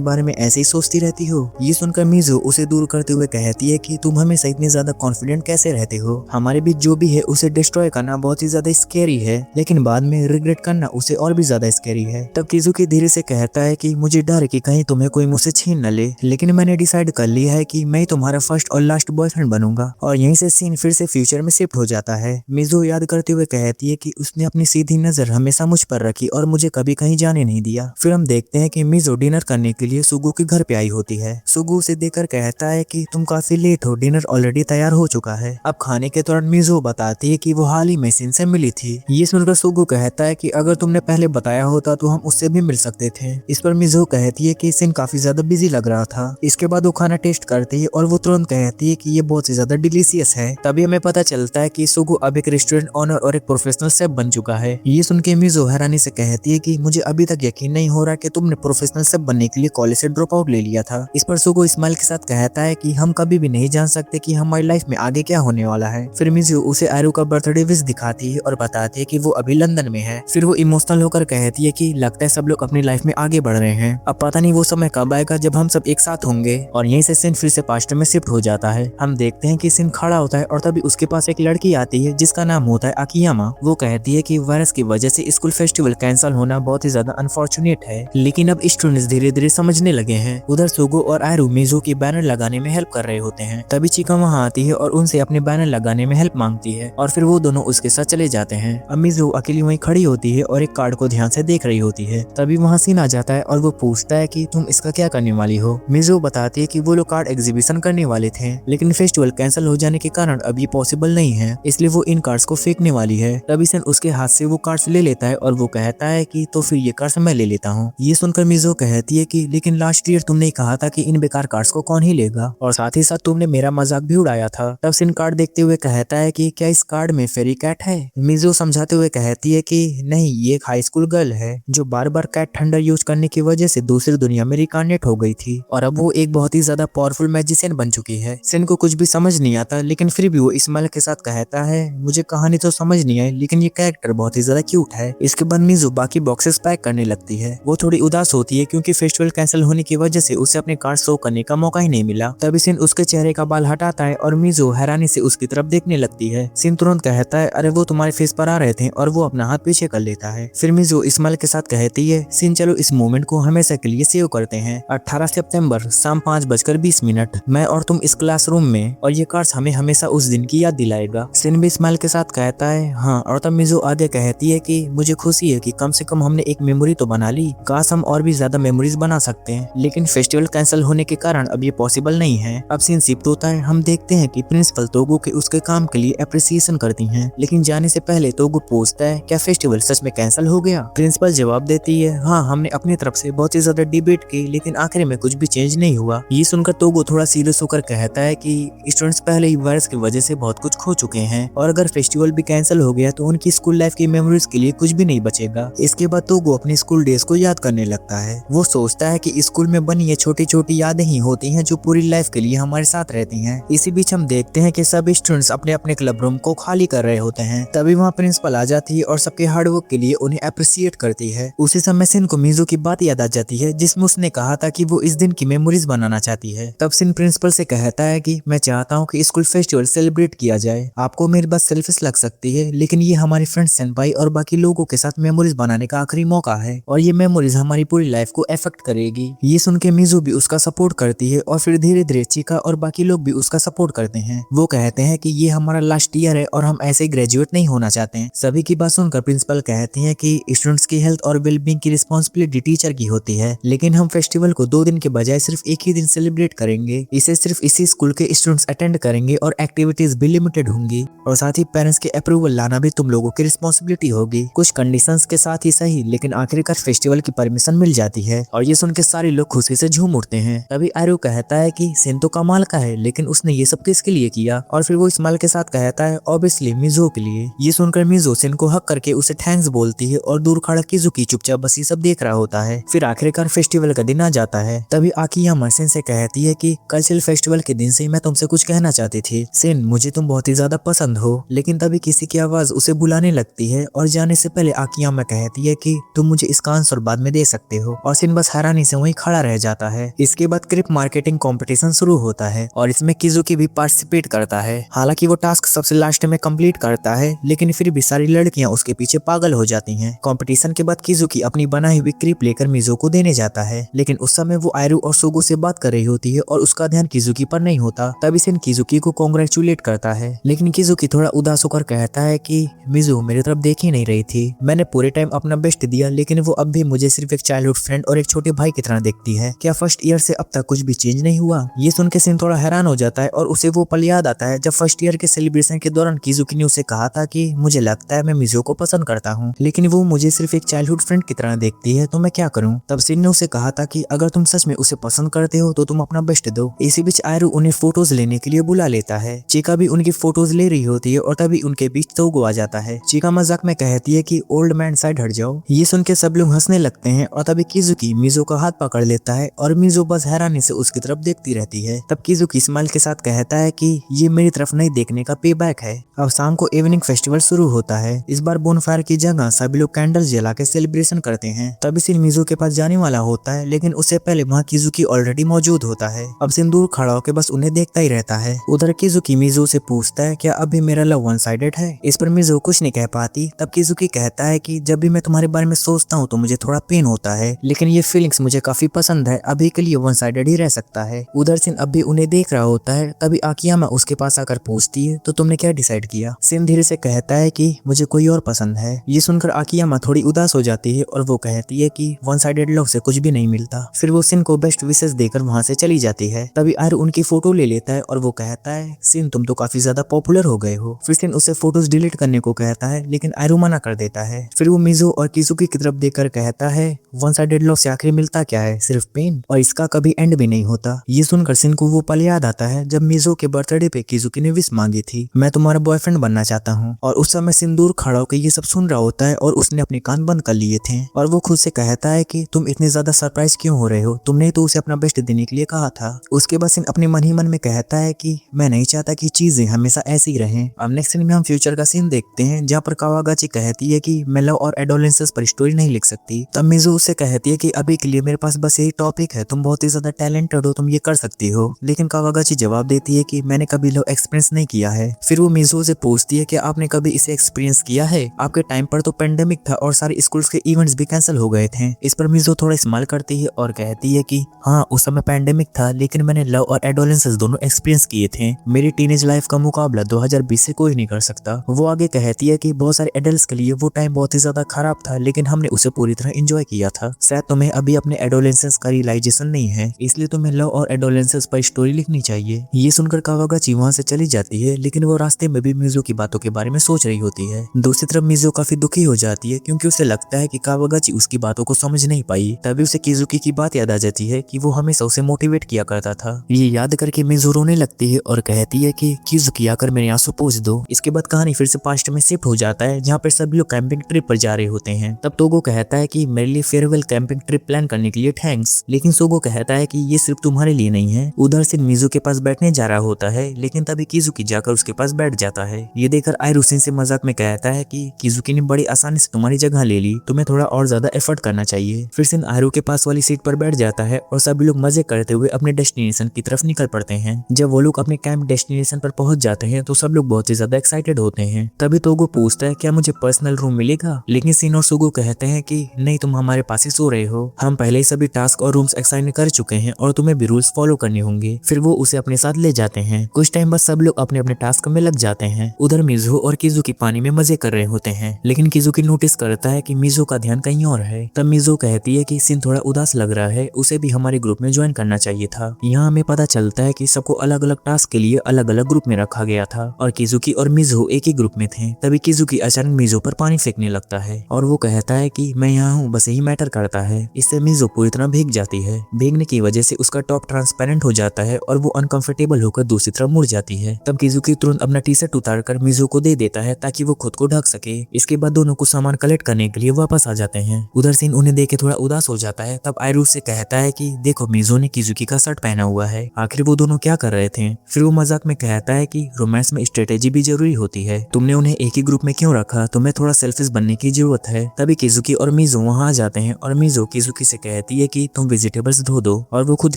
बारे में ऐसे ही सोचती रहती हो? ये सुनकर मिजो उसे दूर करते हुए कहती है कि तुम हमेशा इतने ज्यादा कॉन्फिडेंट कैसे रहते हो? हमारे बीच जो भी है उसे डिस्ट्रॉय करना बहुत ही ज्यादा स्कैरी है, लेकिन बाद में रिग्रेट करना उसे और भी ज्यादा स्कैरी है। तब किजुकी धीरे से कहता है कि मुझे डर है कि कहीं तुम्हें कोई मुझसे छीन न ले, लेकिन मैंने डिसाइड कर लिया है कि मैं तुम्हारा फर्स्ट और लास्ट बॉयफ्रेंड बनूंगा। और यहीं से सीन फिर से फ्यूचर में शिफ्ट हो जाता है। मिजो याद करते हुए कहती है कि उसने अपनी सीधी नजर हमेशा मुझ पर रखी और मुझे कभी कहीं जाने नहीं दिया। फिर हम देखते हैं कि मिजो डिनर करने के लिए सुगु के घर पे आई होती है। सुगु उसे देखकर कहता है कि तुम काफी लेट हो, डिनर ऑलरेडी तैयार हो चुका है। अब खाने के दौरान मिजो बताती है कि वो हाल ही में सिन से मिली थी। ये सुनकर सुगु कहता है कि अगर तुमने पहले बताया होता तो हम उससे भी मिल सकते थे। इस पर मिजो कहती है कि सिन काफी ज्यादा बिजी लग रहा था। इसके बाद वो खाना टेस्ट करती है और वो तुरंत कहती है कि ये बहुत ही ज्यादा डिलीशियस है। तभी हमें पता चलता है कि सुगु अब एक रेस्टोरेंट ओनर और एक प्रोफेशनल शेफ बन चुका है। ये सुन के मिजो हैरानी से कहती है कि मुझे अभी तक यकीन नहीं हो रहा कि तुमने प्रोफेशनल शेफ बनने के लिए कॉलेज से ड्रॉप आउट ले लिया था। इस पर सुगु स्माइल के साथ कहता है कि हम कभी भी नहीं जान सकते कि हमारी लाइफ में आगे क्या होने वाला है। फिर मिजो उसे आरू का बर्थडे विश दिखाती है और बताती है कि वो अभी लंदन में है। फिर वो इमोशनल होकर कहती है कि लगता है सब लोग अपनी लाइफ में आगे बढ़ रहे हैं। अब पता नहीं वो समय कब आएगा जब हम सब एक साथ होंगे। और यहीं से सिन फिर से पास्ट में शिफ्ट हो जाता है। हम देखते हैं कि सिन खड़ा होता है और तभी उसके पास एक लड़की आती है जिसका नाम होता है अकियामा। वो कहती है कि वायरस की वजह से स्कूल फेस्टिवल कैंसिल होना बहुत ही ज्यादा अनफॉर्चुनेट है, लेकिन अब स्टूडेंट्स धीरे धीरे समझने लगे हैं। उधर सुगु और आरू मिजो की बैनर लगाने में हेल्प कर रहे होते हैं। तभी चिका वहाँ आती है और उनसे अपने बैनर लगाने में हेल्प मांगती है और फिर वो दोनों उसके साथ चले जाते हैं। अब मिजो अकेली वहीं खड़ी होती है और एक कार्ड को ध्यान से देख रही होती है। तभी वहाँ सीन आ जाता है और वो पूछता है कि तुम इसका क्या करने वाली हो? मिजो बताती है कि वो लोग कार्ड एग्जीबिशन करने वाले थे, लेकिन फेस्टिवल कैंसिल हो जाने के कारण अब ये पॉसिबल नहीं है, इसलिए वो इन कार्ड्स को फेंकने वाली है। तभी सिन उसके हाथ से वो कार्ड्स ले लेता है और वो कहता है कि तो फिर ये कार्ड्स मैं ले लेता हूँ। ये सुनकर मिजो कहती है कि लेकिन लास्ट ईयर तुमने कहा था कि इन बेकार कार्ड्स को कौन ही लेगा, और साथ ही साथ तुमने मेरा मजाक भी उड़ाया था। तब सिन कार्ड देखते हुए कहता है कि क्या इस कार्ड में फेरी कैट है? मिजो समझाते हुए कहती है कि नहीं, ये एक हाई स्कूल गर्ल है जो बार बार कैट थंडर यूज करने की वजह से दूसरी दुनिया में रिकार्नेट हो गई थी और अब वो एक बहुत ही ज्यादा पावरफुल मैजिशियन फ्रेंड बन चुकी है। सिन को कुछ भी समझ नहीं आता, लेकिन फिर भी वो स्माइल के साथ कहता है मुझे कहानी तो समझ नहीं आई, लेकिन ये कैरेक्टर बहुत ही ज्यादा क्यूट है। इसके बाद मिजू बाकी बॉक्सेस पैक करने लगती है। वो थोड़ी उदास होती है क्योंकि फेस्टिवल कैंसिल होने की वजह से उसे अपने कार्ड शो करने का मौका ही नहीं मिला। तभी सिन उसके चेहरे का बाल हटाता है और मिजू हैरानी से उसकी तरफ देखने लगती है। सिन तुरंत कहता है अरे वो तुम्हारे फेस पर आ रहे थे, और वो अपना हाथ पीछे कर लेता है। फिर मिजू स्माइल के साथ कहती है सिन चलो इस मोमेंट को हमेशा के लिए सेव करते हैं। 18 सितंबर शाम 5:20 मैं और तुम इस क्लासरूम में, और ये कार्ड्स हमें हमेशा उस दिन की याद दिलाएगा। सिन भी स्माइल के साथ कहता है हाँ, और तब मिजू आगे कहती है कि मुझे खुशी है कि कम से कम हमने एक मेमोरी तो बना ली, काश हम और भी ज्यादा मेमोरीज बना सकते हैं, लेकिन फेस्टिवल कैंसिल होने के कारण अब ये पॉसिबल नहीं है। अब सीन शिफ्ट होता है। हम देखते हैं कि प्रिंसिपल तोगो के उसके काम के लिए अप्रिसिएशन करती हैं, लेकिन जाने से पहले तोगो पूछता है क्या फेस्टिवल सच में कैंसिल हो गया। प्रिंसिपल जवाब देती है हाँ, हमने अपनी तरफ से बहुत ही ज्यादा डिबेट की, लेकिन आखिर में कुछ भी चेंज नहीं हुआ। ये सुनकर तोगो थोड़ा सीरियस होकर कहता है कि स्टूडेंट्स पहले ही वायरस की वजह से बहुत कुछ खो चुके हैं, और अगर फेस्टिवल भी कैंसिल हो गया तो उनकी स्कूल लाइफ की मेमोरीज के लिए कुछ भी नहीं बचेगा। इसके बाद तोगो अपनी स्कूल डेज को याद करने लगता है। वो सोचता है कि स्कूल में बनी ये छोटी छोटी यादें ही होती हैं जो पूरी लाइफ के लिए हमारे साथ रहती हैं। इसी बीच हम देखते हैं कि सभी स्टूडेंट्स अपने अपने क्लब रूम को खाली कर रहे होते हैं। तभी वहाँ प्रिंसिपल आ जाती है और सबके हार्डवर्क के लिए उन्हें अप्रिशिएट करती है। उसी समय सिन को मिजू की बात याद आ जाती है जिसमें उसने कहा था कि वो इस दिन की मेमोरीज बनाना चाहती है। तब सिन प्रिंसिपल से कहता है कि मैं चाहता हूँ कि स्कूल फेस्टिवल सेलिब्रेट किया जाए। आपको मेरी बात सेल्फिश लग सकती है, लेकिन ये हमारे फ्रेंड सेनपाई और बाकी लोगों के साथ मेमोरीज बनाने का आखिरी मौका है, और ये मेमोरीज हमारी पूरी लाइफ को अफेक्ट करेगी। ये सुन के मिजू भी उसका सपोर्ट करती है, और फिर धीरे धीरे चिका और बाकी लोग भी उसका सपोर्ट करते हैं। वो कहते हैं कि ये हमारा लास्ट ईयर है और हम ऐसे ग्रेजुएट नहीं होना चाहते हैं। सभी की बात सुनकर प्रिंसिपल कहती है कि स्टूडेंट्स की हेल्थ और वेलबींग की रिस्पॉन्सिबिलिटी टीचर की होती है, लेकिन हम फेस्टिवल को 2 दिन के बजाय सिर्फ एक ही दिन सेलिब्रेट करेंगे। इसे सिर्फ इसी स्कूल के स्टूडेंट्स अटेंड करेंगे और एक्टिविटीज भी लिमिटेड होंगी, और साथ ही पेरेंट्स के अप्रूवल लाना भी तुम लोगों की रिस्पॉन्सिबिलिटी होगी। कुछ कंडीशंस के साथ ही सही, लेकिन आखिरकार फेस्टिवल की परमिशन मिल जाती है, और ये सुन के सारे लोग खुशी से झूम उठते हैं। तभी आरू कहता है कि सिन तो कमाल का है, लेकिन उसने ये सब किसके लिए किया, और फिर वो स्माइल के साथ कहता है ऑब्वियसली मिजो के लिए। ये सुनकर मिजो सिन को हक करके उसे थैंक्स बोलती है, और दूर खड़ा किजुकी चुपचाप बस ये सब देख रहा होता है। फिर आखिरकार फेस्टिवल का दिन आ जाता है। तभी आकियामा सिन से कहती है कि कल्चरल फेस्टिवल के दिन से मैं तुमसे कुछ कहना चाहती थी। सिन मुझे तुम बहुत ही ज्यादा पसंद हो। लेकिन तभी किसी की आवाज उसे बुलाने लगती है, और जाने से पहले आकियामा कहती है कि तुम मुझे इसका आंसर बाद में दे सकते हो, और सिन बस हैरानी से वहीं खड़ा रह जाता है। इसके बाद क्रिप मार्केटिंग कंपटीशन शुरू होता है, और इसमें किजुकी भी पार्टिसिपेट करता है। हालांकि वो टास्क सबसे लास्ट में कंप्लीट करता है, लेकिन फिर भी सारी लड़कियां उसके पीछे पागल हो जाती हैं। कंपटीशन के बाद किजुकी अपनी बनाई हुई क्रिप लेकर मिजो को देने जाता है, लेकिन उस समय वो आयरू और सुगो से बात कर रही होती है, और उसका ध्यान किजुकी पर नहीं होता। तभी सिन किजुकी को कांग्रेचुलेट करता है, लेकिन किजुकी थोड़ा उदास होकर कहता है कि मिजो मेरी तरफ देख ही नहीं रही थी। मैंने पूरे टाइम अपना बेस्ट दिया, लेकिन वो अब भी मुझे सिर्फ एक चाइल्डहुड फ्रेंड और एक छोटे भाई की तरह देखती है। क्या फर्स्ट ईयर से अब तक कुछ भी चेंज नहीं हुआ? ये सुन के सिन थोड़ा हैरान हो जाता है, और उसे वो पल याद आता है जब फर्स्ट ईयर के सेलिब्रेशन के दौरान किजुकी ने उसे कहा था कि मुझे लगता है मैं मिजो को पसंद करता हूँ, लेकिन वो मुझे सिर्फ एक चाइल्डहुड फ्रेंड की तरह देखती है, तो मैं क्या करूँ? तब सिन ने उसे कहा था कि अगर तुम सच में उसे पसंद करते हो तो तुम अपना बेस्ट दो। इसी बीच आयरू उन्हें फोटोज लेने के लिए बुला लेता है। चिका भी उनकी फोटोज ले रही होती है, और तभी उनके बीच तोगो आ जाता है। चिका मजाक में कहती है कि ओल्ड मैन साइड हट जाओ। ये सुन के सब लोग हंसने लगते हैं, और तभी किजुकी मिजो का हाथ पकड़ लेता है, और मिजो बस हैरानी से उसकी तरफ देखती रहती है। तब किजुकी स्माइल के साथ कहता है कि ये मेरी तरफ नहीं देखने का पे बैक है। अब शाम को इवनिंग फेस्टिवल शुरू होता है। इस बार बोनफायर की जगह सभी लोग कैंडल्स जला के सेलिब्रेशन करते हैं। तभी सिन मिजो के पास जाने वाला होता है, लेकिन उससे पहले वहाँ किजुकी ऑलरेडी मौजूद होता है। अब सिन दूर खड़ा होकर बस उन्हें देखता ही रहता है। उधर किजुकी मिजो से पूछता है क्या अभी मेरा लव वन साइडेड है? इस पर मिजो कुछ नहीं कह पाती। तब किजुकी कहता है कि जब भी मैं तुम्हारे बारे में सोचता हूँ तो मुझे थोड़ा पेन होता है, लेकिन ये फीलिंग्स मुझे काफी पसंद है, अभी के लिए वन साइडेड ही रह सकता है। उधर सिन अब भी उन्हें देख रहा होता है। तभी आकियामा उसके पास आकर पूछती है तो तुमने क्या डिसाइड किया? सिन धीरे से कहता है कि मुझे कोई और पसंद है। ये सुनकर आकियामा थोड़ी उदास हो जाती है, और वो कहती है कि वन साइडेड लव से कुछ भी नहीं मिलता। फिर वो सिन को बेस्ट विशेस देकर वहाँ से चली जाती है। तभी आयरू उनकी फोटो ले लेता है, और वो कहता है सिन तुम तो काफी ज्यादा पॉपुलर हो गए हो। फिर सिन उसे फोटोज डिलीट करने को कहता है, लेकिन आयरू मना कर देता है। फिर वो मिजो और किजुकी की तरफ देखकर कहता है वन साइडेड लव से आखिर मिलता क्या है? सिर्फ पेन, और इसका कभी एंड भी नहीं होता। ये सुनकर सिन को वो पल याद आता है जब मिजो के बर्थडे पे किजुकी ने विश मांगी थी, मैं तुम्हारा बॉयफ्रेंड बनना चाहता हूँ। और उस समय सिन दूर खड़ा होकर ये सब सुन रहा होता है, और उसने अपने कान बंद कर लिए थे, और वो खुद से कहता है कि तुम इतने ज्यादा सरप्राइज क्यों हो रहे हो? तुमने तो उसे अपना बेस्ट देने के लिए कहा था। उसके बाद सिन अपने मन ही मन में कहता है कि मैं नहीं चाहता कि चीजें हमेशा ऐसी ही रहें। अब नेक्स्ट सीन में हम फ्यूचर का सीन देखते हैं जहाँ पर कावागाची कहती है कि मैं लव और एडोलेंसेस पर स्टोरी नहीं लिख सकती। तब मिजू उससे कहती है कि अभी के लिए मेरे पास बस यही टॉपिक है, तुम बहुत ही ज्यादा टैलेंटेड हो, तुम ये कर सकती हो। लेकिन कावागाची जवाब देती है कि मैंने कभी लव एक्सपीरियंस नहीं किया है। फिर वो मिजू से पूछती है कि आपने कभी इसे एक्सपीरियंस किया है? आपके टाइम पर तो पेंडेमिक था और सारे स्कूल्स के इवेंट्स भी कैंसिल हो गए थे। इस पर मिजू थोड़ा स्माइल करती है और कहती है कि हाँ, उस समय पेंडेमिक था लेकिन मैंने लव और एडोलेंसेस दोनों एक्सपीरियंस किए थे। मेरी टीनेज लाइफ का मुकाबला 2020 से कोई नहीं कर सकता। वो आगे कहती है कि बहुत सारे एडल्ट्स के लिए वो टाइम बहुत ही ज्यादा खराब था लेकिन हमने उसे पूरी तरह एंजॉय किया था। शायद तुम्हें अभी अपने एडोलेंसेस का रियलाइजेशन नहीं है, इसलिए तुम्हें लव और एडोलेंसेस पर स्टोरी लिखनी चाहिए। ये सुनकर कावागाची वहां से चली जाती है लेकिन वो रास्ते में भी मिजू की बातों के बारे में सोच रही होती है। दूसरी तरफ मिजू काफी दुखी हो जाती है क्योंकि उसे लगता है कि कावागाची उसकी बातों को समझ नहीं पाई। तभी उसे किजुकी की बात याद आ जाती है कि वो हमेशा उसे मोटिवेट किया करता था। ये याद करके मिजू रोने लगती है और कहती है कि किजुकी आकर मेरे आंसू पोंछ दो। इसके बाद कहानी फिर से पास्ट में शिफ्ट हो जाता है जहाँ पर सभी लोग कैंपिंग ट्रिप पर जा रहे होते हैं। तब तोगो कहता है कि मेरे लिए फेयरवेल कैंपिंग ट्रिप प्लान करने के लिए थैंक्स, लेकिन सोगो कहता है कि ये सिर्फ तुम्हारे लिए नहीं है। उधर से मिजू के पास बैठने जा रहा होता है लेकिन तभी किजुकी जाकर उसके पास बैठ जाता है। ये देखकर आयरू सिन से मजाक में कहता है कि किजुकी ने बड़ी आसानी से तुम्हारी जगह ले ली, तुम्हें थोड़ा और ज्यादा एफर्ट करना चाहिए। फिर सिन आयरू के पास वाली सीट पर बैठ जाता है और सभी लोग मजे करते हुए अपने डेस्टिनेशन की तरफ निकल पड़ते हैं। जब वो लोग अपने कैंप डेस्टिनेशन पर पहुंच जाते हैं तो सब लोग बहुत ही ज्यादा एक्साइटेड होते हैं। तभी तोगो पूछता है क्या मुझे पर्सनल रूम मिलेगा, लेकिन सिन और सुगो कहते हैं कि नहीं, तुम हमारे पास ही सो रहे हो, हम पहले ही सभी टास्क और रूम्स असाइन कर चुके हैं और तुम्हें भी रूल्स फॉलो करने होंगे। फिर वो उसे अपने साथ ले जाते हैं। कुछ टाइम बाद सब लोग अपने अपने टास्क में लग जाते हैं। उधर मिजू और किजुकी पानी में मजे कर रहे होते हैं लेकिन किजुकी नोटिस करता है कि मिजू का ध्यान कहीं और है। तब मिजू कहती है कि सिन थोड़ा उदास लग रहा है, उसे भी हमारे ग्रुप में ज्वाइन करना चाहिए था। यहाँ हमें पता चलता है कि सबको अलग अलग टास्क के लिए अलग अलग ग्रुप में रखा गया था और किजुकी और मिजू एक ही ग्रुप में थे। तभी किजुकी अचानक मिजू पर पानी फेंकने लगता है और वो कहता है कि मैं यहाँ हूँ, बस यही मैटर करता है। इससे मिजू पूरी तरह भीग जाती है। भीगने की वजह से उसका टॉप ट्रांसपेरेंट हो जाता है और वो अनकंफर्टेबल होकर दूसरी तरफ मुड़ जाती है। तब किजुकी तुरंत अपना टी शर्ट उतारकर मिजू को दे देता है ताकि वो खुद को ढक सके। इसके बाद दोनों को सामान कलेक्ट करने के लिए वापस आ जाते हैं। उधर सिन उन्हें देख के थोड़ा उदास हो जाता है। तब आयरू से कहता है कि देखो, मिजू ने किजुकी का शर्ट पहना हुआ है, आखिर वो दोनों क्या कर रहे थे। फिर वो मजाक में कहता है कि रोमांस में स्ट्रेटेजी भी जरूरी होती है, तुमने उन्हें एक ही ग्रुप में क्यों रखा, तुम्हें थोड़ा सेल्फिश बनने की जरूरत है। तभी किजुकी और मिजू वहां आ जाते हैं और मिजू किजुकी से कहती है कि तुम वेजिटेबल्स धो दो और वो खुद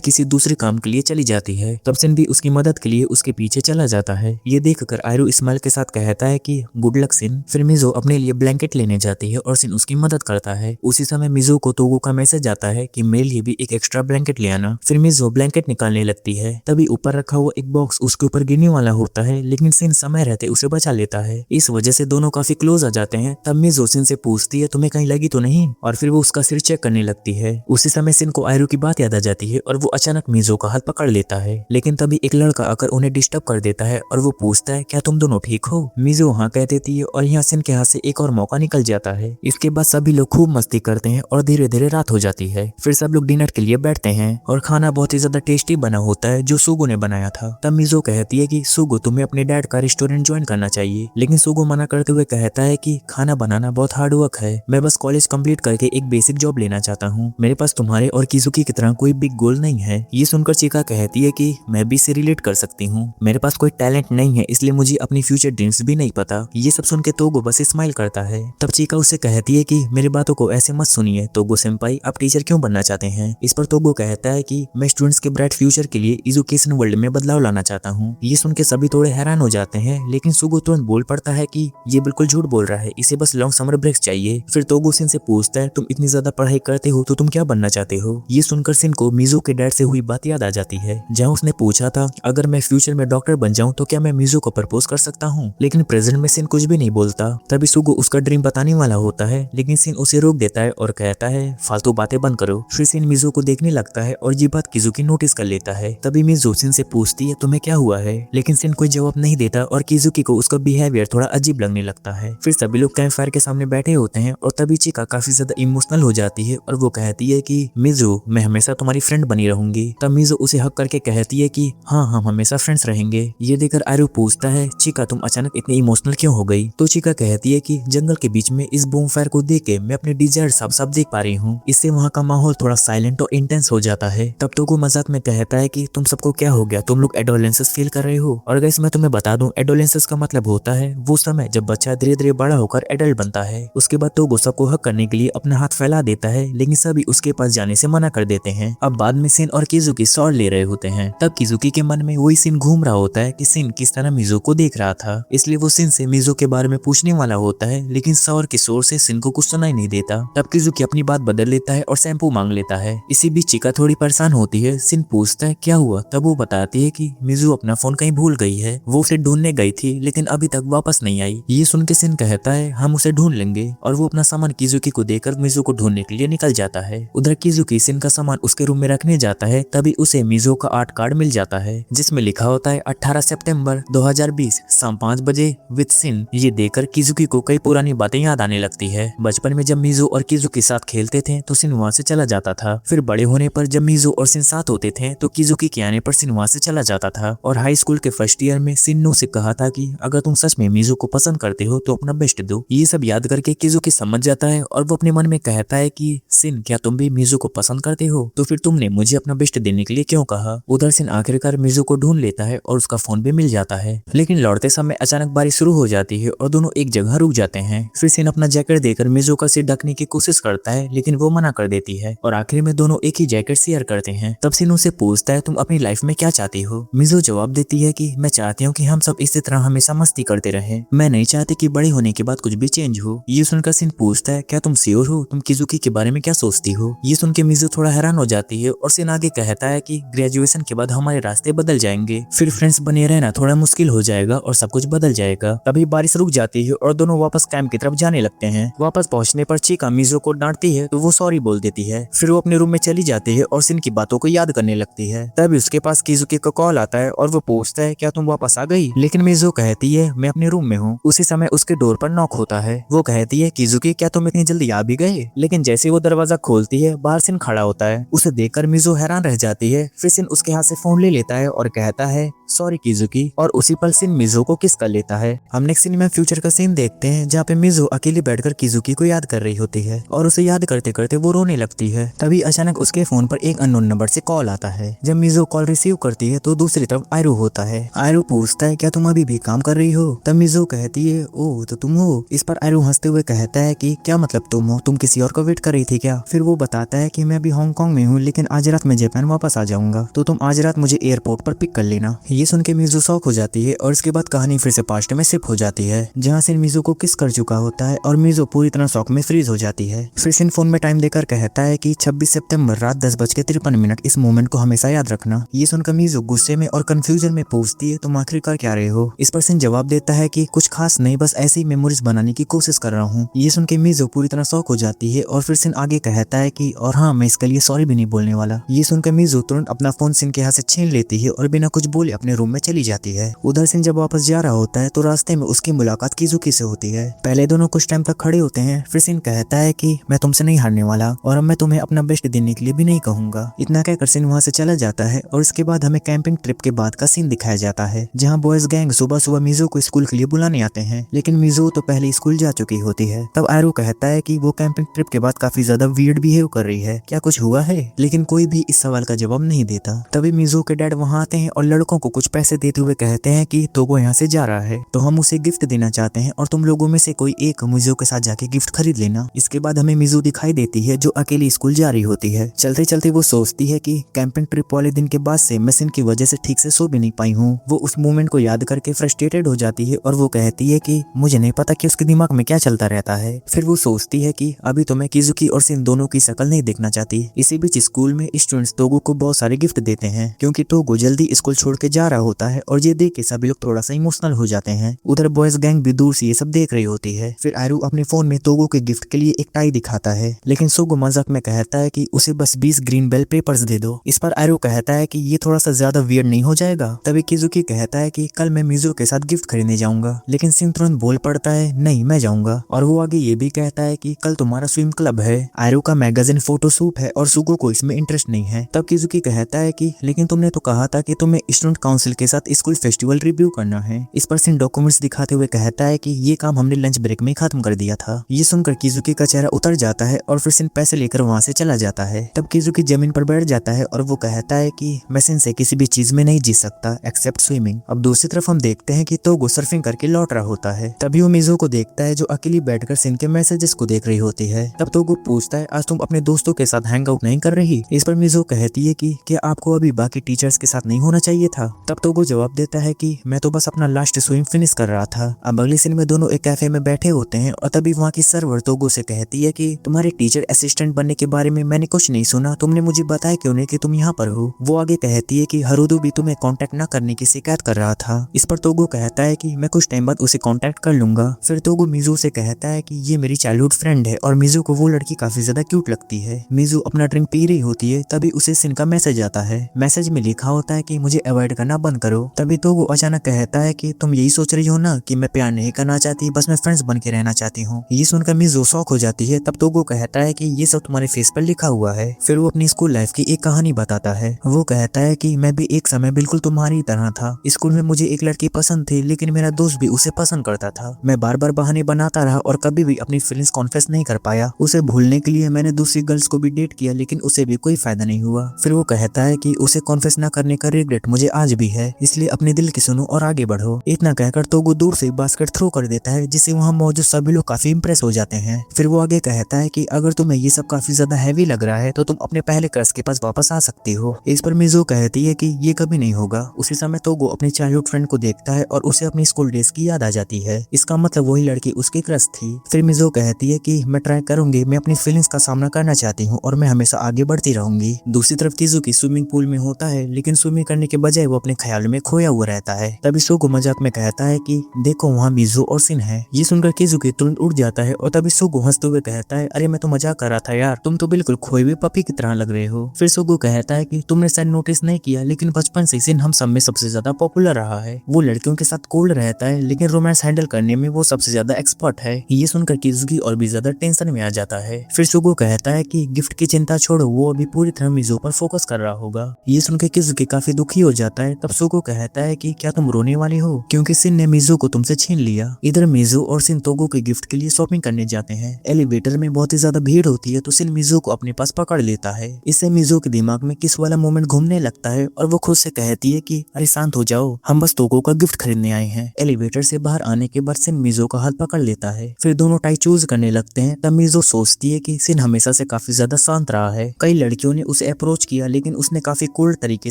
किसी दूसरे काम के लिए चली जाती है। तब सिन भी उसकी मदद के लिए उसके पीछे चला जाता है। ये देखकर आयरू स्माइल के साथ कहता है कि गुड लक सिन। फिर मिजू अपने लिए ब्लैंकेट लेने जाती है और सिन उसकी मदद करता है। उसी समय मिजू को तोगो का मैसेज आता है कि मेरे लिए भी एक एक्स्ट्रा ब्लैंकेट ले आना। फिर मिजू ब्लैंकेट निकालने लगती है। तभी ऊपर रखा हुआ एक बॉक्स उसके ऊपर गिरने वाला होता है लेकिन सिन समय रहते उसे बचा लेता है। इस वजह से दोनों काफी क्लोज आ जाते हैं। तब मिजू सिन से पूछती है तुम्हें कहीं लगी तो नहीं, और फिर वो उसका सिर चेक करने लगती है। उसी समय सिन को आयरू की बात याद आ जाती है और वो अचानक मिजू का हाथ पकड़ लेता है। लेकिन तभी एक लड़का आकर उन्हें डिस्टर्ब कर देता है और वो पूछता है क्या तुम दोनों ठीक हो। मिजू हाँ कह देती है और यहाँ सिन के हाथ से एक और मौका निकल जाता है। इसके बाद सभी लोग खूब मस्ती करते हैं और धीरे धीरे रात हो जाती है। फिर सब लोग डिनर के लिए बैठते हैं और खाना बहुत ही ज्यादा टेस्टी बना होता है जो सुगो ने बनाया था। तब मिजू कहती है कि सुगो तुम्हें अपने डैड का रेस्टोरेंट ज्वाइन करना चाहिए, लेकिन सुगो मना करते हुए कहता है कि खाना बनाना बहुत हार्ड वर्क है, मैं बस कॉलेज कंप्लीट करके एक बेसिक जॉब लेना चाहता हूँ, मेरे पास तुम्हारे और किजुकी की तरह कोई बिग गोल नहीं है। ये सुनकर चिका कहती है कि मैं भी इसे रिलेट कर सकती हूँ, मेरे पास कोई टैलेंट नहीं है इसलिए मुझे अपनी फ्यूचर ड्रीम्स भी नहीं पता। ये सब सुन के तोगो बस स्माइल करता है। तब चिका उससे कहती है कि मेरी बातों को ऐसे मत सुनिए तोगो सेंपाई, आप टीचर क्यों बनना चाहते हैं। इस पर तोगो कहता है कि मैं स्टूडेंट्स के ब्राइट फ्यूचर के लिए एजुकेशन वर्ल्ड में बदलाव लाना चाहता हूँ। ये सुन के सभी थोड़े हैरान हो जाते हैं लेकिन सुगो तुरंत बोल पड़ता है कि ये बिल्कुल झूठ बोल रहा है, इसे बस लॉन्ग समर ब्रेक्स चाहिए। फिर तोगो सिन से पूछता है तुम इतनी ज्यादा पढ़ाई करते हो तो तुम क्या बनना चाहते हो। ये सुनकर सिन को मिजू के डैड से हुई बात याद आ जाती है जहाँ उसने पूछा था अगर मैं फ्यूचर में डॉक्टर बन जाऊँ तो क्या मैं मिजू को प्रपोज कर सकता हूँ, लेकिन प्रेजेंट में सिन कुछ भी नहीं बोलता। तभी सुगो उसका ड्रीम बताने वाला होता है लेकिन सिन उसे रोक देता है और कहता है फालतू बातें बंद करो। फिर सिन मिजू को देखने लगता है और ये बात किजुकी नोटिस कर लेता है। तभी मिजू सिन से पूछती है तुम्हें क्या हुआ है, लेकिन सिन कोई जवाब नहीं देता और किजुकी को उसका बिहेवियर थोड़ा अजीब लगने लगता है। फिर सभी लोग कैंप फायर के सामने बैठे होते हैं और तभी चिका काफी ज्यादा इमोशनल हो जाती है और वो कहती है कि मिजू मैं हमेशा तुम्हारी फ्रेंड बनी रहूंगी। तब मिजू उसे हक करके कहती है कि हाँ हम हमेशा फ्रेंड्स रहेंगे। ये देखकर आयरू पूछता है चिका तुम अचानक इतनी इमोशनल क्यों हो गई। तो चिका कहती है कि जंगल के बीच में इस बूम फायर को देख के मैं अपने डिजायर साफ साफ देख पा रही हूँ, इससे वहाँ का माहौल थोड़ा साइलेंट और इंटेंस हो जाता है। तब तो वो मजाक में कहता है कि तुम सबको क्या हो गया, तुम लोग एडोलेंसेस फील कर रहे हो। और गाइस मैं तुम्हें बता दूं, एडोलेंसेस का मतलब होता है वो समय जब बच्चा धीरे धीरे बड़ा होकर एडल्ट बनता है। उसके बाद तो वो सबको हक करने के लिए अपना हाथ फैला देता है, लेकिन सभी उसके पास जाने से मना कर देते हैं। अब बाद में सिन और किजुकी सॉर ले रहे होते हैं, तब किजुकी के मन में वही सीन घूम रहा होता है कि सिन किस तरह मिजो को देख रहा था। इसलिए वो सिन से मिजो के बारे में पूछने वाला होता है, लेकिन सॉर के शोर से सिन को कुछ सुनाई नहीं देता। तब किजुकी अपनी बात बदल लेता है और शैम्पू मांग लेता है। इसी बीच चिका थोड़ी परेशान होती है। सिन पूछता है क्या हुआ, तब वो बताती है कि मिजो अपना फोन कहीं भूल गई है, वो उसे ढूंढने गई थी लेकिन अभी तक वापस नहीं आई। ये सुन के सिन कहता है हम उसे ढूंढ लेंगे, और वो अपना सामान किजुकी को देकर मिजो को ढूंढने के लिए निकल जाता है। उधर किजुकी सिन का सामान उसके रूम में रखने जाता है, तभी उसे मिजो का आर्ट कार्ड मिल जाता है जिसमें लिखा होता है 18 सितंबर 2020 शाम 5 बजे विद सिन। ये देखकर किजुकी को कई पुरानी बातें याद आने लगती है। बचपन में जब मिजो और किजुकी साथ खेलते थे तो सिन वहाँ से चला जाता था। फिर बड़े होने पर जब मिजो और सिन साथ होते थे तो किजुकी के आने पर सिन वहाँ से चला जाता था। और हाई स्कूल के फर्स्ट ईयर में सिन ने उसे कहा था कि अगर तुम सच में मिजो को पसंद करते हो तो अपना बेस्ट दो। ये सब याद करके किजुकी समझ जाता है और वो अपने मन में कहता है कि सिन क्या तुम भी मिजो को पसंद करते हो, तो फिर तुमने मुझे अपना बेस्ट देने के लिए क्यों कहा। उधर सिन आखिरकार मिजो को ढूंढ लेता है और उसका फोन भी मिल जाता है, लेकिन लौटते समय अचानक बारिश शुरू हो जाती है और दोनों एक जगह रुक जाते हैं। फिर सिन अपना जैकेट देकर मिजो का सिर ढकने की कोशिश करता है, लेकिन वो मना कर देती है और आखिर में दोनों एक ही जैकेट शेयर करते हैं। तब सिन उसे पूछता है तुम अपनी लाइफ में क्या चाहती हो। मिजो जवाब देती है कि मैं चाहती हूँ कि हम सब इसी तरह हमेशा मस्ती करते रहें, मैं नहीं चाहती कि बड़े होने के बाद कुछ भी चेंज हो। ये सुनकर सिन पूछता है क्या तुम श्योर हो, तुम किजुकी के बारे में क्या सोचती हो। ये सुन के मिजो थोड़ा हैरान हो जाती है और सिन आगे कहता है कि ग्रेजुएशन के बाद हमारे रास्ते बदल जाएंगे, फिर फ्रेंड्स बने रहना थोड़ा मुश्किल हो जाएगा और सब कुछ बदल जाएगा। तभी बारिश रुक जाती है और दोनों वापस कैंप की तरफ जाने लगते हैं। वापस पहुंचने पर चिका मिजो को डांटती है तो वो सॉरी बोल देती है। फिर वो अपने रूम में चली जाती है और सिन की बातों को याद करने लगती है। तभी उसके पास किजुकी का कॉल आता है और वो पूछता है क्या तुम वापस आ गई, लेकिन मिजो कहती है मैं अपने रूम में हूँ। उसी समय उसके डोर पर नॉक होता है। वो कहती है किजुकी क्या तुम इतनी जल्दी आ भी गए, लेकिन जैसे वो दरवाजा खोलती है बाहर सिन खड़ा होता है। उसे देखकर मिजो हैरान रह जाती है। फिर सिन उसके हाथ से फोन ले लेता है और कहता है सॉरी किजुकी, और उसी पल सिन मिजो को किस कर लेता है। हम नेक्स्ट सीन में फ्यूचर का सीन देखते हैं जहाँ पे मिजो अकेली बैठकर किजुकी को याद कर रही होती है और उसे याद करते करते वो रोने लगती है। तभी अचानक उसके फोन पर एक अननोन नंबर से कॉल आता है। जब मिजो कॉल रिसीव करती है तो दूसरी तरफ आयरू होता है। आयरू पूछता है क्या तुम अभी भी काम कर रही हो। तब मिजो कहती है ओ तो तुम हो। इस पर आयरू हंसते हुए कहता है कि क्या मतलब तुम हो, तुम किसी और को वेट कर रही थी क्या। फिर वो बताता है कि मैं अभी हांगकांग में हूँ लेकिन आज रात मैं जापान वापस आ जाऊंगा, तो तुम आज रात मुझे एयरपोर्ट पर पिक कर लेना। ये सुन के मिजो शॉक हो जाती है और इसके बाद कहानी फिर से पास्ट में शिफ्ट हो जाती है जहाँ सिन मिजो को किस कर चुका होता है और मिजो पूरी तरह शॉक में फ्रीज हो जाती है। फिर सिन फोन में टाइम देकर कहता है कि 26 सितंबर रात 10:53, इस मोमेंट को हमेशा याद रखना। ये सुनकर मिजो गुस्से में और कंफ्यूजन में पूछती है तुम आखिरकार क्या रहे हो। इस पर सिन जवाब देता है कि कुछ खास नहीं, बस ऐसी मेमोरीज बनाने की कोशिश कर रहा हूँ। ये सुन के मिजो पूरी तरह शॉक हो जाती है और फिर सिन आगे कहता है कि और हाँ मैं इसके लिए सॉरी भी नहीं बोलने वाला। ये सुनकर मिजो तुरंत अपना फोन सिन के हाथ से छीन लेती है और बिना कुछ बोले अपने रूम में चली जाती है। उधर सिन जब वापस जा रहा होता है तो रास्ते में उसकी मुलाकात किजुकी से होती है। पहले दोनों कुछ टाइम तक खड़े होते हैं। फिर सिन कहता है कि मैं तुमसे नहीं हारने वाला और अब मैं तुम्हें अपना बेस्ट देने के लिए भी नहीं कहूंगा। इतना कहकर सिन वहाँ से चला जाता है और इसके बाद हमें कैंपिंग ट्रिप के बाद का सीन दिखाया जाता है जहाँ बॉयज गैंग सुबह सुबह मिजो को स्कूल के लिए बुलाने आते हैं, लेकिन मिजो तो पहले स्कूल जा चुकी होती है। तब आयरू कहता है कि वो कैंपिंग ट्रिप के बाद काफी ज्यादा वियर्ड बिहेव कर रही है, क्या कुछ हुआ है, लेकिन कोई भी इस सवाल का जवाब नहीं देता। तभी मिजो के डैड वहाँ आते हैं और लड़कों को कुछ पैसे देते हुए कहते हैं कि तो वो यहाँ से जा रहा है तो हम उसे गिफ्ट देना चाहते हैं और तुम लोगों में से कोई एक मिजो के साथ जाके गिफ्ट खरीद लेना। इसके बाद हमें मिजो दिखाई देती है जो अकेली स्कूल जा रही होती है। चलते चलते वो सोचती है कि कैंपिंग ट्रिप वाले दिन के बाद से मैं सिन की वजह से ठीक से सो भी नहीं पाई हूँ। वो उस मोमेंट को याद करके फ्रस्ट्रेटेड हो जाती है और वो कहती है कि मुझे नहीं पता कि उसके दिमाग में क्या चलता रहता है। फिर वो सोचती है कि अभी तो मैं किजुकी और सिन दोनों की शक्ल नहीं देखना चाहती। इसी बीच स्कूल में स्टूडेंट्स तोगो को बहुत सारे गिफ्ट देते हैं क्योंकि तोगो जल्दी स्कूल छोड़ के जा रहा होता है और ये देख के सभी लोग थोड़ा सा इमोशनल हो जाते हैं। उधर बॉयज गैंग भी दूर से ये सब देख रही होती है। फिर आयरू अपने फोन में तोगो के गिफ्ट के लिए एक टाई दिखाता है, लेकिन सोगो मजाक में कहता है कि उसे बस 20 ग्रीन बेल पेपर्स दे दो। इस पर आयरू कहता है कि ये थोड़ा सा ज्यादा वियर्ड नहीं हो जाएगा। तभी किजुकी कहता है कि कल मैं मिजो के साथ गिफ्ट खरीदने जाऊंगा, लेकिन सिन तुरंत बोल पड़ता है नहीं मैं जाऊंगा। और वो आगे ये भी कहता है कि कल तुम्हारा स्विम क्लब है, आयरू का मैगजीन फोटो शूट है और सुगो को इसमें इंटरेस्ट नहीं है। तब किजुकी कहता है कि लेकिन तुमने तो कहा था कि तुम्हें स्टूडेंट काउंसिल के साथ स्कूल फेस्टिवल रिव्यू करना है। इस पर सिन डॉक्यूमेंट्स दिखाते हुए कहता है कि ये काम हमने लंच ब्रेक में खत्म कर दिया था। ये सुनकर किजुकी का चेहरा उतर जाता है और फिर सिन पैसे लेकर वहाँ से चला जाता है। तब किजुकी जमीन पर बैठ जाता है और वो कहता कहता है कि मैं सिन से किसी भी चीज में नहीं जी सकता एक्सेप्ट स्विमिंग। अब दूसरी तरफ हम देखते हैं कि तोगो सर्फिंग करके लौट रहा होता है। तभी वो मिजो को देखता है जो अकेली बैठकर सिन के मैसेजेस को देख रही होती है। तब तोगो पूछता है आज तुम अपने दोस्तों के साथ हैंग आउट नहीं कर रही? इस पर मिजो कहती है कि क्या आपको अभी बाकी टीचर्स के साथ नहीं होना चाहिए था? तब तोगो जवाब देता है कि मैं तो बस अपना लास्ट स्विम फिनिश कर रहा था। अब अगले सीन में दोनों एक कैफे में बैठे होते हैं और तभी वहाँ की सर्वर तोगो से कहती है कि तुम्हारे टीचर असिस्टेंट बनने के बारे में मैंने कुछ नहीं सुना, तुमने मुझे बताया क्यों नहीं कि तुम यहाँ पर हो? वो आगे कहती है कि हरुदो भी तुम्हें कांटेक्ट न करने की शिकायत कर रहा था। इस पर तोगो कहता है कि मैं कुछ टाइम बाद उसे कांटेक्ट कर लूंगा। फिर तोगो मिजो से कहता है कि ये मेरी चाइल्डहुड फ्रेंड है और मिजो को वो लड़की काफी ज्यादा क्यूट लगती है। मिजो अपना ड्रिंक पी रही होती है तभी उसे सिन का मैसेज आता है। मैसेज में लिखा होता है कि मुझे अवॉइड करना बंद करो। तभी तोगो अचानक कहता है कि तुम यही सोच रही हो ना कि मैं प्यार नहीं करना चाहती, बस मैं फ्रेंड्स बन के रहना चाहती हूँ। ये सुनकर मिजो शॉक हो जाती है। तब तोगो कहता है कि ये सब तुम्हारे फेस पर लिखा हुआ है। फिर वो अपनी स्कूल लाइफ की एक कहानी बताता है। वो कहता है कि मैं भी एक समय बिल्कुल तुम्हारी तरह था। स्कूल में मुझे एक लड़की पसंद थी लेकिन मेरा दोस्त भी उसे पसंद करता था। मैं बार बार बहाने बनाता रहा और कभी भी अपनी फीलिंग्स कॉन्फेस नहीं कर पाया। उसे भूलने के लिए मैंने दूसरी गर्ल्स को भी डेट किया लेकिन उसे भी कोई फायदा नहीं हुआ। फिर वो कहता है कि उसे कॉन्फेस न करने का रिग्रेट मुझे आज भी है, इसलिए अपने दिल की सुनो और आगे बढ़ो। इतना कहकर तोगो दूर से बास्केट थ्रो कर देता है जिससे वहाँ मौजूद सभी लोग काफी इंप्रेस हो जाते हैं। फिर वो आगे कहता है कि अगर तुम्हें ये सब काफी ज्यादा हैवी लग रहा है तो तुम अपने पहले क्रश के पास वापस आ सकती हो। इस पर मिजो कहती है कि ये कभी नहीं होगा। उसी समय तोगो अपने चाइल्डहुड फ्रेंड को देखता है और उसे अपनी स्कूल डेज की याद आ जाती है। इसका मतलब वही लड़की उसकी क्रश थी। फिर मिजो कहती है कि मैं ट्राई करूंगी, मैं अपनी फीलिंग्स का सामना करना चाहती हूँ और मैं हमेशा आगे बढ़ती रहूंगी। दूसरी तरफ किजुकी स्विमिंग पूल में होता है लेकिन स्विमिंग करने के बजाय वो अपने ख्याल में खोया हुआ रहता है। तभी सोगो मजाक में कहता है कि देखो वहाँ मिजो और सिन है। ये सुनकर किजुकी तुरंत उठ जाता है और तभी सोगो हंसते हुए कहता है अरे मैं तो मजाक कर रहा था यार, तुम तो बिल्कुल खोए हुए पपी की तरह लग रहे हो। फिर सोगो कहता है कि तुमने शायद नोटिस नहीं किया लेकिन बचपन से सिन हम सब में सबसे ज्यादा पॉपुलर रहा है। वो लड़कियों के साथ कोल्ड रहता है लेकिन रोमांस हैंडल करने में वो सबसे ज्यादा एक्सपर्ट है। ये सुनकर किजुकी और भी ज्यादा टेंशन में आ जाता है। फिर सोगो कहता है कि गिफ्ट की चिंता छोड़ो, वो अभी पूरी तरह मिजो पर फोकस कर रहा होगा। ये सुनकर किजुकी काफी दुखी हो जाता है। तब सोगो कहता है कि क्या तुम रोने वाली हो क्योंकि सिन ने मिजो को तुमसे छीन लिया। इधर मिजो और सिन तोगो के गिफ्ट के लिए शॉपिंग करने जाते हैं। एलिवेटर में बहुत ही ज्यादा भीड़ होती है तो सिन मिजो को अपने पास पकड़ लेता है। इससे मिजो के दिमाग में किस वाला मोमेंट घूमने लगता है और वो खुद से कहती है कि अरे शांत हो जाओ, हम बस तोगो का गिफ्ट खरीदने आए हैं। एलिवेटर से बाहर आने के बाद सिन मिजो का हाथ पकड़ लेता है। फिर दोनों टाई चूज करने लगते हैं। तब मिजो सोचती है कि सिन हमेशा से काफी ज्यादा शांत रहा है। कई लड़कियों ने उसे अप्रोच किया लेकिन उसने काफी कूल तरीके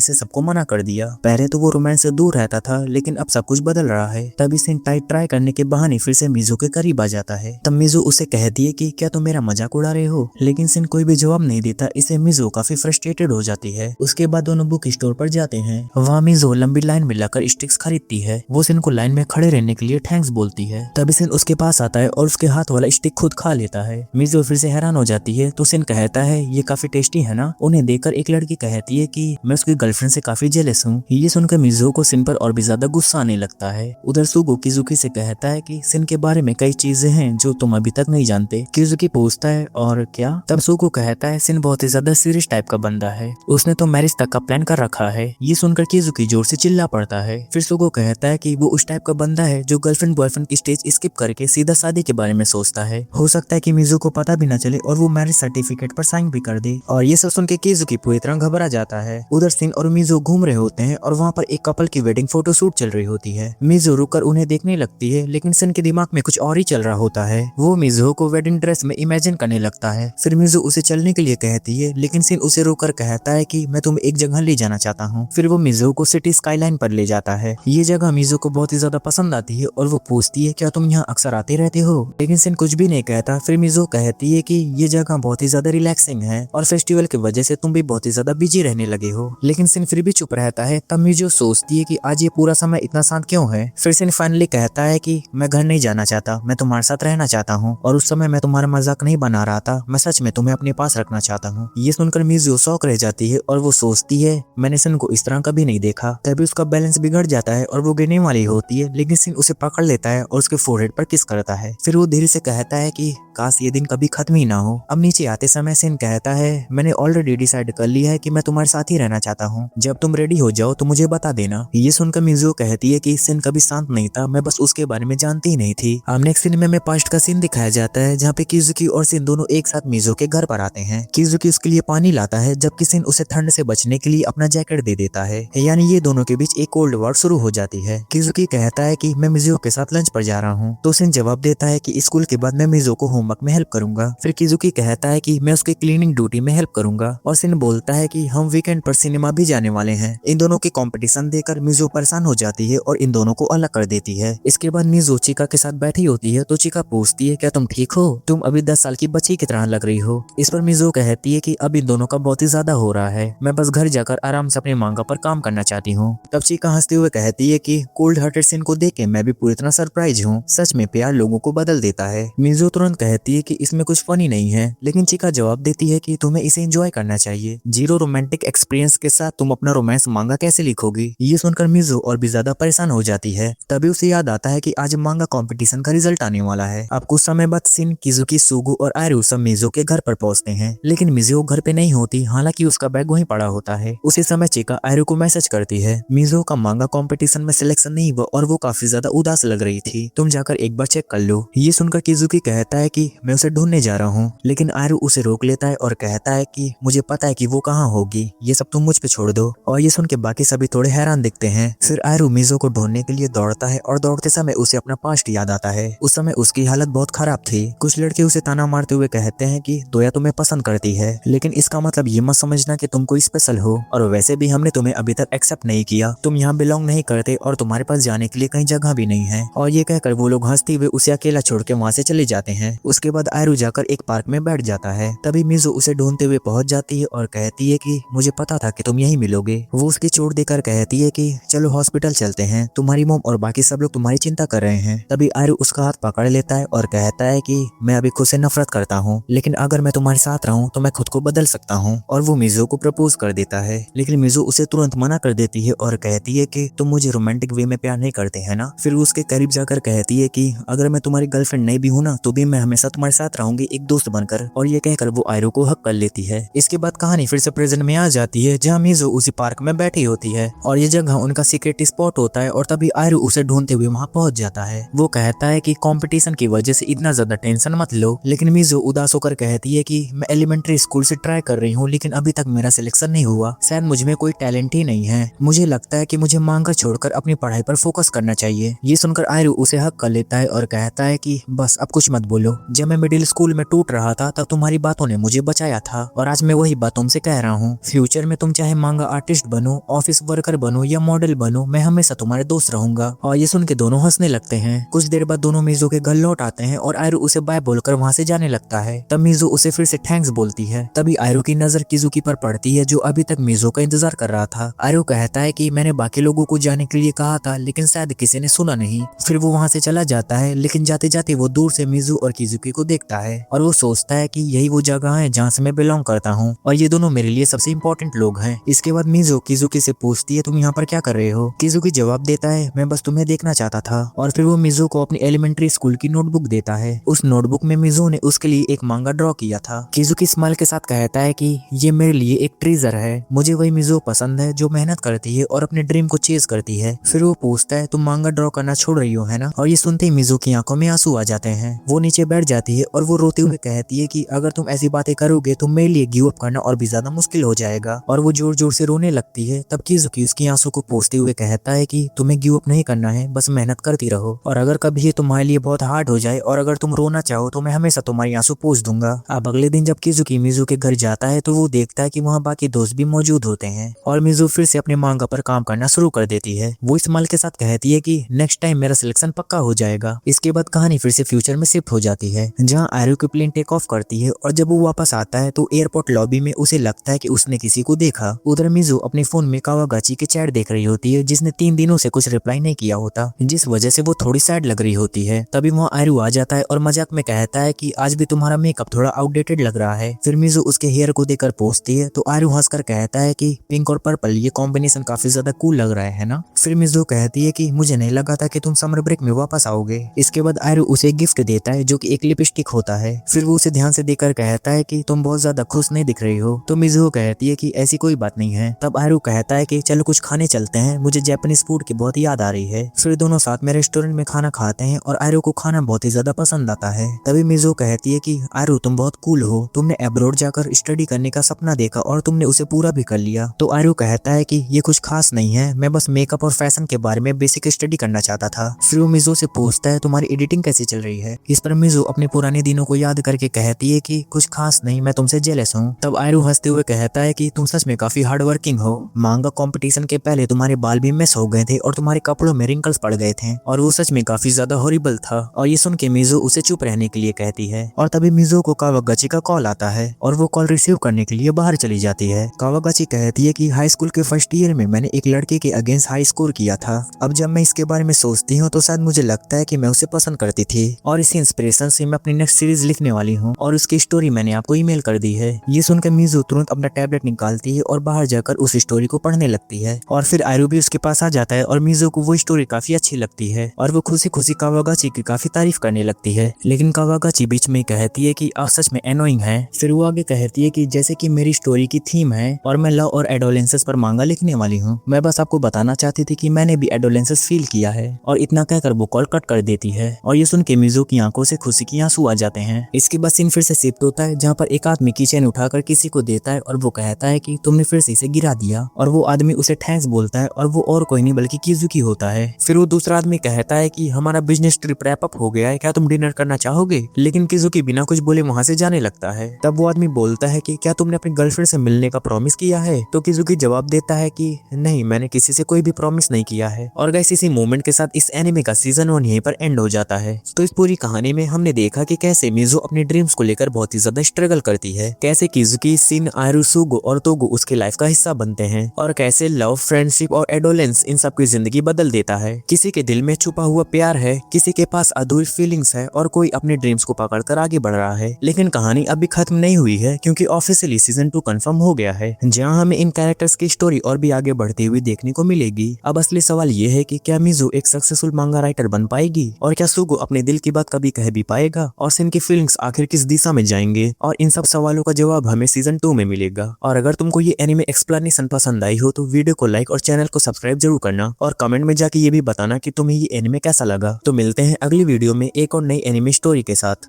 से सबको मना कर दिया। पहले तो वो रोमांस से दूर रहता था लेकिन अब सब कुछ बदल रहा है। तभी सिन टाई ट्राई करने के बहाने फिर से मिजो के करीब आ जाता है। तब मिजो उसे कहती है कि क्या तुम मेरा मजाक उड़ा रहे हो, लेकिन सिन कोई भी जवाब नहीं देता। इससे मिजो काफी फ्रस्ट्रेटेड हो जाती है। उसके बाद दोनों बुक स्टोर पर जाते हैं। वहाँ मिजो लंबी लाइन में लाकर स्टिक्स खरीदती है। वो सिन को लाइन में खड़े रहने के लिए थैंक्स बोलती है। तभी सिन उसके पास आता है और उसके हाथ वाला स्टिक खुद खा लेता है। मिजो फिर से हैरान हो जाती है तो सिन कहता है ये काफी टेस्टी है ना। उन्हें देखकर एक लड़की कहती है कि मैं उसकी गर्लफ्रेंड से काफी जेलस हूँ। ये सुनकर मिजो को सिन पर और भी ज्यादा गुस्सा आने लगता है। उधर सुगो किजुकी से कहता है कि सिन के बारे में कई चीजें हैं जो तुम अभी तक नहीं जानते। किजुकी पूछता है और क्या? तब सुगो कहता है सिन बहुत ही ज्यादा सीरियस टाइप का बंदा है, उसने तो मैरिज तक का प्लान कर रखा है। ये सुनकर किजुकी जोर से चिल्ला पड़ता है। फिर सुगो कहता है कि वो उस टाइप का बंदा है जो गर्लफ्रेंड बॉयफ्रेंड की स्टेज स्किप करके सीधा शादी के बारे में सोचता है। हो सकता है कि मिजो को पता भी न चले और वो मैरिज सर्टिफिकेट पर साइन भी कर दे। और ये सब सुन के किजुकी पूरी तरह घबरा जाता है। उधर सिन और मिजो घूम रहे होते हैं और वहाँ पर एक कपल की वेडिंग फोटो शूट चल रही होती है। मिजो रुककर उन्हें देखने लगती है लेकिन सिन के दिमाग में कुछ और ही चल रहा होता है। वो मिजो को वेडिंग ड्रेस में इमेजिन करने लगता है। फिर मिजो उसे चलने के लिए कहती है लेकिन सिन उसे रोककर कहता है कि मैं तुम्हें एक जगह ले जाना चाहता हूँ। फिर वो मिजो को सिटी स्काईलाइन पर ले जाता है। ये जगह मिजो को बहुत ही ज्यादा पसंद आती है और वो पूछती है क्या तुम यहाँ अक्सर आते रहते हो, लेकिन सिन कुछ भी नहीं कहता। फिर मिजो कहती है कि ये जगह बहुत ही ज्यादा रिलैक्सिंग है और फेस्टिवल की वजह से तुम भी बहुत ही ज्यादा बिजी रहने लगे हो। लेकिन सिन फिर भी चुप रहता है। तब मिजो सोचती है कि आज ये पूरा समय इतना शांत क्यों है। फिर सिन फाइनली कहता है कि मैं घर नहीं जाना चाहता, मैं तुम्हारे साथ रहना चाहता हूँ और उस समय मैं तुम्हारा मजाक नहीं बना रहा था, मैं सच में तुम्हें अपने पास रखना चाहता हूँ। ये सुनकर मिजो शौक रह जाती है और वो सोचती है मैंने सिन को इस तरह कभी नहीं देखा। तभी उसका बैलेंस बिगड़ जाता है और वो गिरने वाली होती है लेकिन सिन उसे पकड़ लेता है और उसके फोरहेड पर किस करता है। फिर वो धीरे से कहता है कि काश ये दिन कभी खत्म ही ना हो। अब नीचे आते समय सिन कहता है मैंने ऑलरेडी डिसाइड कर लिया है कि मैं तुम्हारे साथ ही रहना चाहता हूँ, जब तुम रेडी हो जाओ तो मुझे बता देना। ये सुनकर मिजो कहती है कि सिन कभी शांत नहीं था, मैं बस उसके बारे में जानती ही नहीं थी। अब नेक्स्ट सीन में पास्ट का सीन दिखाया जाता है जहाँ पे किजुकी और सिन दोनों एक साथ मिजो के घर पर आते हैं। किजुकी उसके लिए पानी लाता है जबकि सिन उसे ठंड से बचने के लिए अपना जैकेट दे देता है। यानी ये दोनों के बीच एक कोल्ड वॉर शुरू हो जाती है। किजुकी कहता है कि मैं मिजुओ के साथ लंच पर जा रहा हूँ, तो सिन जवाब देता है कि स्कूल के बाद मैं मिजुओ को होमवर्क में हेल्प करूंगा। फिर किजुकी कहता है कि मैं उसकी क्लीनिंग ड्यूटी में हेल्प करूंगा, और सिन बोलता है कि हम वीकेंड पर सिनेमा भी जाने वाले हैं। इन दोनों की कंपटीशन देखकर मिजुओ परेशान हो जाती है और इन दोनों को अलग कर देती है। इसके बाद मिजुओ चिका के साथ बैठी होती है, तो चिका पूछती है क्या तुम ठीक हो? तुम अभी 10 साल की बच्ची की तरह लग रही हो। इस पर मिजुओ कहती है कि अब इन दोनों का बहुत ही ज्यादा हो रहा है, मैं बस घर जाकर आराम से अपने मांगा पर काम करना चाहती हूँ। तब चिका हंसते हुए कहती है कि कोल्ड हार्टेड सिन को देख के मैं भी पूरी तरह सरप्राइज हूँ, सच में प्यार लोगों को बदल देता है। मिजुओ तुरंत कहती है कि इसमें कुछ फनी नहीं है, लेकिन चिका जवाब देती है कि तुम्हें इसे एंजॉय करना चाहिए। जीरो रोमांटिक एक्सपीरियंस के साथ तुम अपना रोमांस मांगा कैसे लिखोगी? ये सुनकर मिजुओ और भी ज्यादा परेशान हो जाती है। तभी उसे याद आता है कि आज मांगा कंपटीशन का रिजल्ट आने वाला है। अब कुछ समय बाद सिन, किजुकी, सुगु और आयरू सब मिजुओ के घर पर पहुंचते हैं, लेकिन मिजुओ घर पे नहीं होती, हालांकि उसका बैग वहीं पड़ा होता है। उसी समय चिका आयरू को मैसेज करती है मिजुओ का मांगा कंपटीशन में सिलेक्शन नहीं हुआ और वो काफी ज्यादा उदास लग रही थी, तुम जाकर एक बार चेक कर लो। ये सुनकर किजुकी कहता है कि मैं उसे ढूंढने जा रहा हूँ, लेकिन आयरू उसे रोक लेता है और कहता है कि मुझे पता है कि वो कहाँ होगी, ये सब तुम मुझ पे छोड़ दो। और ये सुन के बाकी सभी थोड़े हैरान दिखते हैं। फिर आयरू मिजुओ को ढूंढने के लिए दौड़ता है और दौड़ते समय उसे अपना पास्ट याद आता है। उस समय उसकी हालत बहुत खराब थी। कुछ लड़के उसे ताना मारते हुए कहते हैं कि दोया तुम्हें पसंद करती है, लेकिन इसका मतलब ये मत समझना कि तुम कोई स्पेशल हो, और वैसे भी हमने तुम्हें अभी तक एक्सेप्ट नहीं किया, तुम यहाँ बिलोंग नहीं करते और तुम्हारे पास जाने के लिए कहीं जगह भी नहीं है। और ये कहकर वो लोग हंसते हुए उसे अकेला छोड़ के वहाँ से चले जाते हैं। उसके बाद आयरू जाकर एक पार्क में बैठ जाता है। तभी मिजुओ उसे ढूंढते हुए पहुंच जाती है और कहती है कि मुझे पता था कि तुम यहीं मिलोगे। वो उसकी चोट देकर कहती है कि चलो हॉस्पिटल चलते हैं, तुम्हारी मॉम और बाकी सब लोग तुम्हारी चिंता कर रहे हैं। तभी आयरू उसका हाथ पकड़ लेता है और कहता है कि मैं अभी खुद से नफरत करता हूँ, लेकिन अगर मैं तुम्हारे साथ रहूँ तो मैं खुद को बदल सकता हूँ। और वो मिजुओ को प्रपोज कर देता है, लेकिन मिजुओ उसे तुरंत मना कर देती है और कहती है कि तुम मुझे रोमांटिक वे में प्यार नहीं करते है ना। फिर उसके करीब जाकर कहती है कि अगर मैं तुम्हारी गर्लफ्रेंड नहीं भी हूँ ना, तो भी मैं हमेशा तुम्हारे साथ रहूंगी एक दोस्त बनकर। और ये कहकर वो आयरू को हक कर लेती है। इसके बाद कहानी फिर से प्रेजेंट में आ जाती है, जहाँ मिजुओ उसी पार्क में बैठी होती है और ये जगह उनका सीक्रेट स्पॉट होता है। और तभी आयरू उसे ढूंढते हुए वहाँ पहुंच जाता है। वो कहता है कि कंपटीशन की वजह से इतना ज्यादा टेंशन मत लो, लेकिन मिजुओ उदास होकर कहती है कि मैं एलिमेंट्री स्कूल से ट्राई कर रही हूँ, लेकिन अभी तक मेरा सिलेक्शन नहीं हुआ, शायद मुझ में कोई टैलेंट ही नहीं है। मुझे लगता है कि मुझे मांगा छोड़कर अपनी पढ़ाई पर फोकस करना चाहिए। ये सुनकर आयरू उसे हक कर लेता है और कहता है कि बस अब कुछ मत बोलो, जब मैं मिडिल स्कूल में टूट रहा था तब तुम्हारी बातों ने मुझे बचाया था, और आज मैं वही बात तुमसे कह रहा हूँ। फ्यूचर में तुम चाहे मांगा आर्टिस्ट बनो, ऑफिस वर्कर बनो या मॉडल बनो, मैं हमेशा तुम्हारे दोस्त रहूंगा। और ये सुन के दोनों हंसने लगते हैं। कुछ देर बाद दोनों मिजुओ के घर लौट आते हैं और आयरू उसे बाय बोलकर वहाँ से जाने लगता है। तब मिजुओ उसे फिर से थैंक्स बोलती है। तभी आयरू की नजर किजुकी पर पड़ती है, जो अभी तक मिजुओ का इंतजार कर रहा था। आयरू कहता है कि मैंने बाकी लोगों को जाने के लिए कहा था, लेकिन शायद किसी ने सुना नहीं। फिर वो वहाँ से चला जाता है, लेकिन जाते जाते वो दूर से मिजुओ और किजुकी को देखता है और वो सोचता है कि यही वो जगह है जहाँ से मैं बिलोंग करता हूँ और ये दोनों मेरे लिए सबसे इम्पोर्टेंट लोग हैं। इसके बाद मिजुओ किजुकी से पूछती है तुम यहाँ पर क्या कर रहे हो? किजुकी जवाब देता है मैं बस तुम्हें देखना चाहता था। और फिर वो मिजुओ को अपनी एलिमेंट्री स्कूल की नोटबुक देता है। उस नोटबुक में मिजुओ ने उसके लिए एक मांगा ड्रॉ किया था। किजुकी स्माइल के साथ कहता है कि ये मेरे लिए एक ट्रेजर है, मुझे वही मिजुओ पसंद है जो मेहनत करती है और अपने ड्रीम को चेज करती है। फिर वो पूछता है तुम मांगा ड्रॉ करना छोड़ रही हो है ना? और ये सुनते ही मिजुओ की आंखों में आंसू आ जाते हैं। वो नीचे बैठ जाती है और वो रोते हुए कहती है कि अगर तुम ऐसी बातें करोगे तो मेरे लिए गिव अप करना और भी ज्यादा मुश्किल हो जाएगा। और वो जोर जोर से रोने लगती है। तब किजुकी उसकी आंसू को पोंछते हुए कहता है कि तुम्हें गिव अप नहीं करना है, बस मेहनत करती रहो, और अगर कभी ये तुम्हारे लिए बहुत हार्ड हो जाए और अगर तुम रोना चाहो तो मैं हमेशा तुम्हारी आंसू पोंछ दूंगा। अब अगले दिन जब किजुकी मिजुओ के घर जाता है तो वो देखता है कि वहाँ बाकी दोस्त भी मौजूद होते हैं और मिजुओ फिर से अपने मांगा पर काम करना शुरू कर देती है। वो इस्माइल के साथ कहती है कि नेक्स्ट टाइम मेरा सिलेक्शन पक्का हो जाएगा। इसके बाद कहानी फिर से फ्यूचर में शिफ्ट हो जाती है, जहाँ आयरू की प्लेन टेक ऑफ करती है और जब वो वापस आता है तो एयरपोर्ट लॉबी में उसे लगता है कि उसने किसी को देखा। उधर मिजुओ अपने फोन में कावागाची के चैट देख रही होती है, जिसने 3 दिनों से कुछ रिप्लाई नहीं किया होता, जिस वजह से वो थोड़ी सैड लग रही होती है। तभी वहाँ आयरू आ जाता है और मजाक में कहता है कि आज भी तुम्हारा मेकअप थोड़ा आउटडेटेड लग रहा है। फिर मिजुओ उसके हेयर को देखकर पूछती है तो आयरू हंसकर कहता है कि पिंक और पर्पल ये कॉम्बिनेशन काफी ज्यादा कूल लग रहा है ना? फिर मिजुओ कहती है कि मुझे नहीं लगा था कि तुम समर ब्रेक में वापस आओगे। इसके बाद आयरू उसे गिफ्ट देता है जो कि एक लिपस्टिक होता है। फिर वो उसे ध्यान से देखकर कहता है कि तुम बहुत ज्यादा खुश नहीं दिख रही हो। तो मिजुओ कहती है कि ऐसी कोई बात नहीं है। तब आयरू कहता है कि चलो कुछ खाने चलते हैं, मुझे जापानीज फूड की बहुत याद आ रही है। फिर दोनों साथ में रेस्टोरेंट में खाना खाते हैं और आयरू को खाना बहुत ही ज्यादा पसंद आता है। तभी मिजुओ कहती है कि आयरू तुम बहुत कूल हो, तुमने अब्रॉड जाकर स्टडी करने का सपना देखा और तुमने उसे पूरा भी कर लिया। तो आयरू कहता है कि ये कुछ खास नहीं है, मैं बस मेकअप और फैशन के बारे में बेसिक स्टडी करना चाहता था। फिर वो मिजो से पूछता है तुम्हारी एडिटिंग कैसी चल रही है। इस पर मिजो अपने पुराने दिनों को याद करके कहती है कि कुछ खास नहीं, मैं तुमसे जेलस हूँ। तब आयरू हंसते हुए कहता है कि तुम सच में काफी हार्ड वर्किंग हो। मांगा कंपटीशन के पहले तुम्हारे बाल भी मिस हो गए थे और तुम्हारे कपड़ों में रिंकल्स पड़ गए थे और वो सच में काफी ज्यादा हॉरिबल था। और ये सुन के मिजो उसे चुप रहने के लिए कहती है और तभी मिजो को कावागाची का कॉल आता है और वो कॉल रिसीव करने के लिए बाहर चली जाती है। कावागाची कहती है कि हाई स्कूल के फर्स्ट ईयर में मैंने एक लड़के के अगेंस्ट हाई स्कोर किया था। अब जब मैं इसके बारे में सोचती हूँ तो शायद मुझे लगता है कि मैं उसे पसंद करती थी और इसी इंस्पिरेशन से मैं अपनी नेक्स्ट सीरीज लिखने वाली हूँ और उसकी स्टोरी मैंने आपको ईमेल कर दी है। ये सुनकर मिजो तुरंत अपना टैबलेट निकालती है और बाहर जाकर उस स्टोरी को पढ़ने लगती है और फिर आयरू भी उसके पास आ जाता है और मिजो को वो स्टोरी काफी अच्छी लगती है और वो खुशी खुशी कावागाची की काफी तारीफ करने लगती है। लेकिन कावागाची बीच में कहती है कि आप सच में एनोइंग हैं। फिर वो आगे कहती है कि जैसे कि मेरी स्टोरी की थीम है और मैं लव और एडोलेंसेस पर मांगा लिखने वाली हूँ, मैं बस आपको बताना चाहती थी कि मैंने भी एडोलेंसेस फील किया है। और इतना कहकर वो कॉल कट कर देती है और ये सुन के मिजो की आंखों से खुशी के आंसू आ जाते हैं। इसके बाद सीन फिर से शिफ्ट होता है जहाँ पर एक आदमी की चेन उठाकर किसी को देता है और वो कहता है कि तुमने फिर से इसे गिरा दिया और वो आदमी उसे थैंक्स बोलता है और वो और कोई नहीं बल्कि किजुकी होता है। फिर वो दूसरा आदमी कहता है कि हमारा बिजनेस ट्रिप रैप अप हो गया है, क्या तुम डिनर करना चाहोगे? लेकिन किजुकी बिना कुछ बोले वहाँ से जाने लगता है। तब वो आदमी बोलता है कि क्या तुमने अपनी गर्लफ्रेंड से मिलने का प्रॉमिस किया है? तो किजुकी जवाब देता है कि नहीं, मैंने किसी से कोई भी प्रॉमिस नहीं किया है। और गाइस इसी मोमेंट के साथ इस एनिमे का सीजन 1 यहीं पर एंड हो जाता है। तो इस पूरी कहानी में हमने देखा कि कैसे मिजो अपने ड्रीम्स को लेकर बहुत ही ज्यादा स्ट्रगल करती है, कैसे किजुकी, शिन, आयरू, सुगो और तोगो उसके लाइफ का हिस्सा बनते हैं और कैसे लव, फ्रेंडशिप और एडोलेंस इन सब की जिंदगी बदल देता है। किसी के दिल में छुपा हुआ प्यार है, किसी के पास अधूरी फीलिंग्स है और कोई अपने ड्रीम्स को पकड़कर आगे बढ़ रहा है। लेकिन कहानी अभी खत्म नहीं हुई है क्योंकि ऑफिशियली सीजन 2 कंफर्म हो गया है, जहां हमें इन कैरेक्टर्स की स्टोरी और भी आगे बढ़ती हुई देखने को मिलेगी। अब असली सवाल ये है कि क्या मिजो एक सक्सेसफुल मांगा राइटर बन पाएगी और क्या सुगो अपने दिल की बात कभी कह भी पाएगा और शिन की फीलिंग्स आखिर किस दिशा में जाएंगे, और इन सब सवालों का जवाब हमें सीजन 2 में मिलेगा। और अगर तुमको ये एनिमे एक्सप्लेनेशन पसंद आई हो तो वीडियो को लाइक और चैनल को सब्सक्राइब जरूर करना और कमेंट में जाके ये भी बताना कि तुम्हें ये एनिमे कैसा लगा। तो मिलते हैं अगली वीडियो में एक और नई एनिमे स्टोरी के साथ।